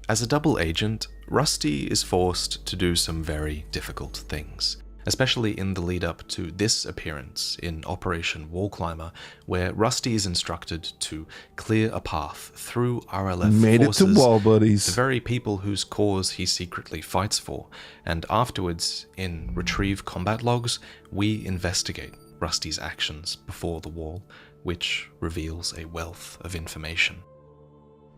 As a double agent, Rusty is forced to do some very difficult things, especially in the lead up to this appearance in Operation Wall Climber, where Rusty is instructed to clear a path through RLF forces, it to wall buddies. the very people whose cause he secretly fights for, and afterwards, in Retrieve Combat Logs, we investigate Rusty's actions before the wall, which reveals a wealth of information.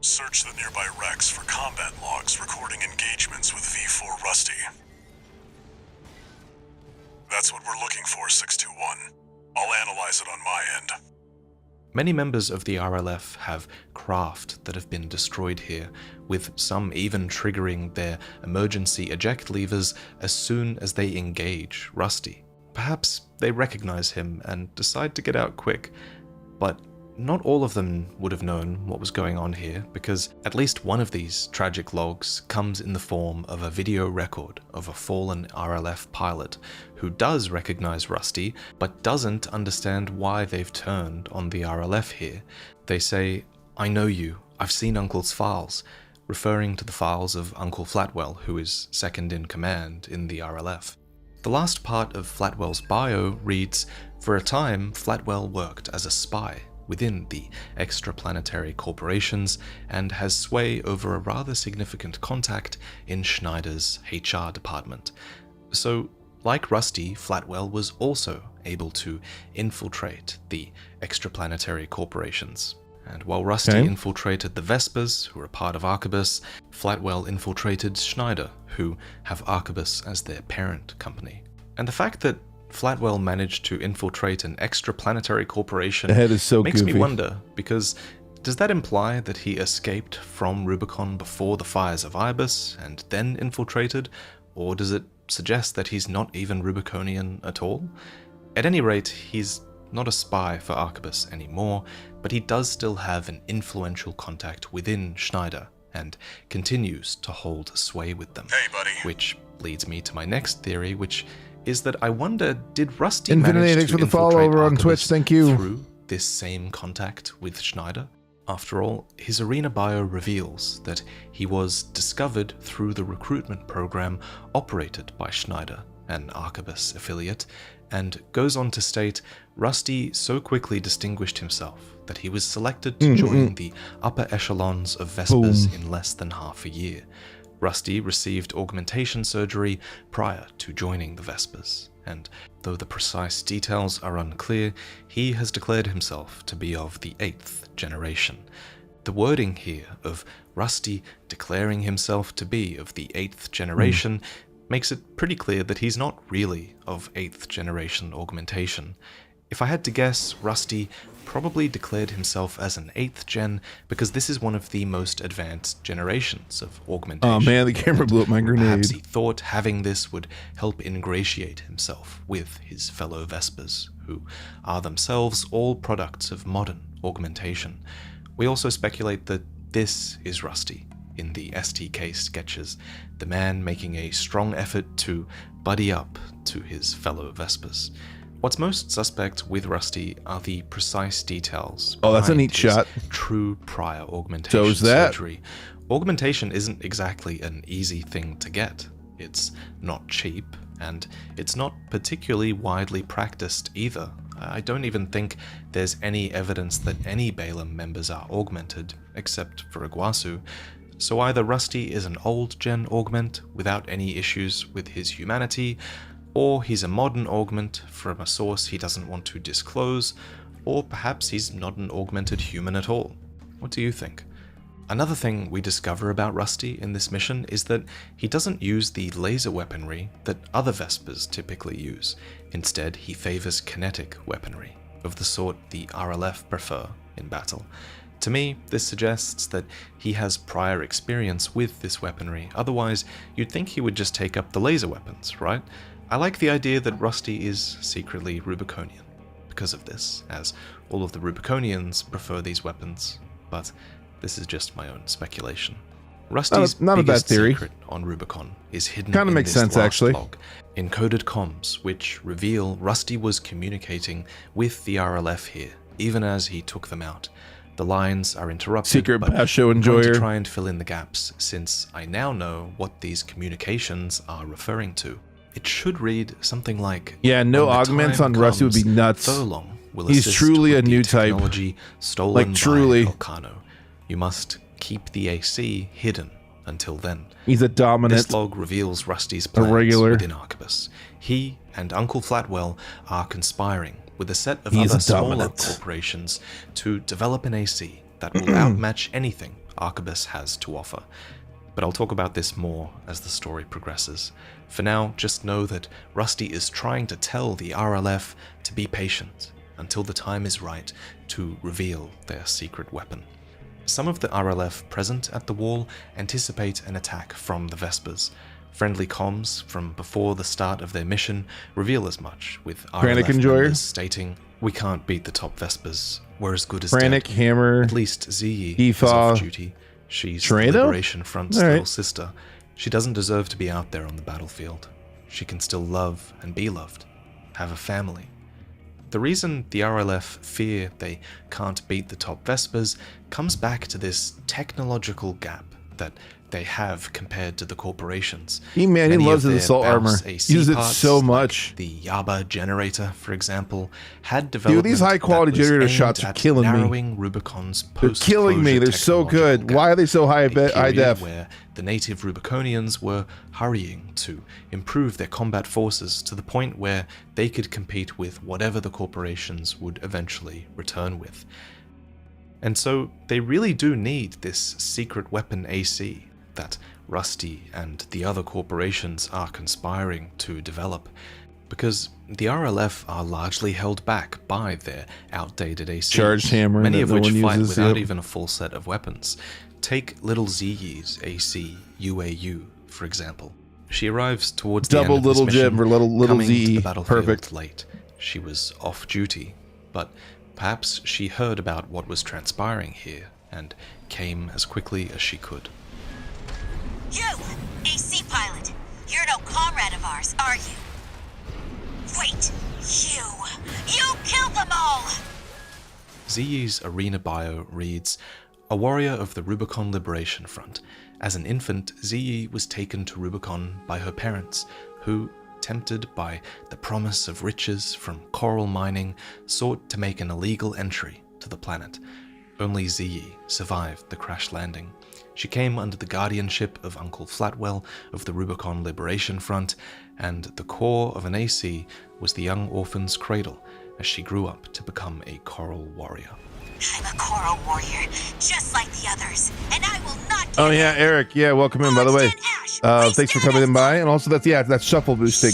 Search the nearby wrecks for combat logs recording engagements with V4 Rusty. That's what we're looking for, 621. I'll analyze it on my end. Many members of the RLF have craft that have been destroyed here, with some even triggering their emergency eject levers as soon as they engage Rusty. Perhaps they recognize him and decide to get out quick, but not all of them would have known what was going on here, because at least one of these tragic logs comes in the form of a video record of a fallen RLF pilot who does recognize Rusty, but doesn't understand why they've turned on the RLF here. They say, "I know you, I've seen Uncle's files," referring to the files of Uncle Flatwell, who is second in command in the RLF. The last part of Flatwell's bio reads, "For a time, Flatwell worked as a spy within the extraplanetary corporations and has sway over a rather significant contact in Snyder's HR department." So, like Rusty, Flatwell was also able to infiltrate the extraplanetary corporations. And while Rusty infiltrated the Vespers, who are a part of Arquebus, Flatwell infiltrated Snyder, who have Arquebus as their parent company. And the fact that Flatwell managed to infiltrate an extraplanetary corporation The head is so makes goofy. me wonder, because does that imply that he escaped from Rubicon before the fires of Ibis and then infiltrated, or does it suggest that he's not even Rubiconian at all? At any rate, he's not a spy for Arquebus anymore, but he does still have an influential contact within Snyder and continues to hold sway with them. Hey, buddy. Which leads me to my next theory, which is that I wonder, did Rusty Infinity, manage thanks to for the follow infiltrate over on Arquebus Twitch, thank you. through this same contact with Snyder? After all, his arena bio reveals that he was discovered through the recruitment program operated by Snyder, an Arquebus affiliate, and goes on to state, Rusty so quickly distinguished himself that he was selected to join the upper echelons of Vespers in less than half a year. Rusty received augmentation surgery prior to joining the Vespers, and though the precise details are unclear, he has declared himself to be of the 8th generation. The wording here of Rusty declaring himself to be of the 8th generation makes it pretty clear that he's not really of 8th generation augmentation. If I had to guess, Rusty probably declared himself as an 8th gen because this is one of the most advanced generations of augmentation. Oh man, the camera blew up my grenade. Perhaps he thought having this would help ingratiate himself with his fellow Vespers, who are themselves all products of modern augmentation. We also speculate that this is Rusty in the STK sketches, the man making a strong effort to buddy up to his fellow Vespers. What's most suspect with Rusty are the precise details. Oh, that's a neat his shot. True prior augmentation So is that. surgery. Augmentation isn't exactly an easy thing to get. It's not cheap, and it's not particularly widely practiced either. I don't even think there's any evidence that any Balaam members are augmented, except for Iguazu. So either Rusty is an old-gen augment without any issues with his humanity, or he's a modern augment from a source he doesn't want to disclose, or perhaps he's not an augmented human at all. What do you think? Another thing we discover about Rusty in this mission is that he doesn't use the laser weaponry that other Vespers typically use. Instead, he favors kinetic weaponry, of the sort the RLF prefer in battle. To me, this suggests that he has prior experience with this weaponry, otherwise you'd think he would just take up the laser weapons, right? I like the idea that Rusty is secretly Rubiconian because of this, as all of the Rubiconians prefer these weapons, but this is just my own speculation. Rusty's not a bad biggest theory. secret on Rubicon is hidden Kinda in makes this sense, last actually. log, encoded comms, which reveal Rusty was communicating with the RLF here, even as he took them out. The lines are interrupted, Secret but bash show I'm going to enjoyer. try and fill in the gaps, since I now know what these communications are referring to. It should read something like, Yeah, no "When the augments time on Rusty would be comes, nuts. Furlong will He's assist truly with a the new type. technology stolen Like, truly. by Elcano. You must keep the AC hidden until then." He's a dominant. This log reveals Rusty's plans regular. within Arquebus. He and Uncle Flatwell are conspiring with a set of He's other a smaller dominant. corporations to develop an AC that will outmatch anything Arquebus has to offer. But I'll talk about this more as the story progresses. For now, just know that Rusty is trying to tell the RLF to be patient until the time is right to reveal their secret weapon. Some of the RLF present at the wall anticipate an attack from the Vespers. Friendly comms from before the start of their mission reveal as much, with Pranic RLF Enjoyer. members stating, "We can't beat the top Vespers. We're as good as Pranic, dead." Hammer, At least Zee is Aoife, off duty. She's the Trano? Liberation Front's All right. little sister. She doesn't deserve to be out there on the battlefield. She can still love and be loved, have a family. The reason the RLF fear they can't beat the top Vespers comes back to this technological gap that they have compared to the corporations. He loves of his their assault Baus armor. AC Uses it parts, so like much. the Yaba generator, for example, had development Dude, these high quality that was generator aimed shots are at killing me. narrowing Rubicon's They're killing me. post-closure They're so technological good. gap. Why are they so high A high period def? where the native Rubiconians were hurrying to improve their combat forces to the point where they could compete with whatever the corporations would eventually return with. And so they really do need this secret weapon AC that Rusty and the other corporations are conspiring to develop, because the RLF are largely held back by their outdated AC, Charged hammer many that of no which one fight uses, without yep. even a full set of weapons. Take little Zee's AC UAU, for example. She arrives towards the Double end of this little mission, Jim or little coming to ZE. the battlefield Perfect. late. She was off duty, but perhaps she heard about what was transpiring here and came as quickly as she could. You, AC pilot. You're no comrade of ours, are you? Ziyi's arena bio reads, "A warrior of the Rubicon Liberation Front. As an infant, Ziyi was taken to Rubicon by her parents, who, tempted by the promise of riches from coral mining, sought to make an illegal entry to the planet. Only Ziyi survived the crash landing. She came under the guardianship of Uncle Flatwell of the Rubicon Liberation Front, and the core of an AC was the young orphan's cradle as she grew up to become a coral warrior." I'm a coral warrior, just like the others, and I will not give Oh yeah, Eric. Yeah, welcome in, by the way. Thanks for coming in by. And also that's shuffle boosting.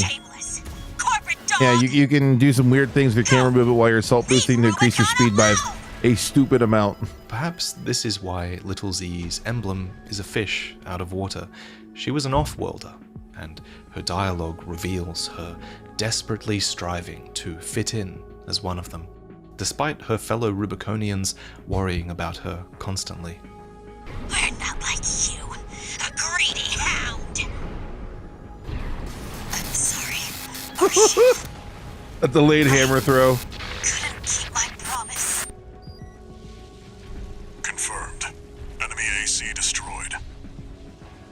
Yeah, you can do some weird things with your camera movement while you're assault boosting to increase your speed by a stupid amount. Perhaps this is why little Ziyi's emblem is a fish out of water. She was an off-worlder, and her dialogue reveals her desperately striving to fit in as one of them, despite her fellow Rubiconians worrying about her constantly. We're not like you, a greedy hound. I'm sorry. A delayed hammer throw. Couldn't keep my promise. Confirmed. Enemy AC destroyed.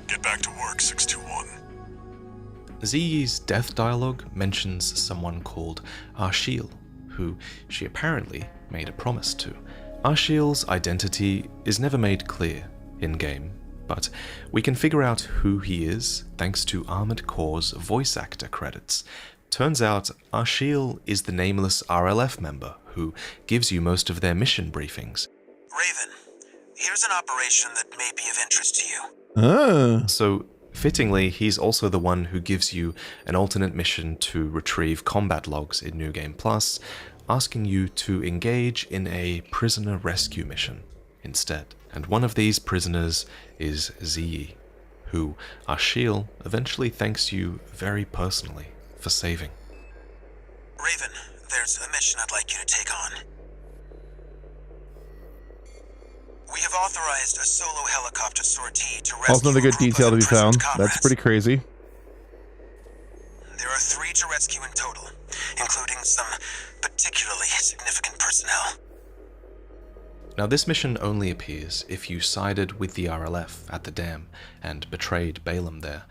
Get back to work, 621. Ziyi's death dialogue mentions someone called Arshiel, who she apparently made a promise to. Arshiel's identity is never made clear in-game, but we can figure out who he is thanks to Armored Core's voice actor credits. Turns out Arshiel is the nameless RLF member who gives you most of their mission briefings. Raven, here's an operation that may be of interest to you. So, fittingly, he's also the one who gives you an alternate mission to retrieve combat logs in New Game Plus, asking you to engage in a prisoner rescue mission instead. And one of these prisoners is Ziyi, who Arshiel eventually thanks you very personally for saving. Raven, there's a mission I'd like you to take on. We have authorized a solo helicopter sortie to rescue Also another good detail to be found. comrades. That's pretty crazy. There are 3 to rescue in total, including some particularly significant personnel. Now, this mission only appears if you sided with the RLF at the dam and betrayed Balaam there.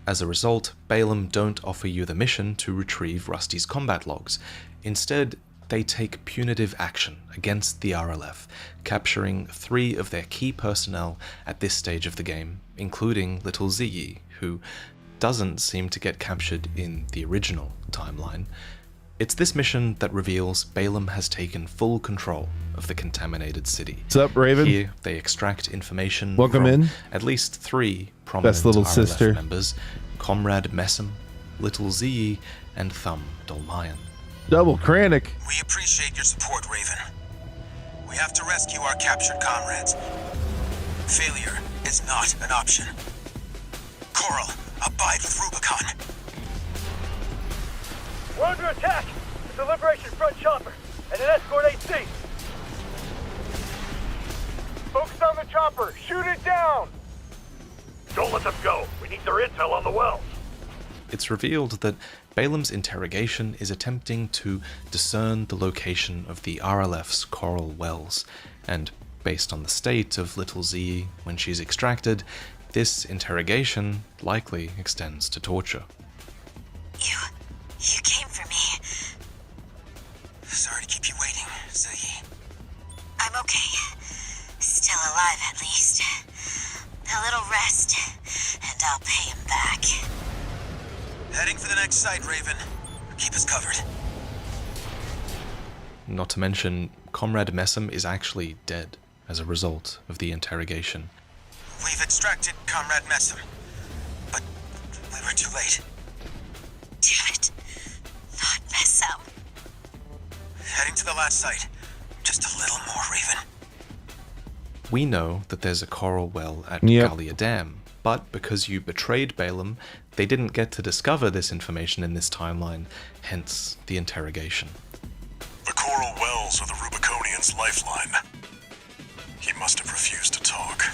As a result, Balaam don't offer you the mission to retrieve Rusty's combat logs. Instead, they take punitive action against the RLF, capturing 3 of their key personnel at this stage of the game, including little Ziyi, who doesn't seem to get captured in the original timeline. It's this mission that reveals Balaam has taken full control of the contaminated city. What's up, Raven? Here, they extract information Welcome from in. at least 3 prominent Best little RLF sister. members, Comrade Messam, Little Ziyi, and Thumb Dolmayan. Double Kranich. We appreciate your support, Raven. We have to rescue our captured comrades. Failure is not an option. Coral, abide with Rubicon. We're under attack! It's a Liberation Front chopper and an escort AC! Focus on the chopper! Shoot it down! Don't let them go! We need their intel on the wells! It's revealed that Balaam's interrogation is attempting to discern the location of the RLF's coral wells, and based on the state of little Ziyi when she's extracted, this interrogation likely extends to torture. You came for me. Sorry to keep you waiting, Ziyi. I'm okay. Still alive, at least. A little rest, and I'll pay him back. Heading for the next site, Raven. Keep us covered. Not to mention, Comrade Messam is actually dead as a result of the interrogation. We've extracted Comrade Messam, but we were too late. Damn it. Not Messam. Heading to the last site. Just a little more, Raven. We know that there's a coral well at Yep. Gallia Dam, but because you betrayed Balaam, they didn't get to discover this information in this timeline, hence the interrogation. The coral wells are the Rubiconian's lifeline. He must have refused to talk.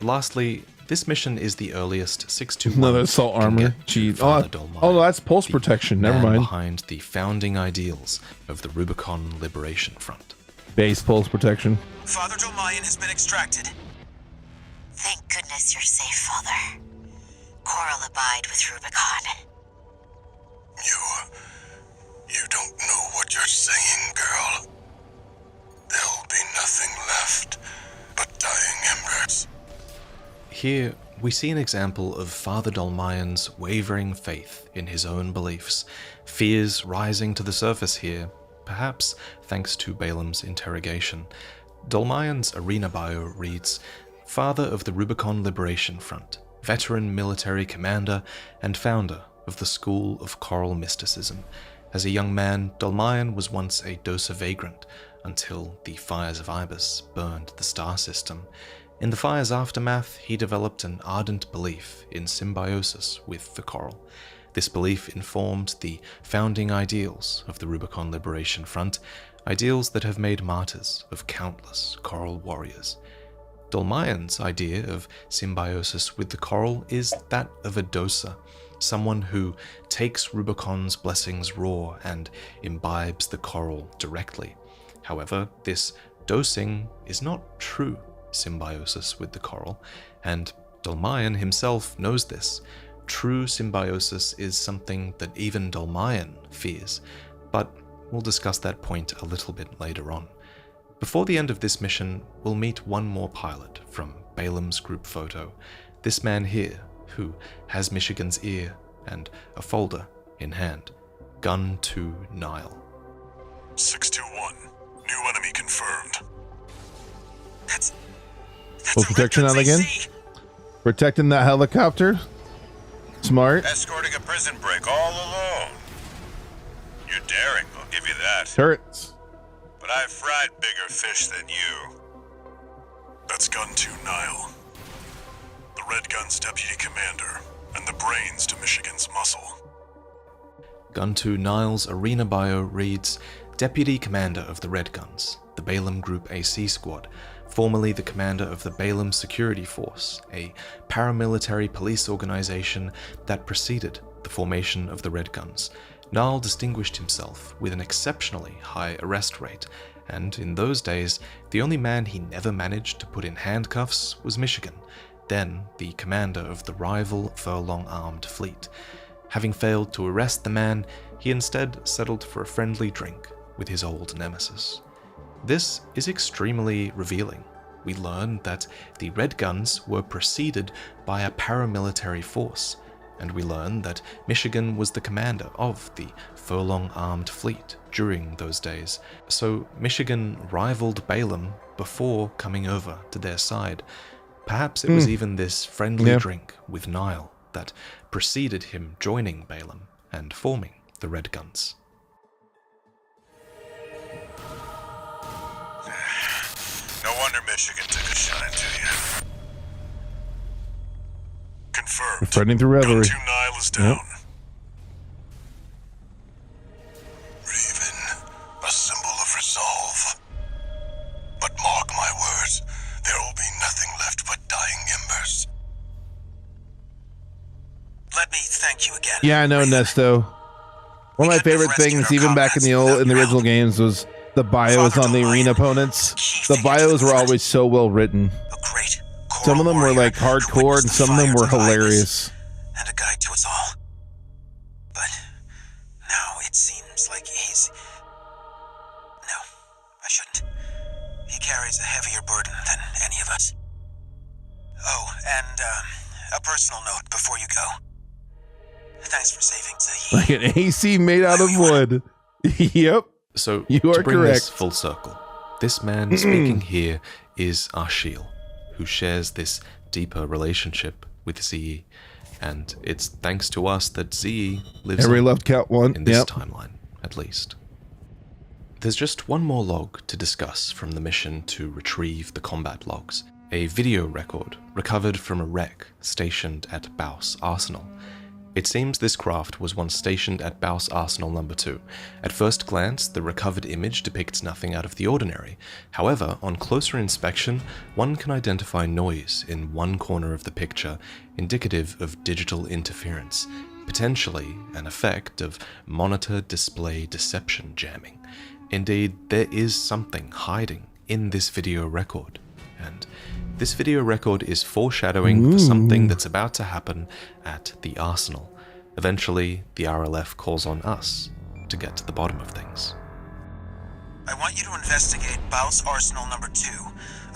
Lastly, this mission is the earliest 621 Another assault can armor. get to Gee. Father Oh, Dolmayan, no, that's pulse the protection. Never man mind. behind the founding ideals of the Rubicon Liberation Front. Base pulse protection. Father Dolmayan has been extracted. Thank goodness you're safe, Father. Coral abide with Rubicon. You don't know what you're saying, girl. There'll be nothing left but dying embers. Here, we see an example of Father Dolmayan's wavering faith in his own beliefs, fears rising to the surface here, perhaps thanks to Balaam's interrogation. Dolmayan's arena bio reads, Father of the Rubicon Liberation Front, veteran military commander and founder of the School of Choral Mysticism. As a young man, Dolmayan was once a dosa vagrant until the fires of Ibis burned the star system. In the fire's aftermath, he developed an ardent belief in symbiosis with the coral. This belief informed the founding ideals of the Rubicon Liberation Front, ideals that have made martyrs of countless coral warriors. Dolmayan's idea of symbiosis with the coral is that of a dosa, someone who takes Rubicon's blessings raw and imbibes the coral directly. However, this dosing is not true symbiosis with the coral, and Dolmayan himself knows this. True symbiosis is something that even Dolmayan fears, but we'll discuss that point a little bit later on. Before the end of this mission, we'll meet one more pilot from Balaam's group photo, this man here, who has Michigan's ear and a folder in hand. Gun to Nile. 621. New enemy confirmed. That's Full protection on again. Protecting that helicopter. Smart. Escorting a prison break all alone. You're daring, I'll give you that. Turrets. But I've fried bigger fish than you. That's Gun 2 Nile. The Red Gun's deputy commander, and the brains to Michigan's muscle. Gun 2 Nile's arena bio reads, Deputy Commander of the Red Guns, the Balaam Group AC Squad, formerly the commander of the Balaam Security Force, a paramilitary police organization that preceded the formation of the Red Guns. Nile distinguished himself with an exceptionally high arrest rate, and in those days, the only man he never managed to put in handcuffs was Michigan, then the commander of the rival furlong-armed fleet. Having failed to arrest the man, he instead settled for a friendly drink with his old nemesis. This is extremely revealing. We learn that the Red Guns were preceded by a paramilitary force, and we learn that Michigan was the commander of the furlong-armed fleet during those days. So Michigan rivaled Balaam before coming over to their side. Perhaps it was even this friendly drink with Nile that preceded him joining Balaam and forming the Red Guns. No wonder Michigan took a shine to you. Confirmed. Threatening through reverie. Gun 2 Nile is down. Raven, a symbol of resolve. But mark my words, there will be nothing left but dying embers. Let me thank you again. Yeah, I know, Nesto. One of my favorite things, even back in the original games, was the bios on the arena opponents. The bios were always so well written. Some of them were like hardcore, and some of them were hilarious. And a guide to us all. But now it seems like he's... No, I shouldn't. He carries a heavier burden than any of us. Oh, and a personal note before you go. Thanks for saving Zahi. Like an AC made out of wood. Yep. So, you are to bring correct. This full circle, this man speaking here is Ashiel, who shares this deeper relationship with ZE, and it's thanks to us that ZE lives Every on left count one. in this timeline, at least. There's just one more log to discuss from the mission to retrieve the combat logs, a video record recovered from a wreck stationed at Baus Arsenal. It seems this craft was once stationed at Baus Arsenal No. 2. At first glance, the recovered image depicts nothing out of the ordinary. However, on closer inspection, one can identify noise in one corner of the picture, indicative of digital interference, potentially an effect of monitor display deception jamming. Indeed, there is something hiding in this video record, and this video record is foreshadowing for something that's about to happen at the Arsenal. Eventually, the RLF calls on us to get to the bottom of things. I want you to investigate Baus Arsenal number 2,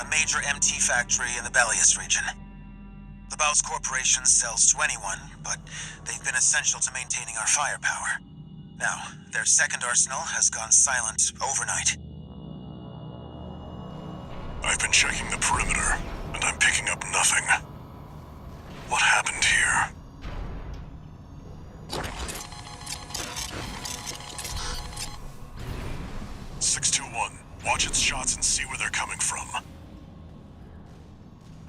a major MT factory in the Bellius region. The Baus Corporation sells to anyone, but they've been essential to maintaining our firepower. Now, their second arsenal has gone silent overnight. I've been checking the perimeter, and I'm picking up nothing. What happened here? Watch its shots and see where they're coming from.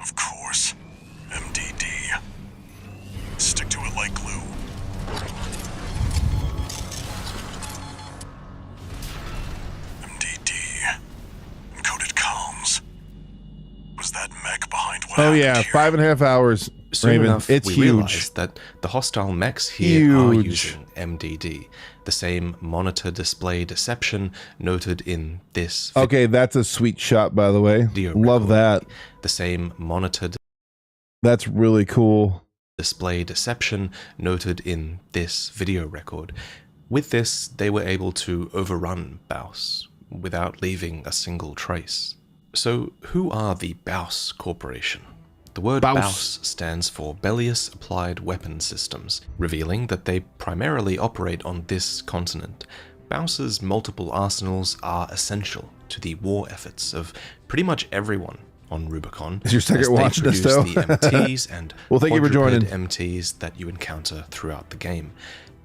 Of course. MDD. Stick to it like glue. MDD. Encoded comms. Was that mech behind what Oh happened yeah, here? 5.5 hours. Soon Raven, enough, it's we huge. realized that the hostile mechs here are Huge. using MDD, the same monitor display deception noted in this Okay, that's a sweet shot, by the way. Love that. The same monitor That's really cool. display deception noted in this video record. With this, they were able to overrun Baus without leaving a single trace. So, who are the Baus Corporation? The word Baus stands for Bellius Applied Weapon Systems, revealing that they primarily operate on this continent. Baus's multiple arsenals are essential to the war efforts of pretty much everyone on Rubicon. Is your second watch this, though? The MTs and well, thank you for joining. MTs that you encounter throughout the game.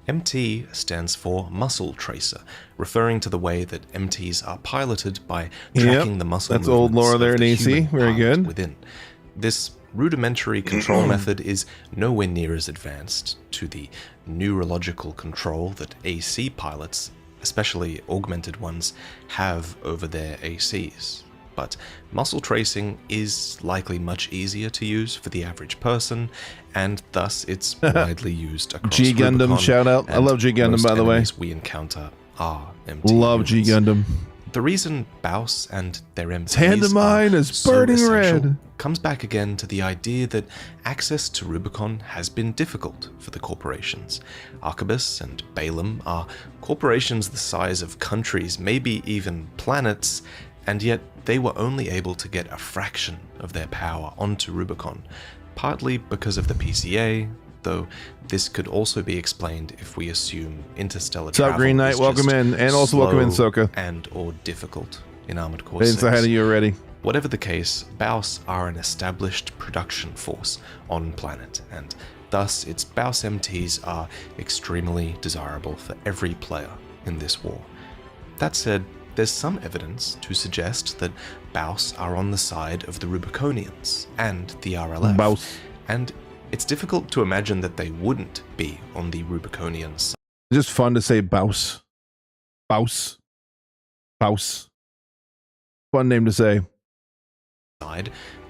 MT stands for Muscle Tracer, referring to the way that MTs are piloted by tracking the muscle that's old lore there in AC. Very good. Within. This rudimentary control method is nowhere near as advanced to the neurological control that AC pilots, especially augmented ones, have over their ACs. But muscle tracing is likely much easier to use for the average person, and thus it's widely used across G Gundam Rubicon, shout out. I love G Gundam, most by the way. enemies we encounter are MT Love G units. Gundam. The reason Baus and their MTs Hand of mine are is so burning essential red. comes back again to the idea that access to Rubicon has been difficult for the corporations. Arquebus and Balaam are corporations the size of countries, maybe even planets, and yet they were only able to get a fraction of their power onto Rubicon, partly because of the PCA, though this could also be explained if we assume interstellar What's up, travel Green Knight? is Welcome just in, and also welcome in, slow Soka. and or difficult in Armored Core I didn't say hi 6. to you already. Whatever the case, Baus are an established production force on planet, and thus its Baus MTs are extremely desirable for every player in this war. That said, there's some evidence to suggest that Baus are on the side of the Rubiconians and the RLF, Baus. and it's difficult to imagine that they wouldn't be on the Rubiconian side. It's just fun to say Baus. Baus. Baus. Fun name to say.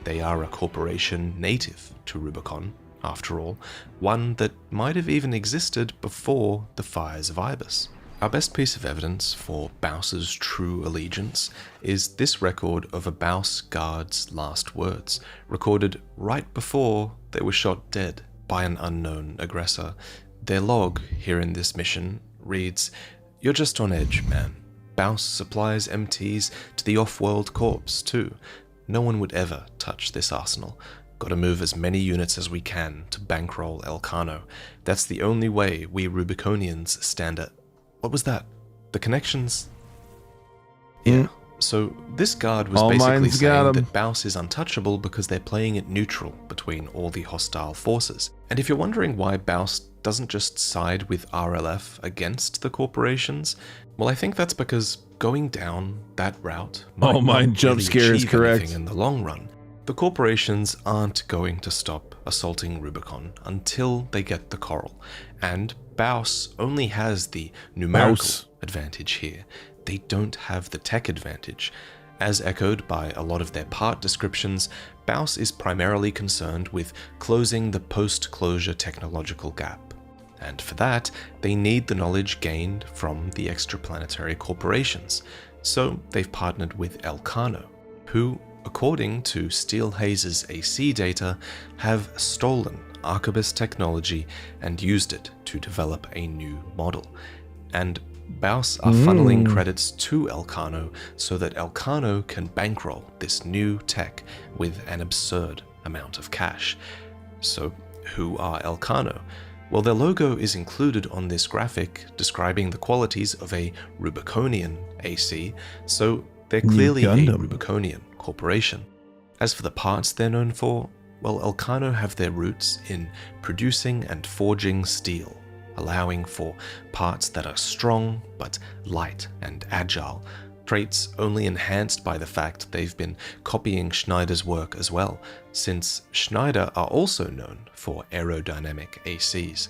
They are a corporation native to Rubicon, after all, one that might have even existed before the fires of Ibis. Our best piece of evidence for Baus's true allegiance is this record of a Baus guard's last words, recorded right before they were shot dead by an unknown aggressor. Their log here in this mission reads, "You're just on edge, man. Baus supplies MTs to the off-world corps, too. No one would ever touch this arsenal. Gotta move as many units as we can to bankroll Elcano. That's the only way we Rubiconians stand at..." What was that? The connections? Yeah. So this guard was All basically minds got saying 'em. that Baus is untouchable because they're playing it neutral between all the hostile forces. And if you're wondering why Baus doesn't just side with RLF against the corporations, well, I think that's because going down that route might Oh, my not jump really scare is achieve correct. anything in the long run. The corporations aren't going to stop assaulting Rubicon until they get the coral, and Baus only has the numerical advantage here. They don't have the tech advantage. As echoed by a lot of their part descriptions, Baus is primarily concerned with closing the post-closure technological gap. And for that, they need the knowledge gained from the extraplanetary corporations. So they've partnered with Elcano, who, according to Steelhaze's AC data, have stolen Arquebus technology and used it to develop a new model. And BAUS are funneling credits to Elcano so that Elcano can bankroll this new tech with an absurd amount of cash. So who are Elcano? Well, their logo is included on this graphic describing the qualities of a Rubiconian AC, so they're clearly a Rubiconian corporation. As for the parts they're known for, well, Elcano have their roots in producing and forging steel, allowing for parts that are strong but light and agile, traits only enhanced by the fact they've been copying Snyder's work as well, since Snyder are also known for aerodynamic ACs.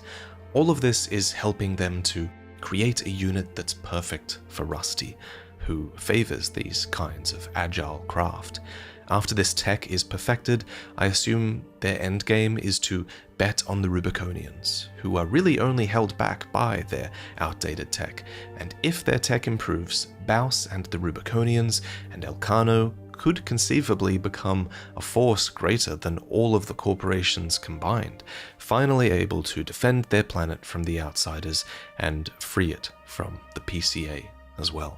All of this is helping them to create a unit that's perfect for Rusty, who favors these kinds of agile craft. After this tech is perfected, I assume their endgame is to bet on the Rubiconians, who are really only held back by their outdated tech, and if their tech improves, BAUS and the Rubiconians and Elcano could conceivably become a force greater than all of the corporations combined, finally able to defend their planet from the outsiders and free it from the PCA as well.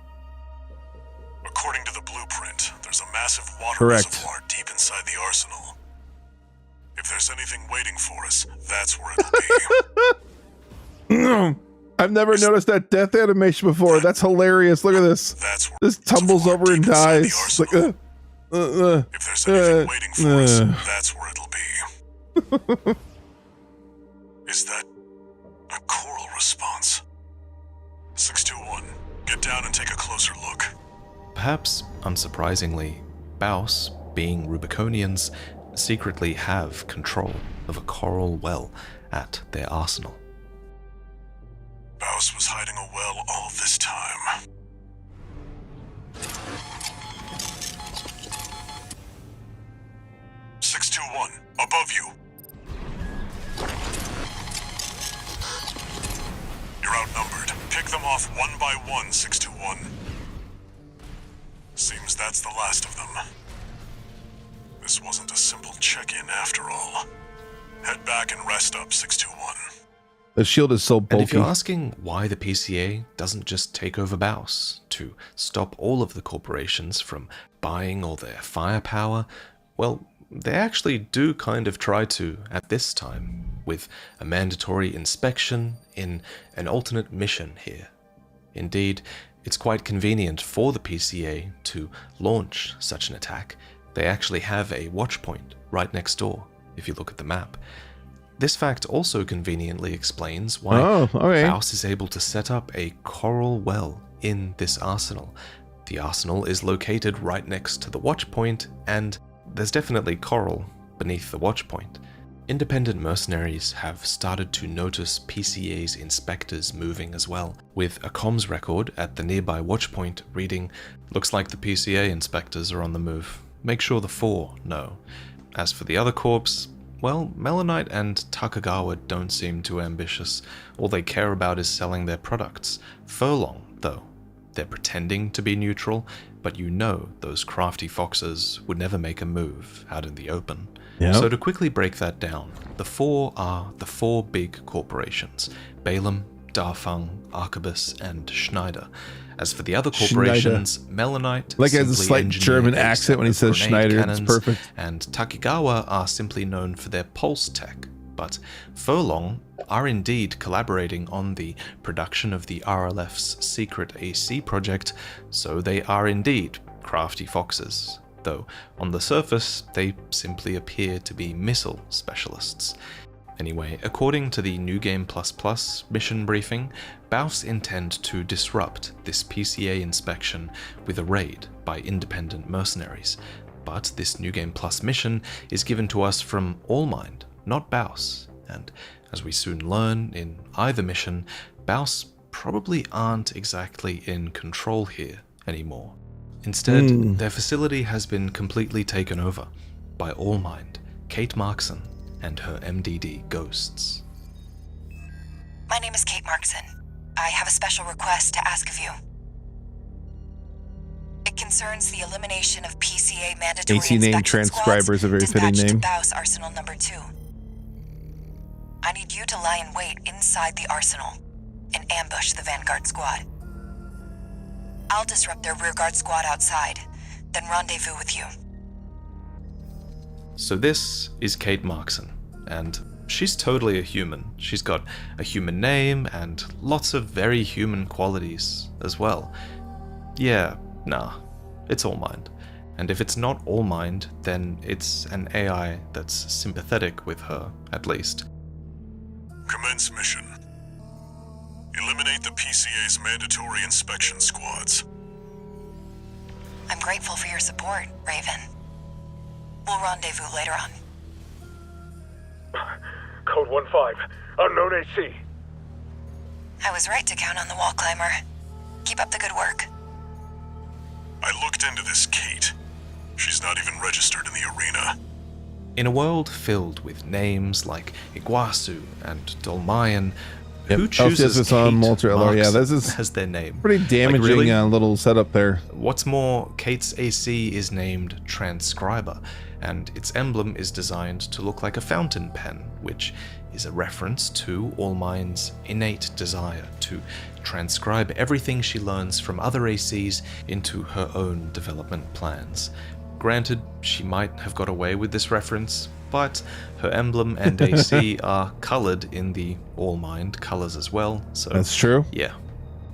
According to the blueprint, there's a massive water reservoir deep inside the arsenal. If there's anything waiting for us, that's where it'll be. I've never noticed that death animation before. That's hilarious. Look at this. This tumbles over and dies. Like, if there's anything waiting for us, that's where it'll be. Is that a coral response? 621, get down and take a closer look. Perhaps unsurprisingly, BAUS, being Rubiconians, secretly have control of a coral well at their arsenal. BAUS was hiding a well all this time. "621, above you. You're outnumbered. Pick them off one by one, 621. Seems that's the last of them. This wasn't a simple check-in after all. Head back and rest up, 621. The shield is so bulky. And if you're asking why the PCA doesn't just take over BAUS to stop all of the corporations from buying all their firepower, well, they actually do kind of try to at this time, with a mandatory inspection in an alternate mission here. Indeed, it's quite convenient for the PCA to launch such an attack. They actually have a watch point right next door, if you look at the map. This fact also conveniently explains why BAUS is able to set up a coral well in this arsenal. The arsenal is located right next to the watch point, and there's definitely coral beneath the watch point. Independent mercenaries have started to notice PCA's inspectors moving as well, with a comms record at the nearby watchpoint reading, "Looks like the PCA inspectors are on the move. Make sure the 4 know." As for the other corps, well, Melonite and Takagawa don't seem too ambitious. All they care about is selling their products. Furlong, though, they're pretending to be neutral, but you know those crafty foxes would never make a move out in the open. Yep. So to quickly break that down, the 4 are the 4 big corporations: Balaam, Darfang, Arquebus, and Snyder. As for the other corporations, Melonite, like has a slight German accent when he says Schneider, it's perfect. And Takigawa are simply known for their pulse tech, but Furlong are indeed collaborating on the production of the RLF's secret AC project, so they are indeed crafty foxes, though on the surface they simply appear to be missile specialists. Anyway, according to the New Game ++ mission briefing, BAUS intend to disrupt this PCA inspection with a raid by independent mercenaries, but this New Game Plus mission is given to us from Allmind, not BAUS, and as we soon learn in either mission, BAUS probably aren't exactly in control here anymore. Instead, their facility has been completely taken over by Allmind, Kate Markson, and her MDD ghosts. My name is Kate Markson. I have a special request to ask of you. It concerns the elimination of PCA mandatory AC name inspection transcriber is a very fitting dispatched name. to Baus Arsenal number 2. I need you to lie in wait inside the arsenal and ambush the Vanguard squad. I'll disrupt their rearguard squad outside, then rendezvous with you. So this is Kate Markson, and she's totally a human. She's got a human name and lots of very human qualities as well. Yeah, nah, it's all mind. And if it's not all mind, then it's an AI that's sympathetic with her, at least. Commence mission. Eliminate the PCA's mandatory inspection squads. I'm grateful for your support, Raven. We'll rendezvous later on. Code 1-5, unknown AC. I was right to count on the wall climber. Keep up the good work. I looked into this Kate. She's not even registered in the arena. In a world filled with names like Iguazu and Dolmayan, who chooses this on Kate Walter LR? Yeah, this is as their name? pretty damaging Like, really? little setup there. What's more, Kate's AC is named Transcriber, and its emblem is designed to look like a fountain pen, which is a reference to All Mind's innate desire to transcribe everything she learns from other ACs into her own development plans. Granted, she might have got away with this reference, but her emblem and AC are colored in the All Mind colors as well, so That's true. yeah.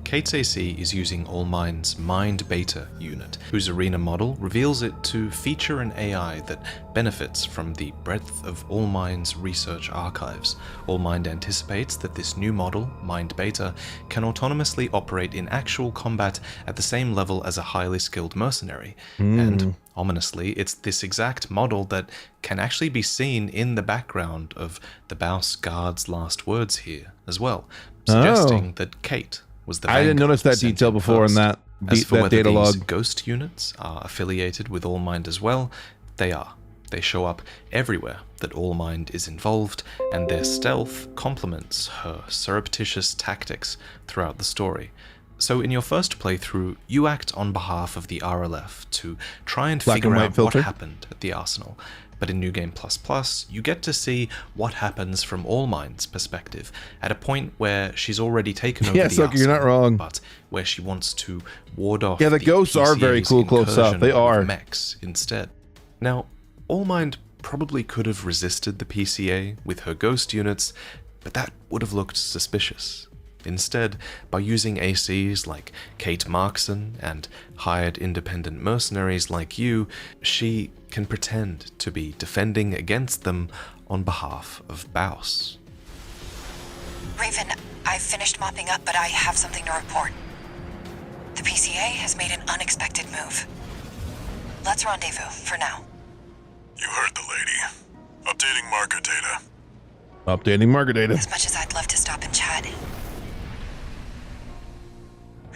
Kate's AC is using All Mind's Mind Beta unit, whose arena model reveals it to feature an AI that benefits from the breadth of All Mind's research archives. All Mind anticipates that this new model, Mind Beta, can autonomously operate in actual combat at the same level as a highly skilled mercenary. And ominously, it's this exact model that can actually be seen in the background of the Baus Guard's last words here as well, suggesting that Kate was the I didn't Vanguard notice that sent detail in before in first. that, As for that whether data these log. ghost units are affiliated with All Mind as well, they are. They show up everywhere that All Mind is involved, and their stealth complements her surreptitious tactics throughout the story. So in your first playthrough, you act on behalf of the RLF to try and Black figure and white out filter. what happened at the arsenal. But in New Game Plus, you get to see what happens from All Mind's perspective, at a point where she's already taken over Yeah, the Sucker, you're not arsenal, wrong. but where she wants to ward off Yeah, the ghosts are very PCA's cool close up. incursion They with are. mechs instead. Now, All Mind probably could have resisted the PCA with her ghost units, but that would have looked suspicious. Instead, by using ACs like Kate Markson and hired independent mercenaries like you, she can pretend to be defending against them on behalf of Baus. Raven, I've finished mopping up, but I have something to report. The PCA has made an unexpected move. Let's rendezvous for now. You heard the lady. Updating marker data. Updating marker data. As much as I'd love to stop and chat,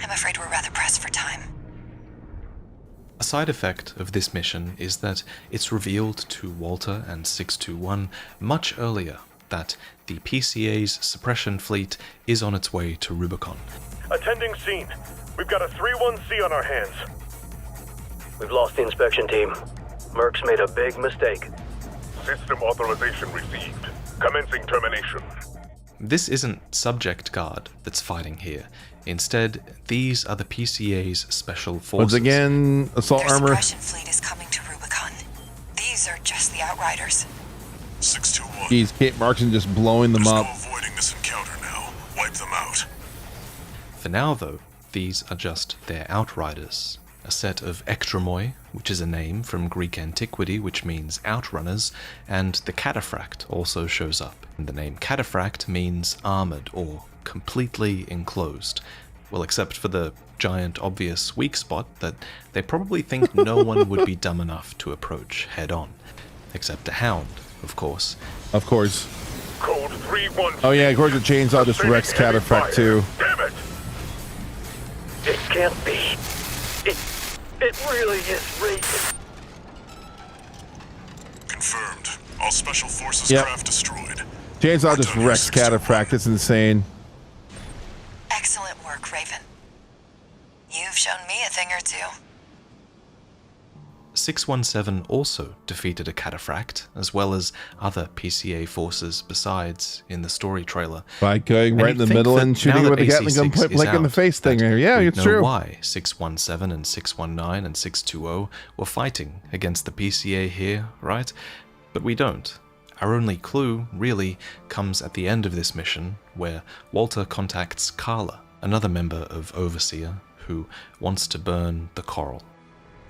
I'm afraid we're rather pressed for time. A side effect of this mission is that it's revealed to Walter and 621 much earlier that the PCA's suppression fleet is on its way to Rubicon. Attending scene. We've got a 3-1C on our hands. We've lost the inspection team. Merc's made a big mistake. System authorization received. Commencing termination. This isn't Subject Guard that's fighting here. Instead, these are the PCA's special forces. Once again, assault Their armor. suppression fleet is coming to Rubicon. These are just the Outriders. 621. Jeez, Kate Markson just blowing them There's up. no avoiding this encounter now. Wipe them out. For now, though, these are just their Outriders. A set of Ectremoi, which is a name from Greek antiquity which means outrunners, and the Cataphract also shows up. And the name Cataphract means armored or completely enclosed. Well, except for the giant obvious weak spot that they probably think no one would be dumb enough to approach head on. Except a hound, of course. Of course. Code 3-1. Oh yeah, of course the chainsaw just wrecks Cataphract too. Damn it! It can't be. It really is Raven. Confirmed. All special forces Yep. craft destroyed. Chainsaw just wrecks Cataphract. It's insane. work, Raven. You've shown me a thing or two. 617 also defeated a cataphract, as well as other PCA forces besides in the story trailer. By going right in the middle and shooting with a Gatling gun point blank in the face thing. Yeah, it's true. Why 617 and 619 and 620 were fighting against the PCA here, right? But we don't. Our only clue, really, comes at the end of this mission, where Walter contacts Carla, another member of Overseer, who wants to burn the coral.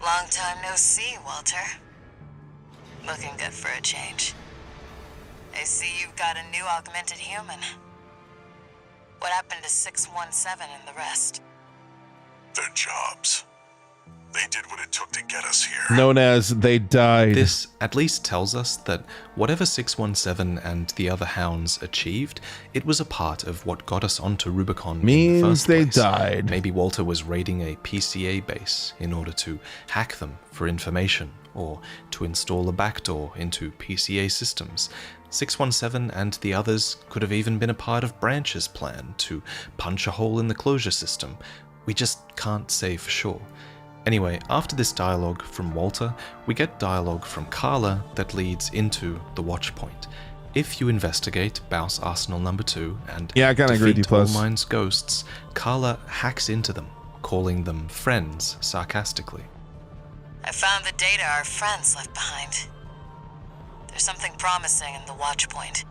Long time no see, Walter. Looking good for a change. I see you've got a new augmented human. What happened to 617 and the rest? Their jobs. They did what it took to get us here. Known as they died. This at least tells us that whatever 617 and the other hounds achieved, it was a part of what got us onto Rubicon Means in the first they place. died. Maybe Walter was raiding a PCA base in order to hack them for information, or to install a backdoor into PCA systems. 617 and the others could have even been a part of Branch's plan to punch a hole in the closure system. We just can't say for sure. Anyway, after this dialogue from Walter, we get dialogue from Carla that leads into the watch point. If you investigate Baus Arsenal number 2 and defeat Allmind's ghosts, Carla hacks into them, calling them friends sarcastically. I found the data our friends left behind. There's something promising in the watch point.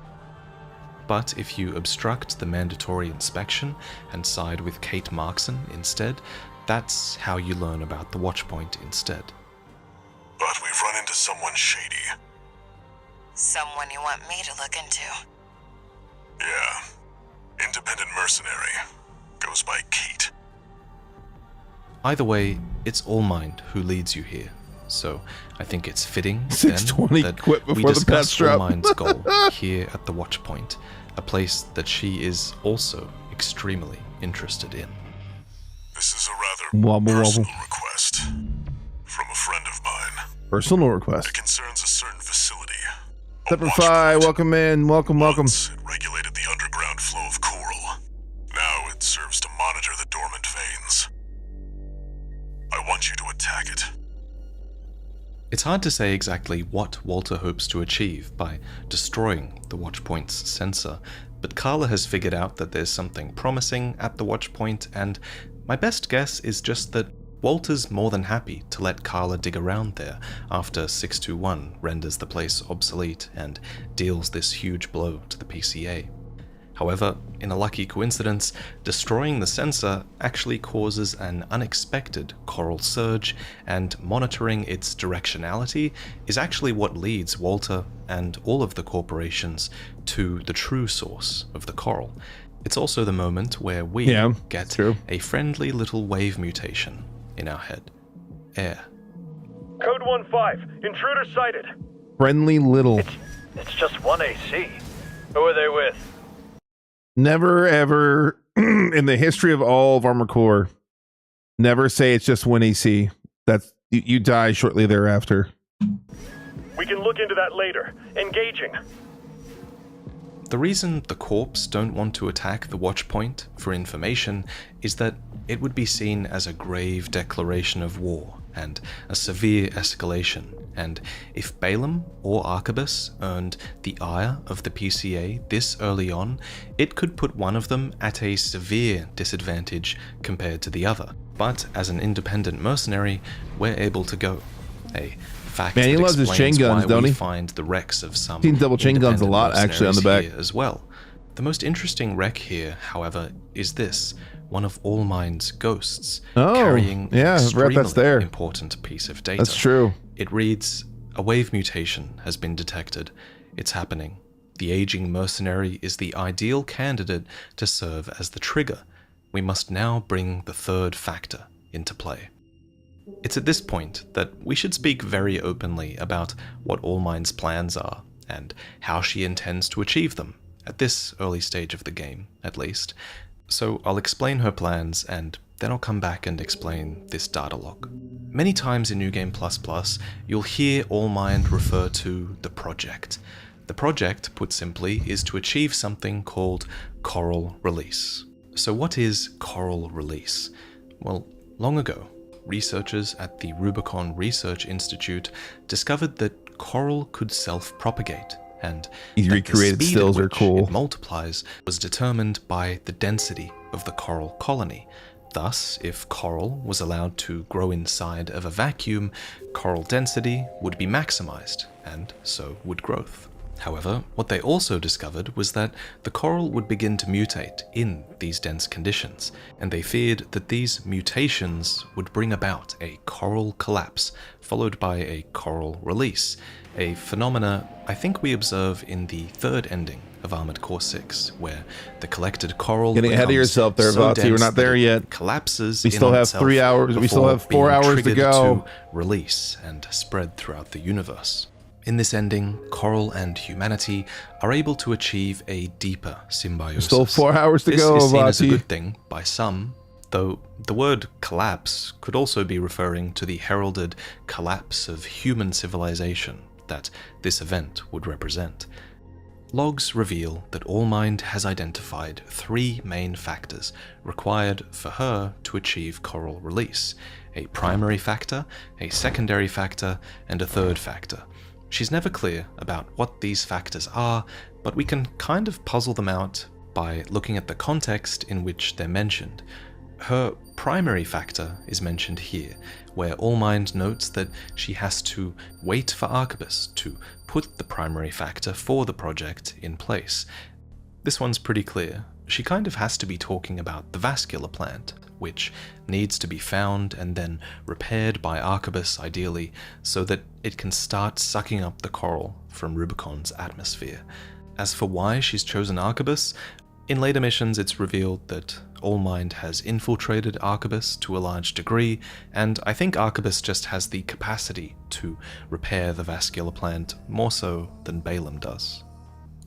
But if you obstruct the mandatory inspection and side with Kate Markson instead, that's how you learn about the watch point instead. But we've run into someone shady. Someone you want me to look into? Yeah. Independent mercenary. Goes by Kate. Either way, it's Allmind who leads you here. So I think it's fitting 620 then that quit we before the discuss patch drop. Allmind's goal here at the watch point, a place that she is also extremely interested in. This is a rather personal request from a friend of mine. Personal request. It concerns a certain facility. Pepperfy, welcome in. Welcome. Once it regulated the underground flow of coral. Now it serves to monitor the dormant veins. I want you to attack it. It's hard to say exactly what Walter hopes to achieve by destroying the watchpoint's sensor, but Carla has figured out that there's something promising at the watchpoint, and my best guess is just that Walter's more than happy to let Carla dig around there after 621 renders the place obsolete and deals this huge blow to the PCA. However, in a lucky coincidence, destroying the sensor actually causes an unexpected coral surge, and monitoring its directionality is actually what leads Walter and all of the corporations to the true source of the coral. It's also the moment where we get a friendly little wave mutation in our head. Air. Code 1-5, intruder sighted. Friendly little. It's just one AC. Who are they with? Never ever in the history of all of Armored Core, never say it's just one AC. That's you die shortly thereafter. We can look into that later. Engaging. The reason the Corps don't want to attack the watchpoint for information is that it would be seen as a grave declaration of war and a severe escalation, and if Balaam or Arquebus earned the ire of the PCA this early on, it could put one of them at a severe disadvantage compared to the other. But as an independent mercenary, we're able to go. A fact Man, he that loves his chain explains guns, why don't we he? find the wrecks of some Seen double chain guns a lot independent actually on the back mercenaries here as well. The most interesting wreck here, however, is this, one of Allmind's ghosts, carrying an extremely important piece of data. That's true. It reads, "A wave mutation has been detected. It's happening. The aging mercenary is the ideal candidate to serve as the trigger. We must now bring the third factor into play." It's at this point that we should speak very openly about what Allmind's plans are, and how she intends to achieve them, at this early stage of the game, at least. So I'll explain her plans, and then I'll come back and explain this data log. Many times in New Game++, you'll hear Allmind refer to the project. The project, put simply, is to achieve something called coral release. So what is coral release? Well, long ago, researchers at the Rubicon Research Institute discovered that coral could self-propagate, and These recreated stills are cool. It multiplies was determined by the density of the coral colony. Thus, if coral was allowed to grow inside of a vacuum, coral density would be maximized, and so would growth. However, what they also discovered was that the coral would begin to mutate in these dense conditions, and they feared that these mutations would bring about a coral collapse, followed by a coral release, a phenomena I think we observe in the third ending of Armored Core 6, where the collected coral getting ahead of yourself there, Vaati. We're not there yet. Collapses. We still have 3 hours. We still have 4 hours to go. To release and spread throughout the universe. In this ending, coral and humanity are able to achieve a deeper symbiosis. Still 4 hours to go, This is seen as a Vaati. good thing by some, though the word collapse could also be referring to the heralded collapse of human civilization that this event would represent. Logs reveal that Allmind has identified 3 main factors required for her to achieve coral release: a primary factor, a secondary factor, and a third factor. She's never clear about what these factors are, but we can kind of puzzle them out by looking at the context in which they're mentioned. Her primary factor is mentioned here, where Allmind notes that she has to wait for Arquebus to put the primary factor for the project in place. This one's pretty clear. She kind of has to be talking about the vascular plant, which needs to be found and then repaired by Arquebus ideally, so that it can start sucking up the coral from Rubicon's atmosphere. As for why she's chosen Arquebus, in later missions it's revealed that Allmind has infiltrated Arquebus to a large degree, and I think Arquebus just has the capacity to repair the vascular plant more so than Balaam does.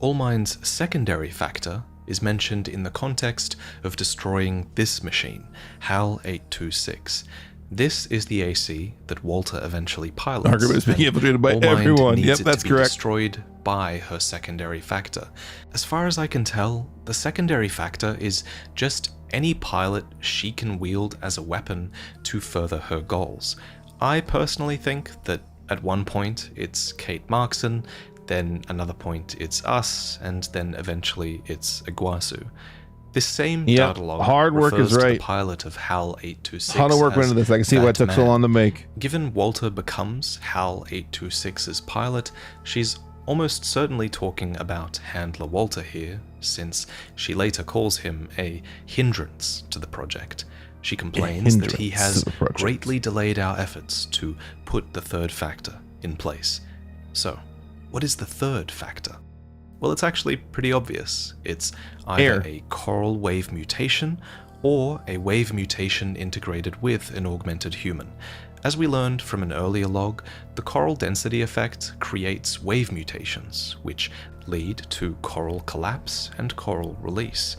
Allmind's secondary factor is mentioned in the context of destroying this machine, HAL 826. This is the AC that Walter eventually pilots. Arquebus being infiltrated by Allmind everyone. needs Yep, it that's to be correct. destroyed by her secondary factor. As far as I can tell, the secondary factor is just any pilot she can wield as a weapon to further her goals. I personally think that at one point it's Kate Markson, then another point it's us, and then eventually it's Iguazu. This same data log hard work refers is to right. the pilot of HAL 826. How to work as into this. I can see why it took so Batman. long to make. Given Walter becomes HAL 826's pilot, she's almost certainly talking about Handler Walter here, since she later calls him a hindrance to the project. She complains that he has greatly delayed our efforts to put the third factor in place. So, what is the third factor? Well, it's actually pretty obvious. It's either a coral wave mutation or a wave mutation integrated with an augmented human. As we learned from an earlier log, the coral density effect creates wave mutations, which lead to coral collapse and coral release.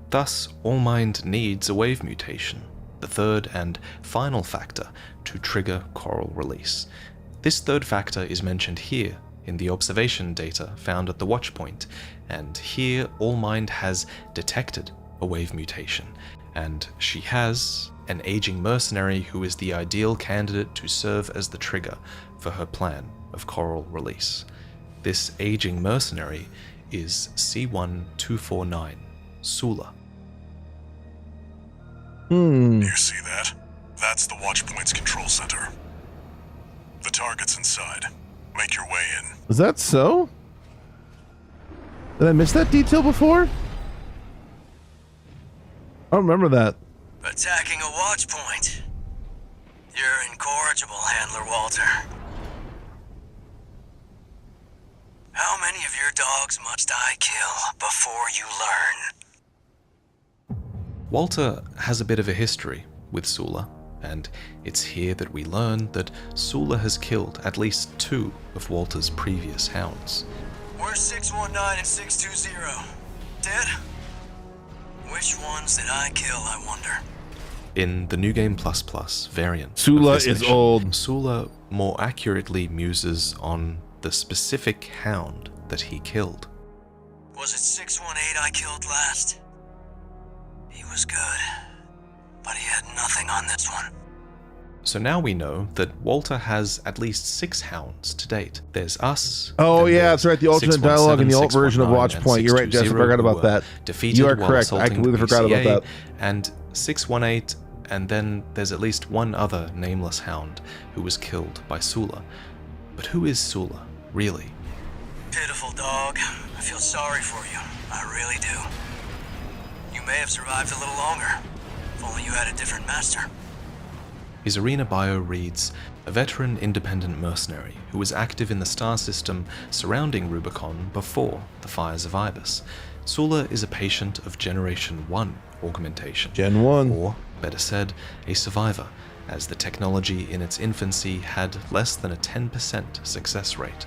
Thus, Allmind needs a wave mutation, the third and final factor, to trigger coral release. This third factor is mentioned here in the observation data found at the watch point, and here Allmind has detected a wave mutation, and she has an aging mercenary who is the ideal candidate to serve as the trigger for her plan of coral release. This aging mercenary is C1249, Sula. You see that? That's the Watchpoint's control center. The target's inside. Make your way in. Is that so? Did I miss that detail before? I don't remember that. Attacking a watch point. You're incorrigible, Handler Walter. How many of your dogs must I kill before you learn? Walter has a bit of a history with Sula, and it's here that we learn that Sula has killed at least 2 of Walter's previous hounds. Where's 619 and 620? Dead? Which ones did I kill, I wonder? In the New Game Plus variant, Sula of this is mission, old. Sula more accurately muses on the specific hound that he killed. Was it 618 I killed last? He was was good, but he had nothing on this one. So now we know that Walter has at least 6 hounds to date. There's us. Oh then yeah, there's that's right. The alternate 617, dialogue and the alt version of 619, and Watchpoint. You're right, Jess. I 620 forgot who about were that. defeated You are while correct. I assaulting completely the forgot about PCA, that. And 618, and then there's at least one other nameless hound who was killed by Sula. But who is Sula, really? Pitiful dog. I feel sorry for you. I really do. You may have survived a little longer, if only you had a different master. His arena bio reads, a veteran independent mercenary who was active in the star system surrounding Rubicon before the fires of Ibis. Sula is a patient of Generation 1 augmentation. Gen 1. Or, better said, a survivor, as the technology in its infancy had less than a 10% success rate.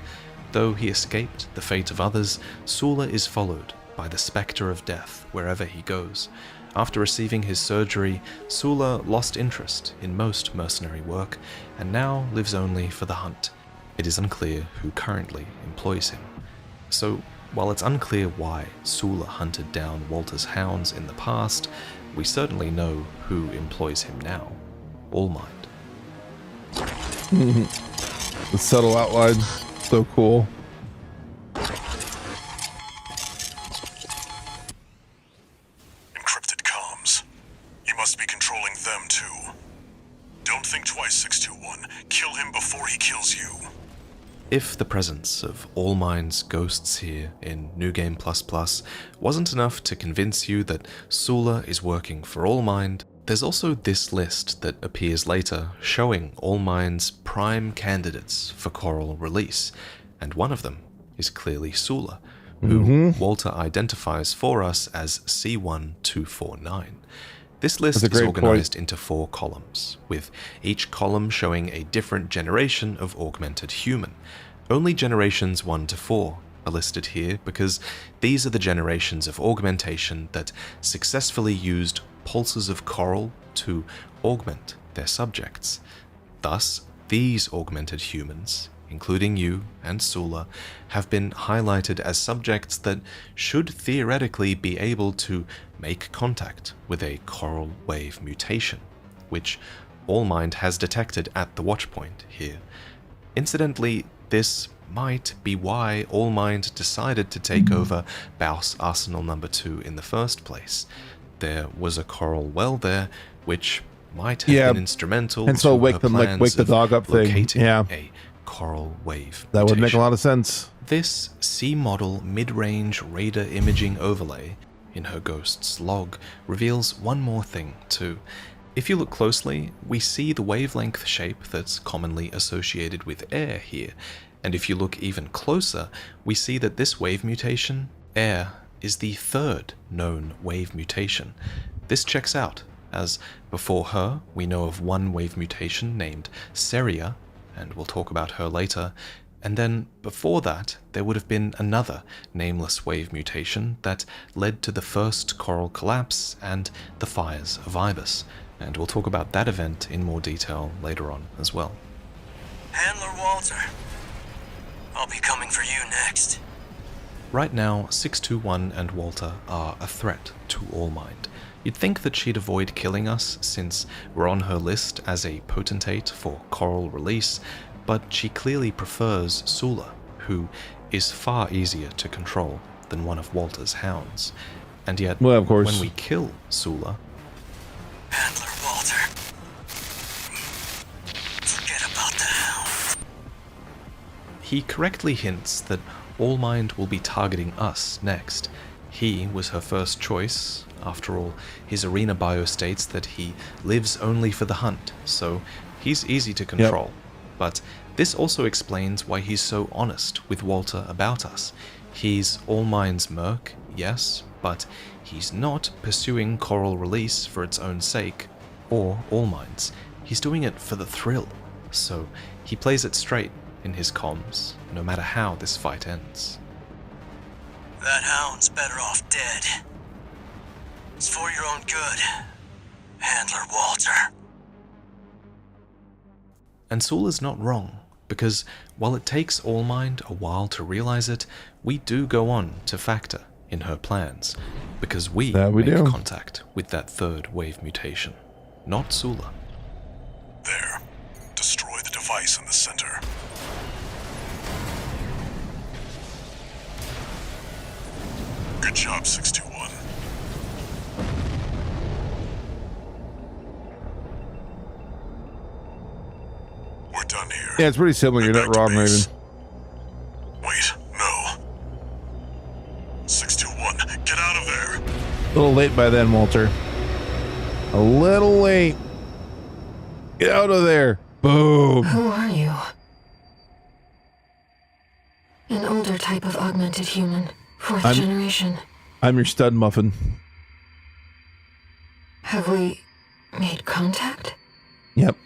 Though he escaped the fate of others, Sula is followed by the specter of death wherever he goes. After receiving his surgery, Sula lost interest in most mercenary work and now lives only for the hunt. It is unclear who currently employs him. So, while it's unclear why Sula hunted down Walter's hounds in the past, we certainly know who employs him now. Allmind. The subtle outline. So cool. Encrypted comms. You must be controlling them too. Don't think twice, 621. Kill him before he kills you. If the presence of Allmind's ghosts here in New Game++ wasn't enough to convince you that Sula is working for Allmind, there's also this list that appears later showing Allmind's prime candidates for Coral release, and one of them is clearly Sula, who Walter identifies for us as C1249. This list is organized into 4 columns, with each column showing a different generation of augmented human. Only generations 1 to 4 are listed here because these are the generations of augmentation that successfully used pulses of coral to augment their subjects. Thus, these augmented humans, including you and Sula, have been highlighted as subjects that should theoretically be able to make contact with a coral wave mutation, which Allmind has detected at the watchpoint here. Incidentally, this might be why Allmind decided to take over Baus Arsenal No. 2 in the first place. There was a coral well there, which might have been instrumental and so to wake her them, like plans wake the of dog up thing. locating Yeah, a coral wave that would make a mutation. lot of sense. This C-model mid-range radar imaging overlay in her ghost's log reveals one more thing too. If you look closely, we see the wavelength shape that's commonly associated with air here, and if you look even closer, we see that this wave mutation, air, is the 3rd known wave mutation. This checks out, as before her, we know of one wave mutation named Seria, and we'll talk about her later, and then before that, there would have been another nameless wave mutation that led to the first coral collapse and the fires of Ibis, and we'll talk about that event in more detail later on as well. Handler Walter, I'll be coming for you next. Right now, 621 and Walter are a threat to Allmind. You'd think that she'd avoid killing us since we're on her list as a potentate for coral release, but she clearly prefers Sula, who is far easier to control than one of Walter's hounds. And yet, well, of course, when we kill Sula... Handler Walter, forget about the hound. He correctly hints that Allmind will be targeting us next. He was her first choice. After all, his arena bio states that he lives only for the hunt, so he's easy to control. But this also explains why he's so honest with Walter about us. He's Allmind's merc, yes, but he's not pursuing coral release for its own sake, or Allmind's. He's doing it for the thrill, so he plays it straight in his comms, no matter how this fight ends. That hound's better off dead. It's for your own good, Handler Walter. And Sula's not wrong, because while it takes Allmind a while to realize it, we do go on to factor in her plans, because we we make do. contact with that third wave mutation, not Sula. There. Destroy the device in the center. Good job, 621. We're done here. Yeah, it's pretty similar. You're not wrong, Raven. Wait, no. 621, get out of there. A little late by then, Walter. A little late. Get out of there. Boom. Who are you? An older type of augmented human. Fourth generation. I'm your stud muffin. Have we made contact? Yep.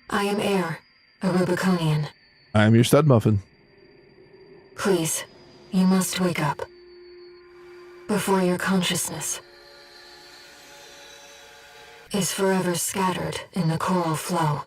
I am Air, a Rubiconian. I'm your stud muffin. Please, you must wake up. Before your consciousness is forever scattered in the coral flow.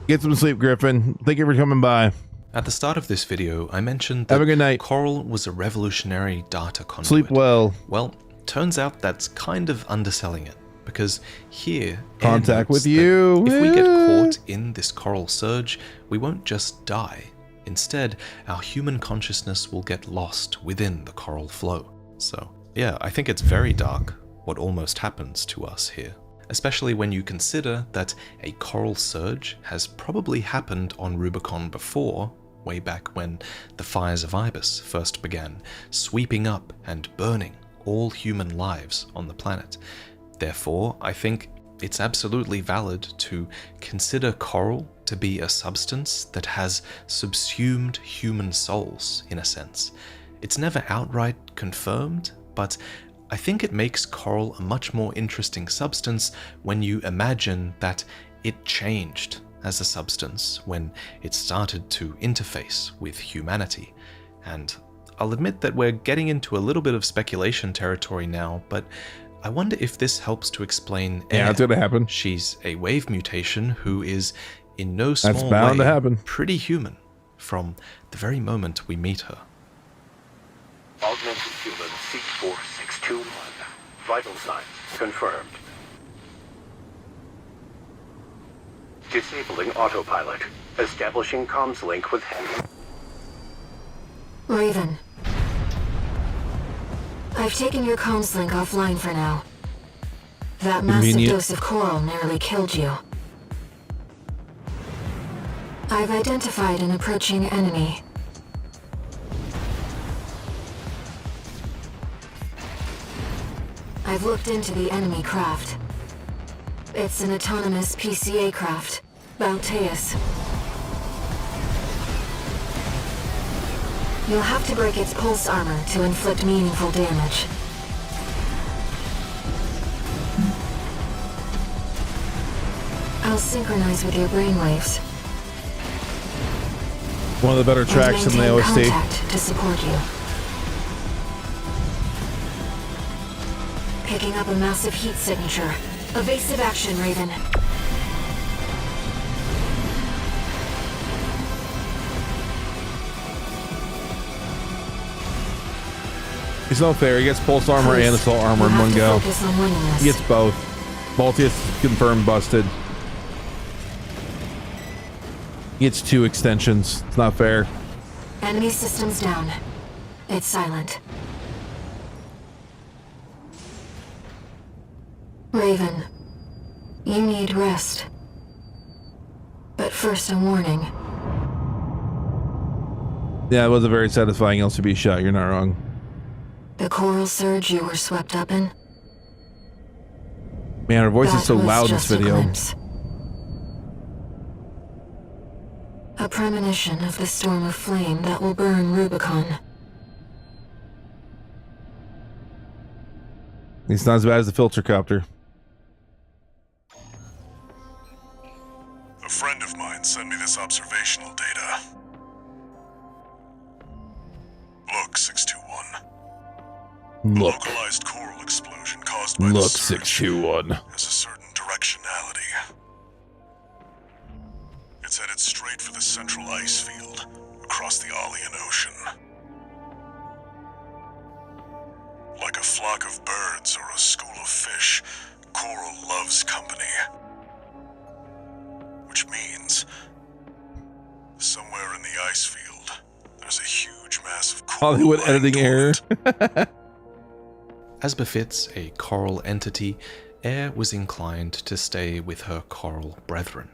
Get some sleep, Griffin. Thank you for coming by. At the start of this video, I mentioned that Have a good night. Coral was a revolutionary data conduit. Sleep well. Well, turns out that's kind of underselling it, because here, Contact with that you. if we get caught in this coral surge, we won't just die. Instead, our human consciousness will get lost within the coral flow. So, yeah, I think it's very dark what almost happens to us here. Especially when you consider that a coral surge has probably happened on Rubicon before, way back when the fires of Ibis first began, sweeping up and burning all human lives on the planet. Therefore, I think it's absolutely valid to consider coral to be a substance that has subsumed human souls, in a sense. It's never outright confirmed, but I think it makes coral a much more interesting substance when you imagine that it changed as a substance when it started to interface with humanity. And I'll admit that we're getting into a little bit of speculation territory now, but I wonder if this helps to explain Yeah, it's gonna happen. She's a wave mutation who is in no small That's bound way to happen. pretty human from the very moment we meet her. Augmented human C4621. Vital signs confirmed. Disabling autopilot. Establishing comms link with him. Raven. I've taken your comms link offline for now. That massive Convenient. dose of coral nearly killed you. I've identified an approaching enemy. I've looked into the enemy craft. It's an autonomous PCA craft, Balteus. You'll have to break its pulse armor to inflict meaningful damage. I'll synchronize with your brainwaves. One of the better tracks in the Maintain OST. contact to support you. Picking up a massive heat signature. Evasive action, Raven. It's not fair. He gets pulse armor and assault armor in one go. Focus on winning this. He gets both. Balteus confirmed busted. He gets 2 extensions. It's not fair. Enemy systems down. It's silent. Raven, you need rest. But first, a warning. Yeah, it was a very satisfying LCB shot. You're not wrong. The coral surge you were swept up in? Man, her voice is That so was loud in this just a video. glimpse. A premonition of the storm of flame that will burn Rubicon. It's not as bad as the filter copter. A friend of mine sent me this observational data. Look, 621. Look. A localized coral explosion caused by the Look, surge 621. has a certain directionality. It's headed straight for the central ice field across the Aeolian Ocean. like a flock of birds or a school of fish, coral loves company. Which means, somewhere in the ice field, there's a huge mass of coral. Hollywood editing error. As befits a coral entity, Air was inclined to stay with her coral brethren,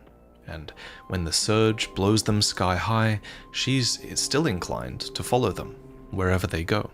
and when the surge blows them sky high, she's still inclined to follow them, wherever they go.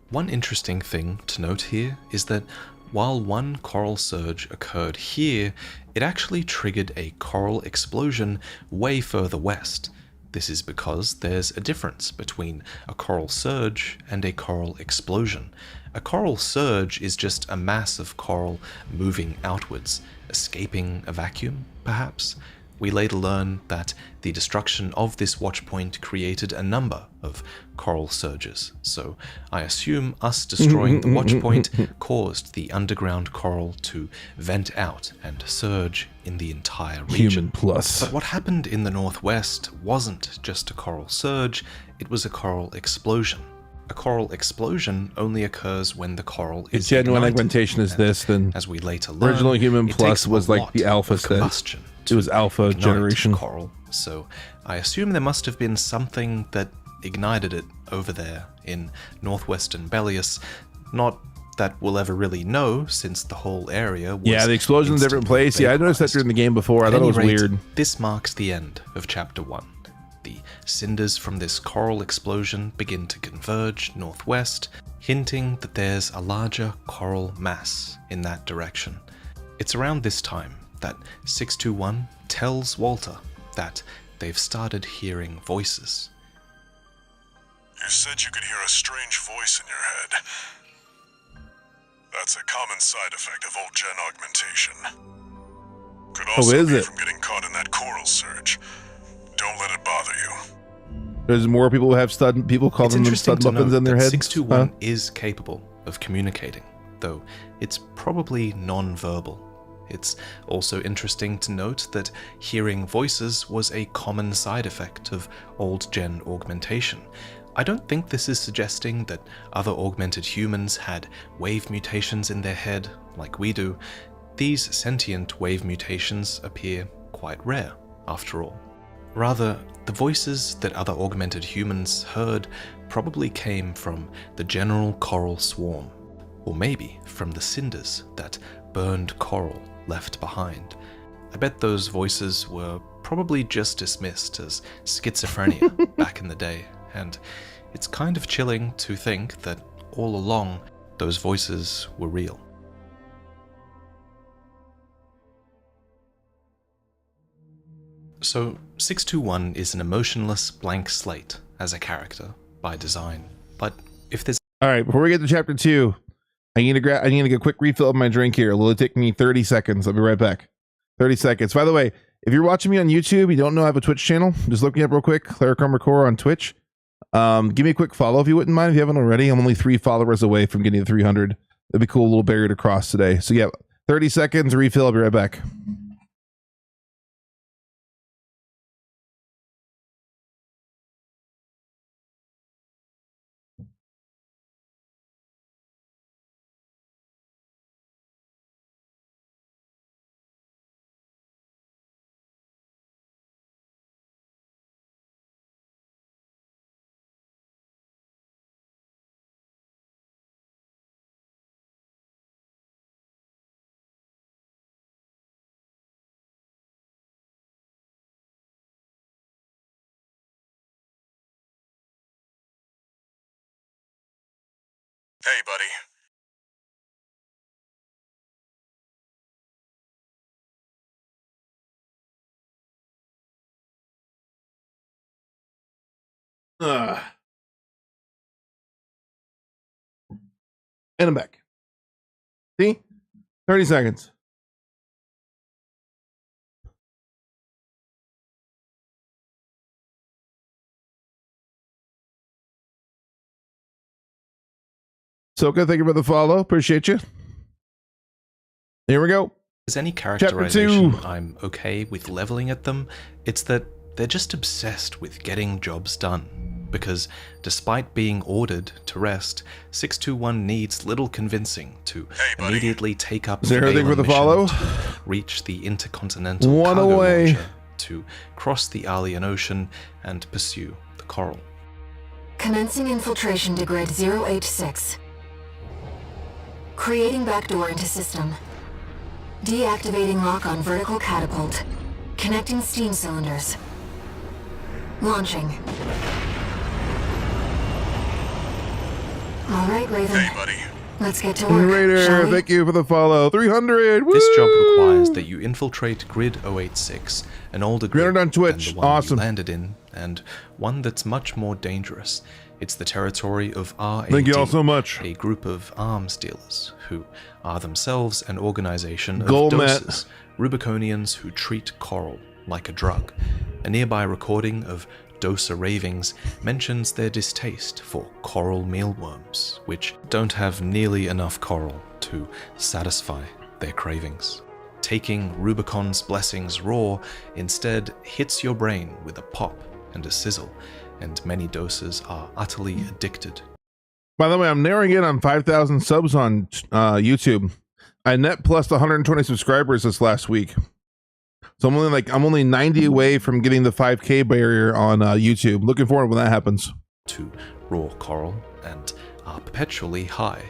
One interesting thing to note here is that while one coral surge occurred here, it actually triggered a coral explosion way further west. This is because there's a difference between a coral surge and a coral explosion. A coral surge is just a mass of coral moving outwards, escaping a vacuum, perhaps. We later learn that the destruction of this watchpoint created a number of coral surges, so I assume us destroying the watchpoint caused the underground coral to vent out and surge in the entire region. Human plus. But what happened in the northwest wasn't just a coral surge, it was a coral explosion. A coral explosion only occurs when the coral is genuine ignited, augmentation is this, then as we later learn, original Human it Plus takes was a like lot the alpha of set. combustion It was alpha ignite generation. Coral, so I assume there must have been something that ignited it over there in northwestern Bellius. Not that we'll ever really know, since the whole area was Yeah, the explosion in a different place. Yeah, I noticed that during the game before. I thought it was weird. This marks the end of Chapter 1. The cinders from this coral explosion begin to converge northwest, hinting that there's a larger coral mass in that direction. It's around this time that 621 tells Walter that they've started hearing voices. You said you could hear a strange voice in your head. That's a common side effect of old gen augmentation. Could also is be it? from getting caught in that coral surge. Don't let it bother you. There's more people who have stud. People call It's them interesting stud to muffins note in their that heads. 621 is capable of communicating, though it's probably non-verbal. It's also interesting to note that hearing voices was a common side effect of old-gen augmentation. I don't think this is suggesting that other augmented humans had wave mutations in their head like we do. These sentient wave mutations appear quite rare, after all. Rather, the voices that other augmented humans heard probably came from the general coral swarm, or maybe from the cinders that burned coral left behind. I bet those voices were probably just dismissed as schizophrenia back in the day, and it's kind of chilling to think that all along those voices were real. So 621 is an emotionless blank slate as a character by design, but if there's... All right, before we get to chapter 2, I need to get a quick refill of my drink here. It'll take me 30 seconds. I'll be right back. 30 seconds. By the way, if you're watching me on YouTube, you don't know I have a Twitch channel, just look me up real quick, Claricomrecore on Twitch. Give me a quick follow if you wouldn't mind, if you haven't already. I'm only 3 followers away from getting to 300. That'd be cool, a little barrier to cross today. So yeah, 30 seconds, refill, I'll be right back. Hey, buddy. And I'm back. See? 30 seconds. Soka, thank you for the follow. Appreciate you. Here we go. There's any Chapter characterization 2. I'm okay with leveling at them, it's that they're just obsessed with getting jobs done. because despite being ordered to rest, 621 needs little convincing to immediately take up Is there anything for the mission follow? to reach the intercontinental One cargo away. launcher, to cross the alien ocean and pursue the coral. Commencing infiltration to grid 086. Creating backdoor into system. Deactivating lock on vertical catapult. Connecting steam cylinders. Launching. All right, Raven. Hey, buddy. Let's get to work, shall Raider, we? thank you for the follow. 300. Woo! This job requires that you infiltrate grid 086, an older grid 300 on Twitch. than the one Awesome. you landed in, and one that's much more dangerous. It's the territory of RAD, Thank you all so much. a group of arms dealers who are themselves an organization of Golmet. dosers, Rubiconians who treat coral like a drug. A nearby recording of Doser ravings mentions their distaste for coral mealworms, which don't have nearly enough coral to satisfy their cravings. Taking Rubicon's blessings raw instead hits your brain with a pop and a sizzle, and many dosers are utterly addicted. By the way, I'm narrowing in on 5,000 subs on YouTube. I net plus 120 subscribers this last week. So I'm only 90 away from getting the 5K barrier on YouTube. Looking forward when that happens. To raw coral and are perpetually high.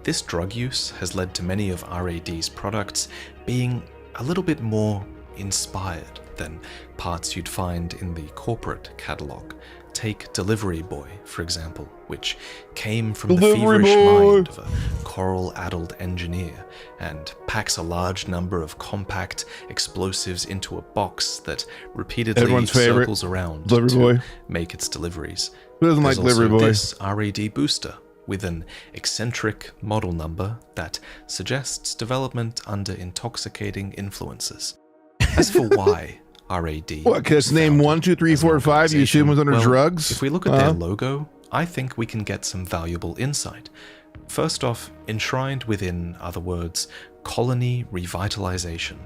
This drug use has led to many of RAD's products being a little bit more inspired than parts you'd find in the corporate catalog. Take Delivery Boy, for example, which came from the feverish mind of a coral-addled engineer and packs a large number of compact explosives into a box that repeatedly Everyone's favorite circles around Delivery to Boy. make its deliveries. Who doesn't like There's Delivery also Boy? this RAD booster with an eccentric model number that suggests development under intoxicating influences. As for why RAD... What, because name 1, 2, 3, 4, 5, you assume was under well, drugs? If we look at their logo, I think we can get some valuable insight. First off, enshrined within, other words, colony revitalization,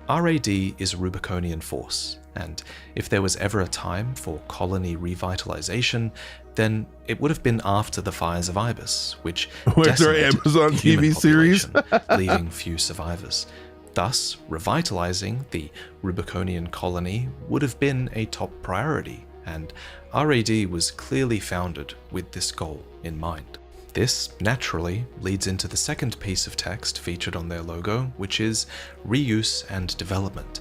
RAD is a Rubiconian force, and if there was ever a time for colony revitalization, then it would have been after the fires of Ibis, which Where's our decimated Amazon the human TV series? population, leaving few survivors. Thus, revitalizing the Rubiconian colony would have been a top priority, and RAD was clearly founded with this goal in mind. This naturally leads into the second piece of text featured on their logo, which is reuse and development.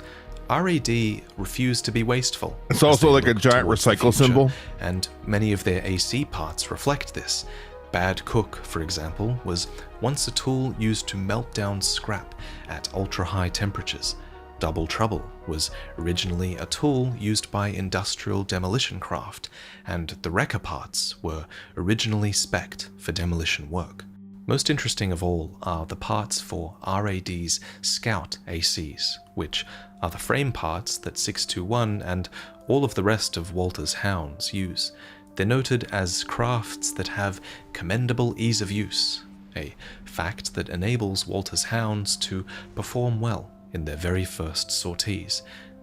RAD refused to be wasteful. It's also like a giant towards the recycle future, symbol. And many of their AC parts reflect this. Bad Cook, for example, was once a tool used to melt down scrap at ultra-high temperatures. Double Trouble was originally a tool used by industrial demolition craft, and the wrecker parts were originally spec'd for demolition work. Most interesting of all are the parts for RAD's Scout ACs, which are the frame parts that 621 and all of the rest of Walter's Hounds use. They're noted as crafts that have commendable ease of use, a fact that enables Walter's Hounds to perform well in their very first sorties.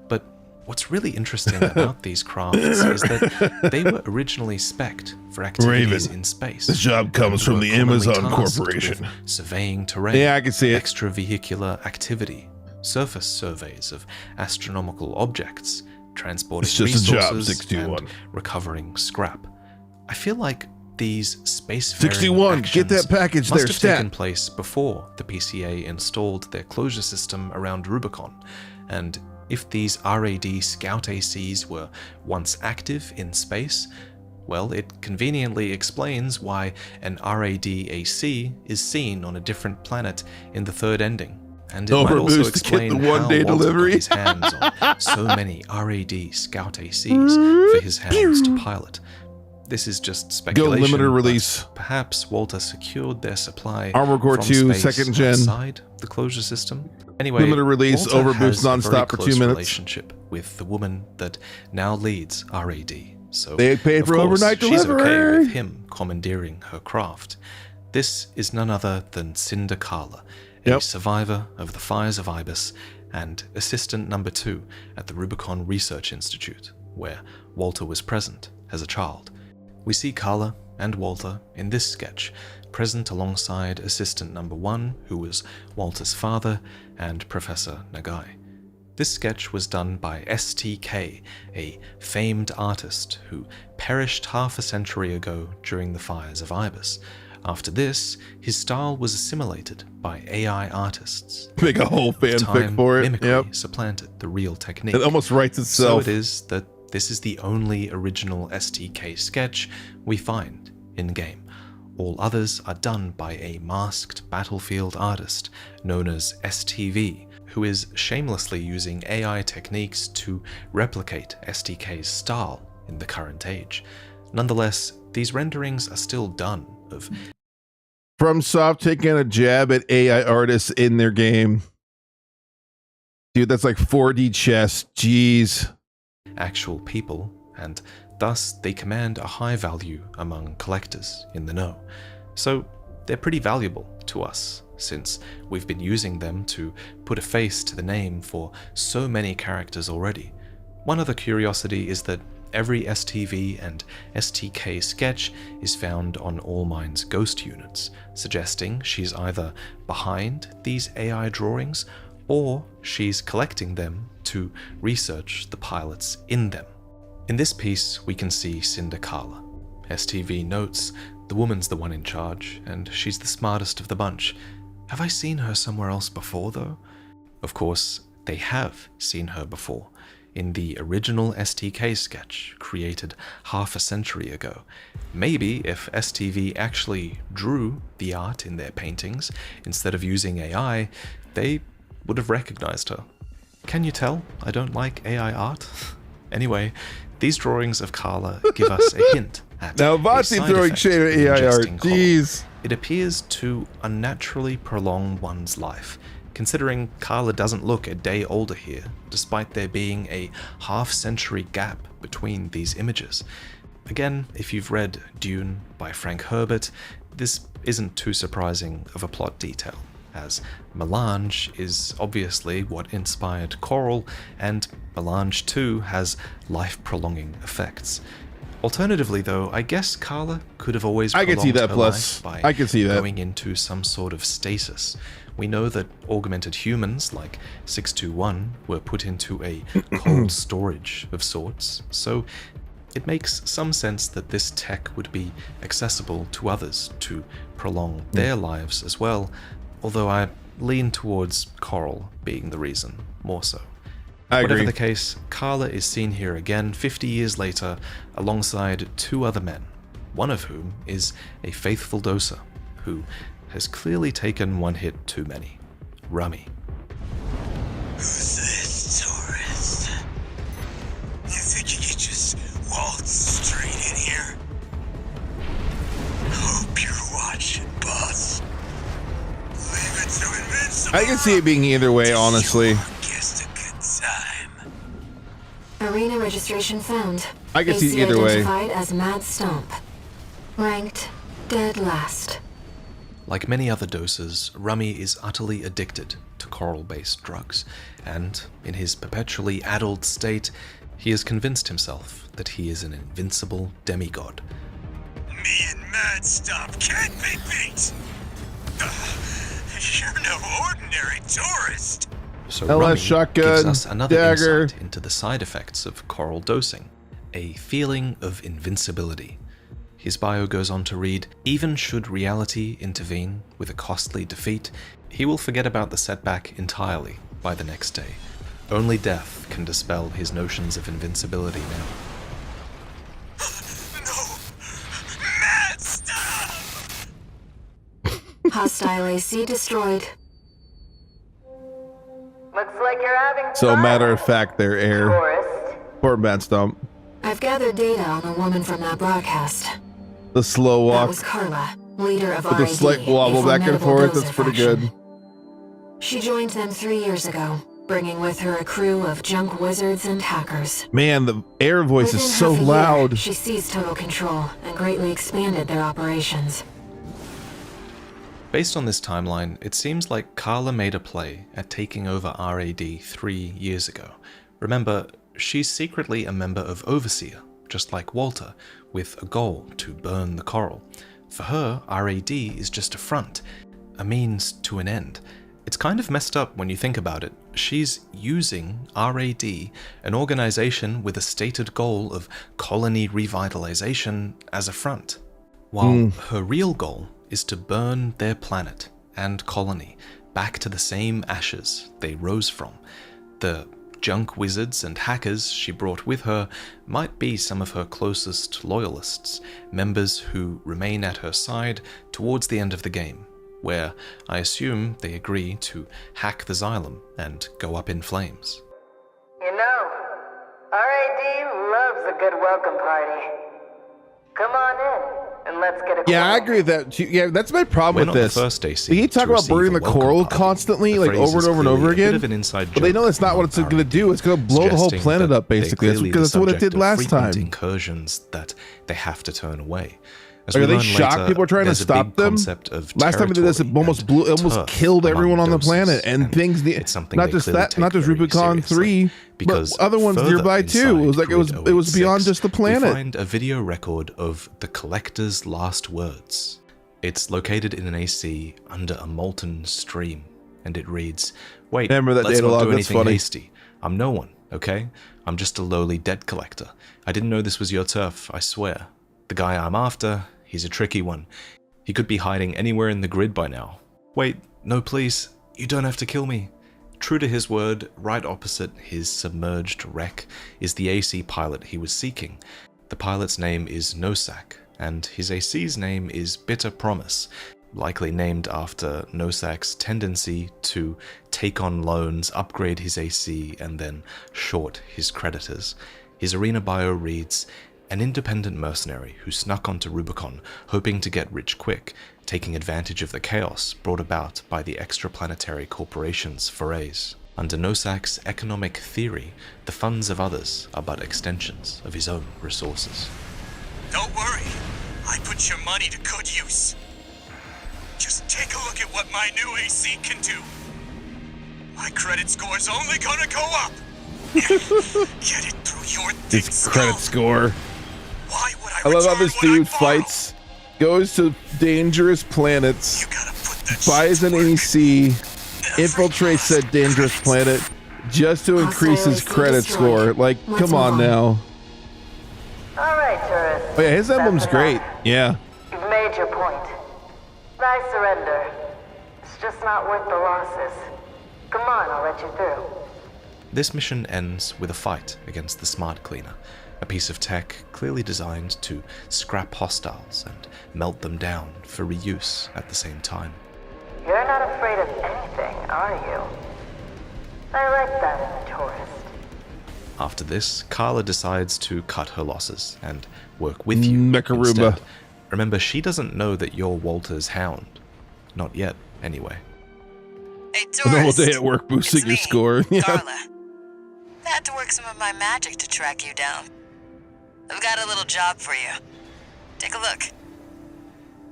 But what's really interesting about these crafts is that they were originally spec'd for activities Raven, in space. this job comes from the Amazon Corporation. Surveying terrain, Yeah, I can see it. extravehicular activity, surface surveys of astronomical objects, transporting It's just a job, resources, 621. and recovering scrap. I feel like these spacefaring 61, get that package must there, have stat. taken place before the PCA installed their closure system around Rubicon, and if these RAD Scout ACs were once active in space, well, it conveniently explains why an RAD AC is seen on a different planet in the third ending. And it might also Overboost to get explain the one-day how Walter delivery. got his hands on so many RAD Scout ACs for his hands to pilot. This is just speculation. limited but release. Perhaps Walter secured their supply Armor Core from 2 space 2nd gen. outside the closure system. Anyway, Limited release, Walter overboost has a very nonstop for 2 close minutes. relationship with the woman that now leads RAD. So They paid of for course, overnight she's okay delivery. with him commandeering her craft. This is none other than Cinder Carla, a survivor of the fires of Ibis and assistant number 2 at the Rubicon Research Institute, where Walter was present as a child. We see Carla and Walter in this sketch, present alongside Assistant Number 1, who was Walter's father, and Professor Nagai. This sketch was done by STK, a famed artist who perished half a century ago during the fires of Ibis. After this, his style was assimilated by AI artists. Make a whole fanfic for it. Mimicry supplanted the real technique. It almost writes itself. So it is that this is the only original STK sketch we find in-game. All others are done by a masked battlefield artist known as STV, who is shamelessly using AI techniques to replicate STK's style in the current age. Nonetheless, these renderings are still done of FromSoft taking a jab at AI artists in their game. Dude, that's like 4D chess. Jeez. Actual people, and thus they command a high value among collectors in the know. So they're pretty valuable to us, since we've been using them to put a face to the name for so many characters already. One other curiosity is that every STV and STK sketch is found on Allmind's ghost units, suggesting she's either behind these AI drawings or she's collecting them to research the pilots in them. In this piece, we can see Cinder Carla. STV notes, the woman's the one in charge, and she's the smartest of the bunch. Have I seen her somewhere else before, though? Of course, they have seen her before, in the original STK sketch, created half a century ago. Maybe if STV actually drew the art in their paintings, instead of using AI, they would have recognized her. Can you tell I don't like AI art? Anyway, these drawings of Carla give us a hint at now Vaati throwing shade at AI art. Jeez. It appears to unnaturally prolong one's life, considering Carla doesn't look a day older here, despite there being a half-century gap between these images. Again, if you've read Dune by Frank Herbert, this isn't too surprising of a plot detail, as melange is obviously what inspired Coral, and melange too has life-prolonging effects. Alternatively, though, I guess Carla could have always prolonged her life by going into some sort of stasis. We know that augmented humans, like 621, were put into a cold storage of sorts, so it makes some sense that this tech would be accessible to others to prolong their lives as well, although I lean towards Coral being the reason, more so. Whatever the case, Carla is seen here again 50 years later alongside two other men, one of whom is a faithful doser who has clearly taken one hit too many, Rummy. Who's this tourist? You think you could just waltz straight in here? Hope you're watching, boss. Leave it to Invincible. I can see it being either way, honestly. Arena registration found. I can see either way. Identified as Mad Stomp. Ranked dead last. Like many other dosers, Rummy is utterly addicted to coral-based drugs, and in his perpetually addled state, he has convinced himself that he is an invincible demigod. Me and Mad Stomp can't be beat! You're no ordinary tourist! So LS Rummy shotgun, gives us another dagger. insight into the side effects of coral dosing, a feeling of invincibility. His bio goes on to read, even should reality intervene with a costly defeat, he will forget about the setback entirely by the next day. Only death can dispel his notions of invincibility now. Mad Stomp! Hostile AC destroyed. Looks like you're having So fun, matter of fact, they're air. tourist. Poor Mad Stomp. I've gathered data on the woman from that broadcast. The slow That walk was Carla, leader of with RAD, a slight wobble a back and formidable forth. dozer That's pretty faction. good. She joined them 3 years ago, bringing with her a crew of junk wizards and hackers. Man, the air voice Within is so half a year, loud. She seized total control and greatly expanded their operations. Based on this timeline, it seems like Carla made a play at taking over RAD 3 years ago. Remember, she's secretly a member of Overseer, just like Walter, with a goal to burn the coral. For her, RAD is just a front, a means to an end. It's kind of messed up when you think about it. She's using RAD, an organization with a stated goal of colony revitalization, as a front, while her real goal is to burn their planet and colony back to the same ashes they rose from. The junk wizards and hackers she brought with her might be some of her closest loyalists, members who remain at her side towards the end of the game, where I assume they agree to hack the Xylem and go up in flames. You know, RAD loves a good welcome party. Come on in, and let's get a Yeah, I agree with that. Yeah, that's my problem with this. They talk about burning the coral constantly, like over and over and over again. But they know that's not what it's going to do. It's going to blow the whole planet up, basically. That's because that's what it did last time. Incursions that they have to turn away. Like, are they shocked people are trying to stop them? Last time they did this, it almost killed everyone on the planet, and things. Not just that, not just Rubicon 3, but other ones nearby too. It was like it was beyond just the planet. We find a video record of the Collector's last words. It's located in an AC under a molten stream, and it reads, "Wait, remember that let's data not log, do that's anything funny. hasty. I'm no one, okay? I'm just a lowly debt collector. I didn't know this was your turf, I swear. The guy I'm after, he's a tricky one. He could be hiding anywhere in the grid by now. Wait, no please, you don't have to kill me." True to his word, right opposite his submerged wreck is the AC pilot he was seeking. The pilot's name is Nosak, and his AC's name is Bitter Promise, likely named after Nosak's tendency to take on loans, upgrade his AC, and then short his creditors. His arena bio reads, "An independent mercenary who snuck onto Rubicon, hoping to get rich quick, taking advantage of the chaos brought about by the extraplanetary corporation's forays. Under Nosak's economic theory, the funds of others are but extensions of his own resources." Don't worry, I put your money to good use. Just take a look at what my new AC can do. My credit score's only gonna go up. Get it through your thick His credit score. Why would I love how this dude fights, goes to dangerous planets, buys an AC, infiltrates said dangerous planet just to increase his credit score. Like, come on now. All right, tourists. Oh yeah, his emblem's great. Yeah. You've made your point. I surrender. It's just not worth the losses. Come on, I'll let you through. This mission ends with a fight against the Smart Cleaner, a piece of tech clearly designed to scrap hostiles and melt them down for reuse at the same time. You're not afraid of anything, are you? I like that in a tourist. After this, Carla decides to cut her losses and work with you Mekaruba. instead. Remember, she doesn't know that you're Walter's hound. Not yet, anyway. Hey, A normal tourist. day at work boosting your score. Yeah. Carla. I had to work some of my magic to track you down. I've got a little job for you. Take a look.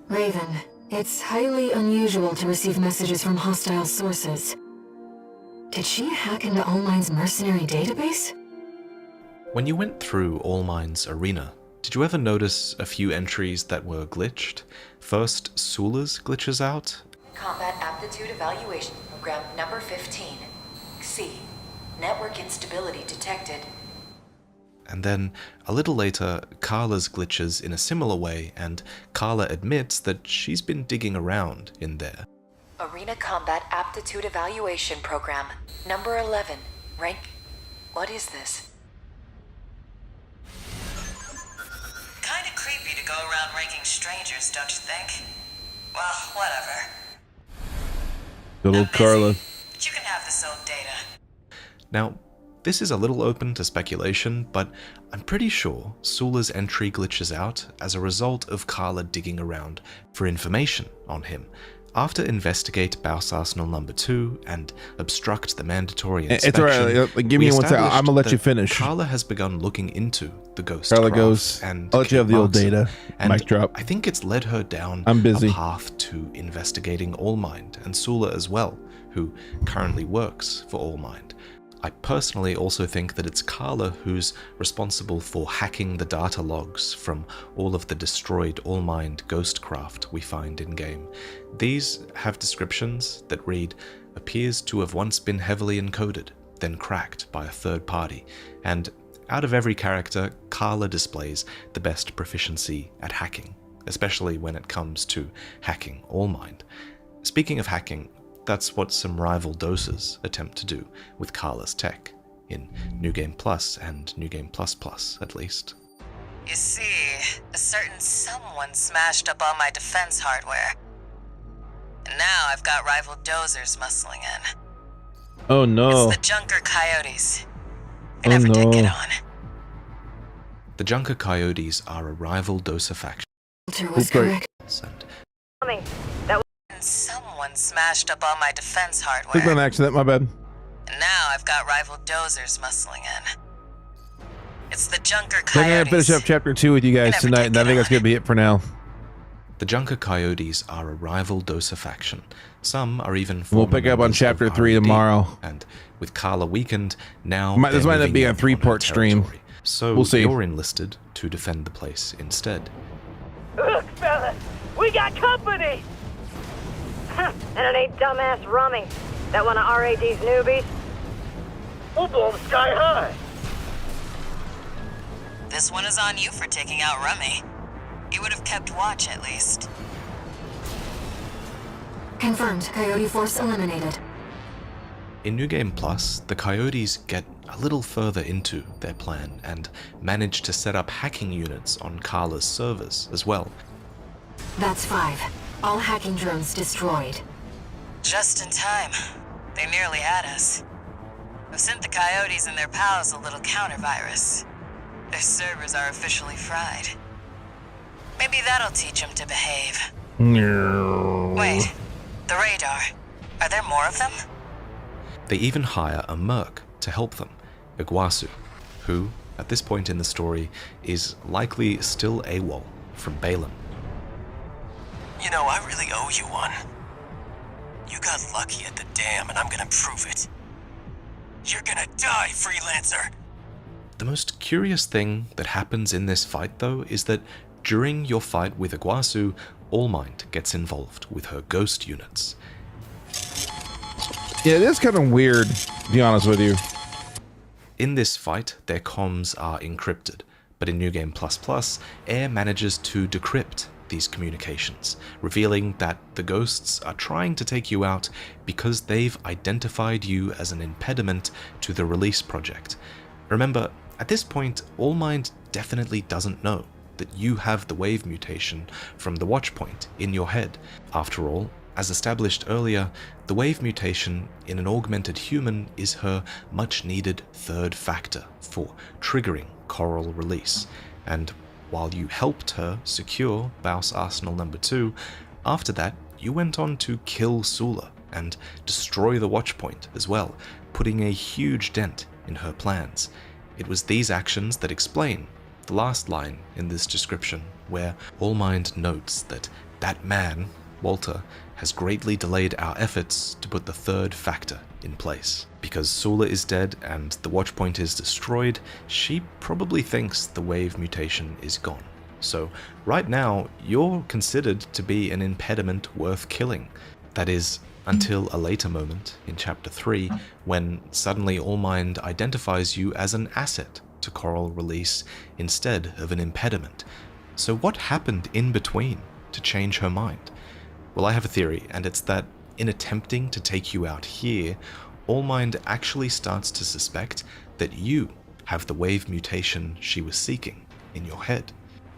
Raven, it's highly unusual to receive messages from hostile sources. Did she hack into Allmine's mercenary database? When you went through Allmine's arena, did you ever notice a few entries that were glitched? First, Sula's glitches out. Combat Aptitude Evaluation Program number 15. C. Network instability detected. And then, a little later, Carla's glitches in a similar way, and Carla admits that she's been digging around in there. Arena Combat Aptitude Evaluation Program number 11. Rank. What is this? Kinda creepy to go around ranking strangers, don't you think? Well, whatever. Good old Carla. But you can have this old data. Now, this is a little open to speculation, but I'm pretty sure Sula's entry glitches out as a result of Carla digging around for information on him. After investigate Baus Arsenal number 2 and obstruct the mandatory inspection, It's alright. Give me one second. I'm gonna let you finish. Carla has begun looking into the ghost Carla craft goes, and I'll let you have the old Markson, data. and Mic drop. I think it's led her down I'm busy. a path to investigating Allmind and Sula as well, who currently works for Allmind. I personally also think that it's Carla who's responsible for hacking the data logs from all of the destroyed All-Mind ghostcraft we find in-game. These have descriptions that read, appears to have once been heavily encoded, then cracked by a third party, and out of every character, Carla displays the best proficiency at hacking, especially when it comes to hacking All-Mind. Speaking of hacking, that's what some rival doses attempt to do with Carla's tech, in New Game Plus and New Game Plus Plus, at least. You see, a certain someone smashed up all my defense hardware. And now I've got rival dozers muscling in. Oh no. It's the Junker Coyotes. I never did get on. The Junker Coyotes are a rival doser faction. Was correct. And Someone smashed up all my defense hardware. Click on accident, my bad. And now I've got rival dozers muscling in. It's the Junker I'm gonna Coyotes. finish up chapter 2 with you guys tonight, and I think that's gonna be it for now. The Junker Coyotes are a rival doser faction. Some are even We'll pick up on chapter 3 tomorrow. And with Carla weakened, now This might end up being a 3-part stream. So we'll see. You're enlisted to defend the place instead. Look, fellas, we got company! And it ain't dumbass Rummy, that one of RAD's newbies. We'll blow them sky high. This one is on you for taking out Rummy. You would have kept watch at least. Confirmed. Coyote force eliminated. In New Game Plus, the Coyotes get a little further into their plan and manage to set up hacking units on Carla's servers as well. That's 5. All hacking drones destroyed. Just in time. They nearly had us. I've sent the Coyotes and their pals a little counter-virus. Their servers are officially fried. Maybe that'll teach them to behave. Wait, the radar. Are there more of them? They even hire a merc to help them, Iguazu, who, at this point in the story, is likely still AWOL from Balin. You know, I really owe you one. You got lucky at the dam, and I'm gonna prove it. You're gonna die, freelancer! The most curious thing that happens in this fight, though, is that during your fight with Iguazu, All-Mind gets involved with her ghost units. Yeah, it is kind of weird, to be honest with you. In this fight, their comms are encrypted, but in New Game Plus Plus, Air manages to decrypt these communications, revealing that the ghosts are trying to take you out because they've identified you as an impediment to the release project. Remember, at this point, All-Mind definitely doesn't know that you have the wave mutation from the watchpoint in your head. After all, as established earlier, the wave mutation in an augmented human is her much-needed third factor for triggering coral release, and while you helped her secure Baus Arsenal No. 2, after that you went on to kill Sula and destroy the watchpoint as well, putting a huge dent in her plans. It was these actions that explain the last line in this description, where All-Mind notes that that man, Walter, has greatly delayed our efforts to put the third factor in place. Because Sula is dead and the watchpoint is destroyed, she probably thinks the wave mutation is gone. So right now, you're considered to be an impediment worth killing. That is, until a later moment in Chapter 3, when suddenly All-Mind identifies you as an asset to coral release instead of an impediment. So what happened in between to change her mind? Well, I have a theory, and it's that in attempting to take you out here, All-Mind actually starts to suspect that you have the wave mutation she was seeking in your head.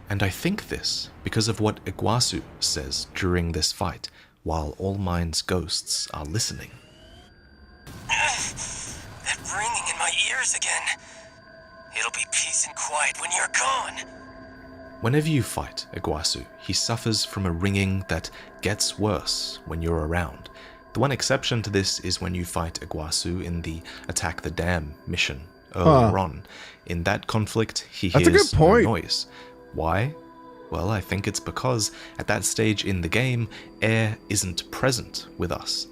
And I think this because of what Iguazu says during this fight, while All-Mind's ghosts are listening. That ringing in my ears again. It'll be peace and quiet when you're gone. Whenever you fight Iguazu, he suffers from a ringing that gets worse when you're around. The one exception to this is when you fight Iguazu in the Attack the Dam mission earlier on. In that conflict, he hears no noise. Why? Well, I think it's because at that stage in the game, Air isn't present with us.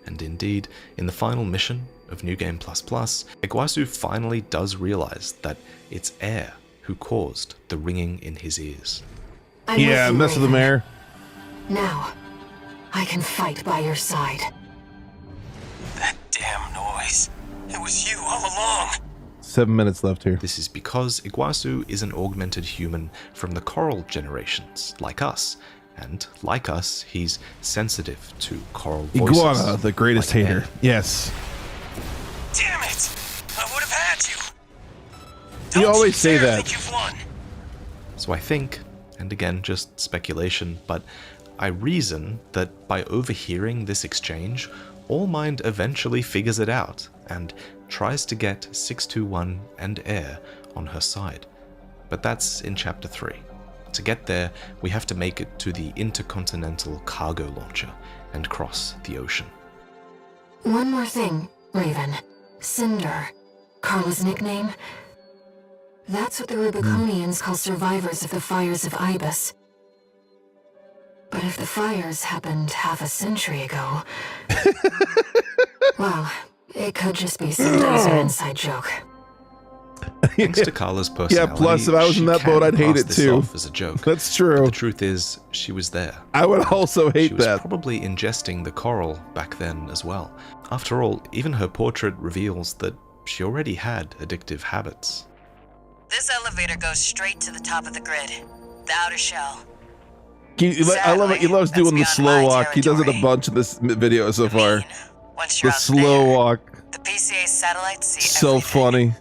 And indeed, in the final mission of New Game++, Iguazu finally does realize that it's Air who caused the ringing in his ears. Yeah, mess with the mayor. Now, I can fight by your side. That damn noise. It was you all along. 7 minutes left here. This is because Iguazu is an augmented human from the coral generations, like us. And like us, he's sensitive to coral voices. Iguana, the greatest like hater. Yes. Damn it! I would have had you. You always say that. Think you've won. So I think, and again, just speculation, but I reason that by overhearing this exchange, Allmind eventually figures it out and tries to get 621 and Air on her side. But that's in Chapter 3. To get there, we have to make it to the intercontinental cargo launcher and cross the ocean. One more thing, Raven. Cinder. Carla's nickname? That's what the Rubiconians call survivors of the fires of Ibis. But if the fires happened half a century ago... well, it could just be some dozer inside joke. Thanks to Carla's personality, yeah, plus if I was in that boat, I'd hate it too. As a joke. That's true. But the truth is, she was there. I would also hate that. She was probably ingesting the coral back then as well. After all, even her portrait reveals that she already had addictive habits. This elevator goes straight to the top of the grid, the outer shell. I love it. He loves doing the slow walk. He does it a bunch in this video so far. Once you're The out slow there, walk. the PCA satellites see So everything. funny.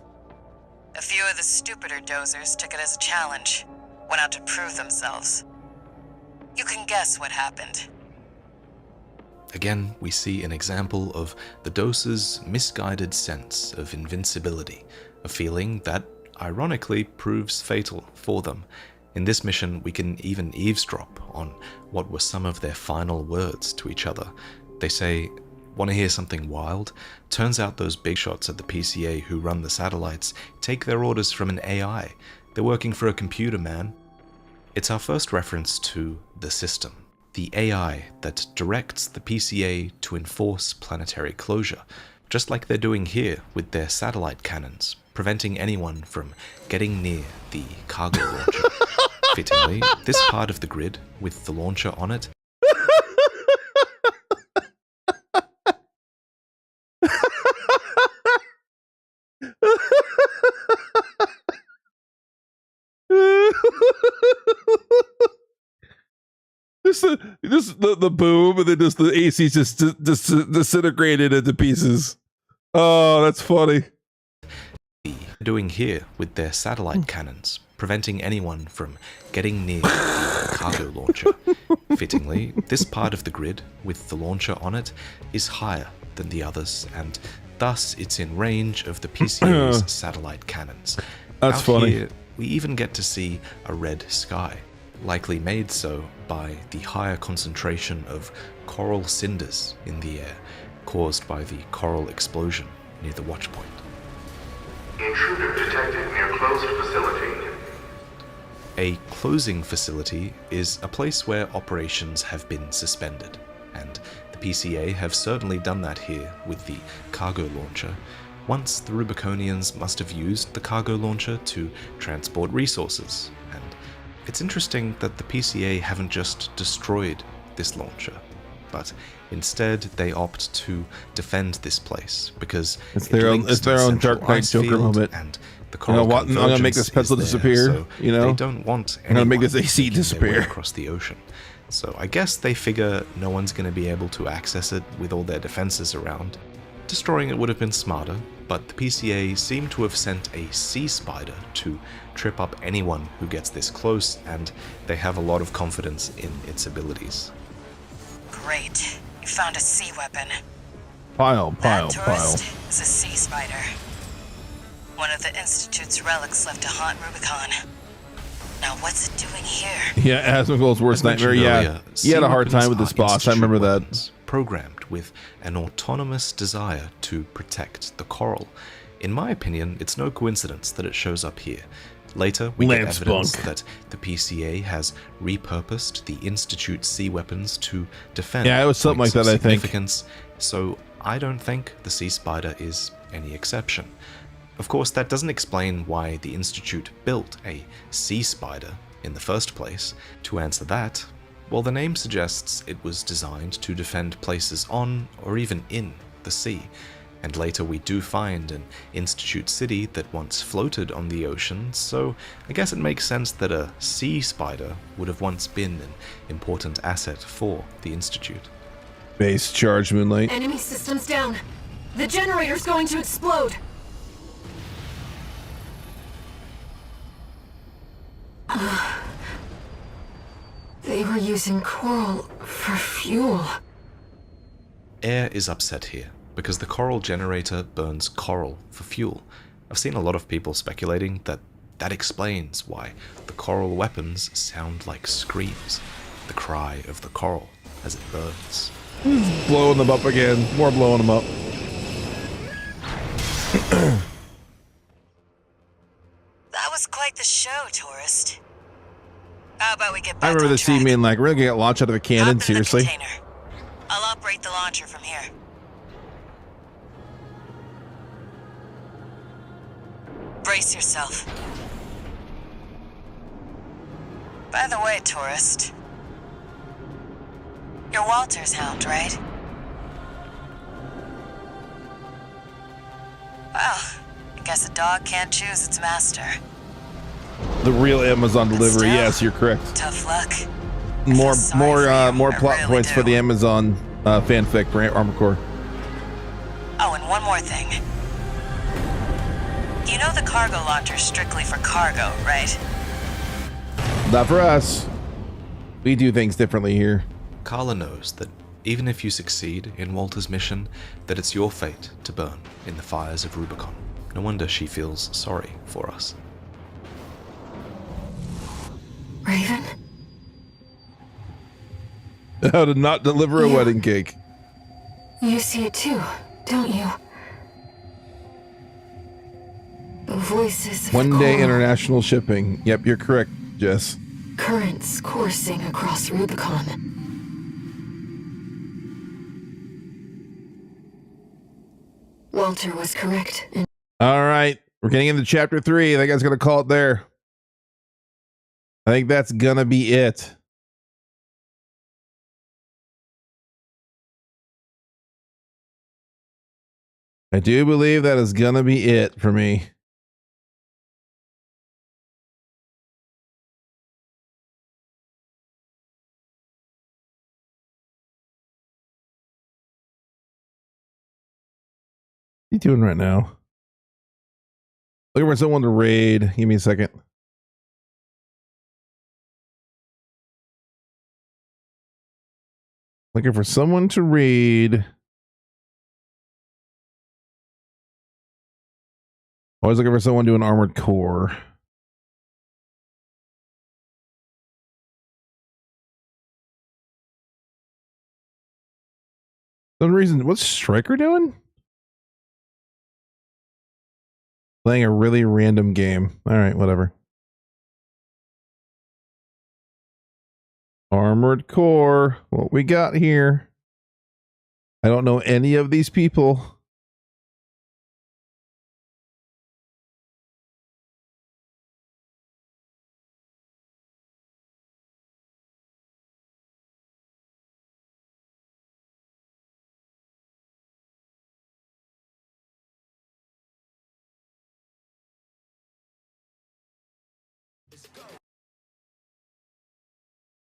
A few of the stupider dozers took it as a challenge, went out to prove themselves. You can guess what happened. Again, we see an example of the Doser's misguided sense of invincibility, a feeling that, ironically, proves fatal for them. In this mission, we can even eavesdrop on what were some of their final words to each other. They say, "Want to hear something wild? Turns out those big shots at the PCA who run the satellites take their orders from an AI. They're working for a computer, man." It's our first reference to the system, the AI that directs the PCA to enforce planetary closure, just like they're doing here with their satellite cannons, preventing anyone from getting near the cargo launcher. Fittingly, this part of the grid, with the launcher on it, just the boom, and then just the AC just disintegrated into pieces. Oh, that's funny. Doing here with their satellite cannons, preventing anyone from getting near the cargo launcher. Fittingly, this part of the grid, with the launcher on it, is higher than the others, and thus it's in range of the PCA's satellite cannons. That's Out funny. Here, we even get to see a red sky, likely made so by the higher concentration of coral cinders in the air, caused by the coral explosion near the watch point. Intruder detected near closed facility. A closing facility is a place where operations have been suspended, and the PCA have certainly done that here with the cargo launcher. Once the Rubiconians must have used the cargo launcher to transport resources, and it's interesting that the PCA haven't just destroyed this launcher, but instead they opt to defend this place because It's their own Dark Knight Joker moment. And the You know coral what? I'm gonna make this convergence pencil is there, disappear. so You know, they don't want I'm gonna make anyone this AC making their way disappear. across the ocean. So I guess they figure no one's going to be able to access it with all their defenses around. Destroying it would have been smarter, but the PCA seem to have sent a sea spider to trip up anyone who gets this close, and they have a lot of confidence in its abilities. Great. You found a sea weapon. Pile. That tourist is a sea spider. One of the Institute's relics left to haunt Rubicon. Now what's it doing here? Yeah, Asmongold's worst As mentioned nightmare. Yeah, earlier, he had a hard sea time with this weapons are boss. I remember institute that. weapons, programmed with an autonomous desire to protect the coral. In my opinion, it's no coincidence that it shows up here. Later, we get Lance evidence Bunk. that the PCA has repurposed the Institute sea weapons to defend. Yeah, it was something points like that, of I think. significance, so I don't think the Sea Spider is any exception. Of course, that doesn't explain why the Institute built a Sea Spider in the first place. To answer that, well, the name suggests it was designed to defend places on or even in the sea. And later we do find an Institute city that once floated on the ocean, so I guess it makes sense that a Sea Spider would have once been an important asset for the Institute. Base charge, Moonlight. Enemy systems down. The generator's going to explode. They were using coral for fuel. Air is upset here, because the coral generator burns coral for fuel. I've seen a lot of people speculating that that explains why the coral weapons sound like screams, the cry of the coral as it burns. Blowing them up again. More blowing them up. That was quite the show, tourist. How about we get back I remember on the scene being like, we're gonna get launched out of a cannon, seriously? I'll operate the launcher from here. Brace yourself. By the way, tourist. You're Walter's hound, right? Well, I guess a dog can't choose its master. The real Amazon delivery. still, Yes, you're correct. Tough luck. More plot points for the Amazon fanfic for Armored Core. Oh, and one more thing. You know the cargo launcher's strictly for cargo, right? Not for us. We do things differently here. Carla knows that even if you succeed in Walter's mission, that it's your fate to burn in the fires of Rubicon. No wonder she feels sorry for us. Raven? How to not deliver a wedding cake. You see it too, don't you? The voices of One the day coral. international shipping. Yep, you're correct, Jess. Currents coursing across Rubicon. Walter was correct. All right, we're getting into chapter 3. I think I was gonna call it there. I think that's gonna be it. I do believe that is gonna be it for me. What are you doing right now? Looking for someone to raid. Give me a second. Looking for someone to raid. Always looking for someone doing Armored Core. Some reason, what's Striker doing? Playing a really random game. All right, whatever. Armored Core. What we got here? I don't know any of these people.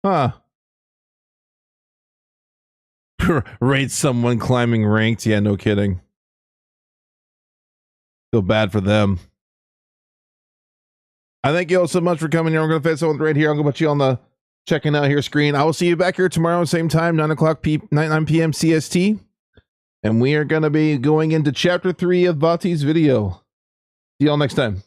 Huh. Raid someone climbing ranked. Yeah, no kidding. Feel bad for them. I thank you all so much for coming here. I'm going to face someone right here. I'm going to put you on the checking out here screen. I will see you back here tomorrow, same time, 9 p.m. CST. And we are going to be going into chapter 3 of Vaati's video. See y'all next time.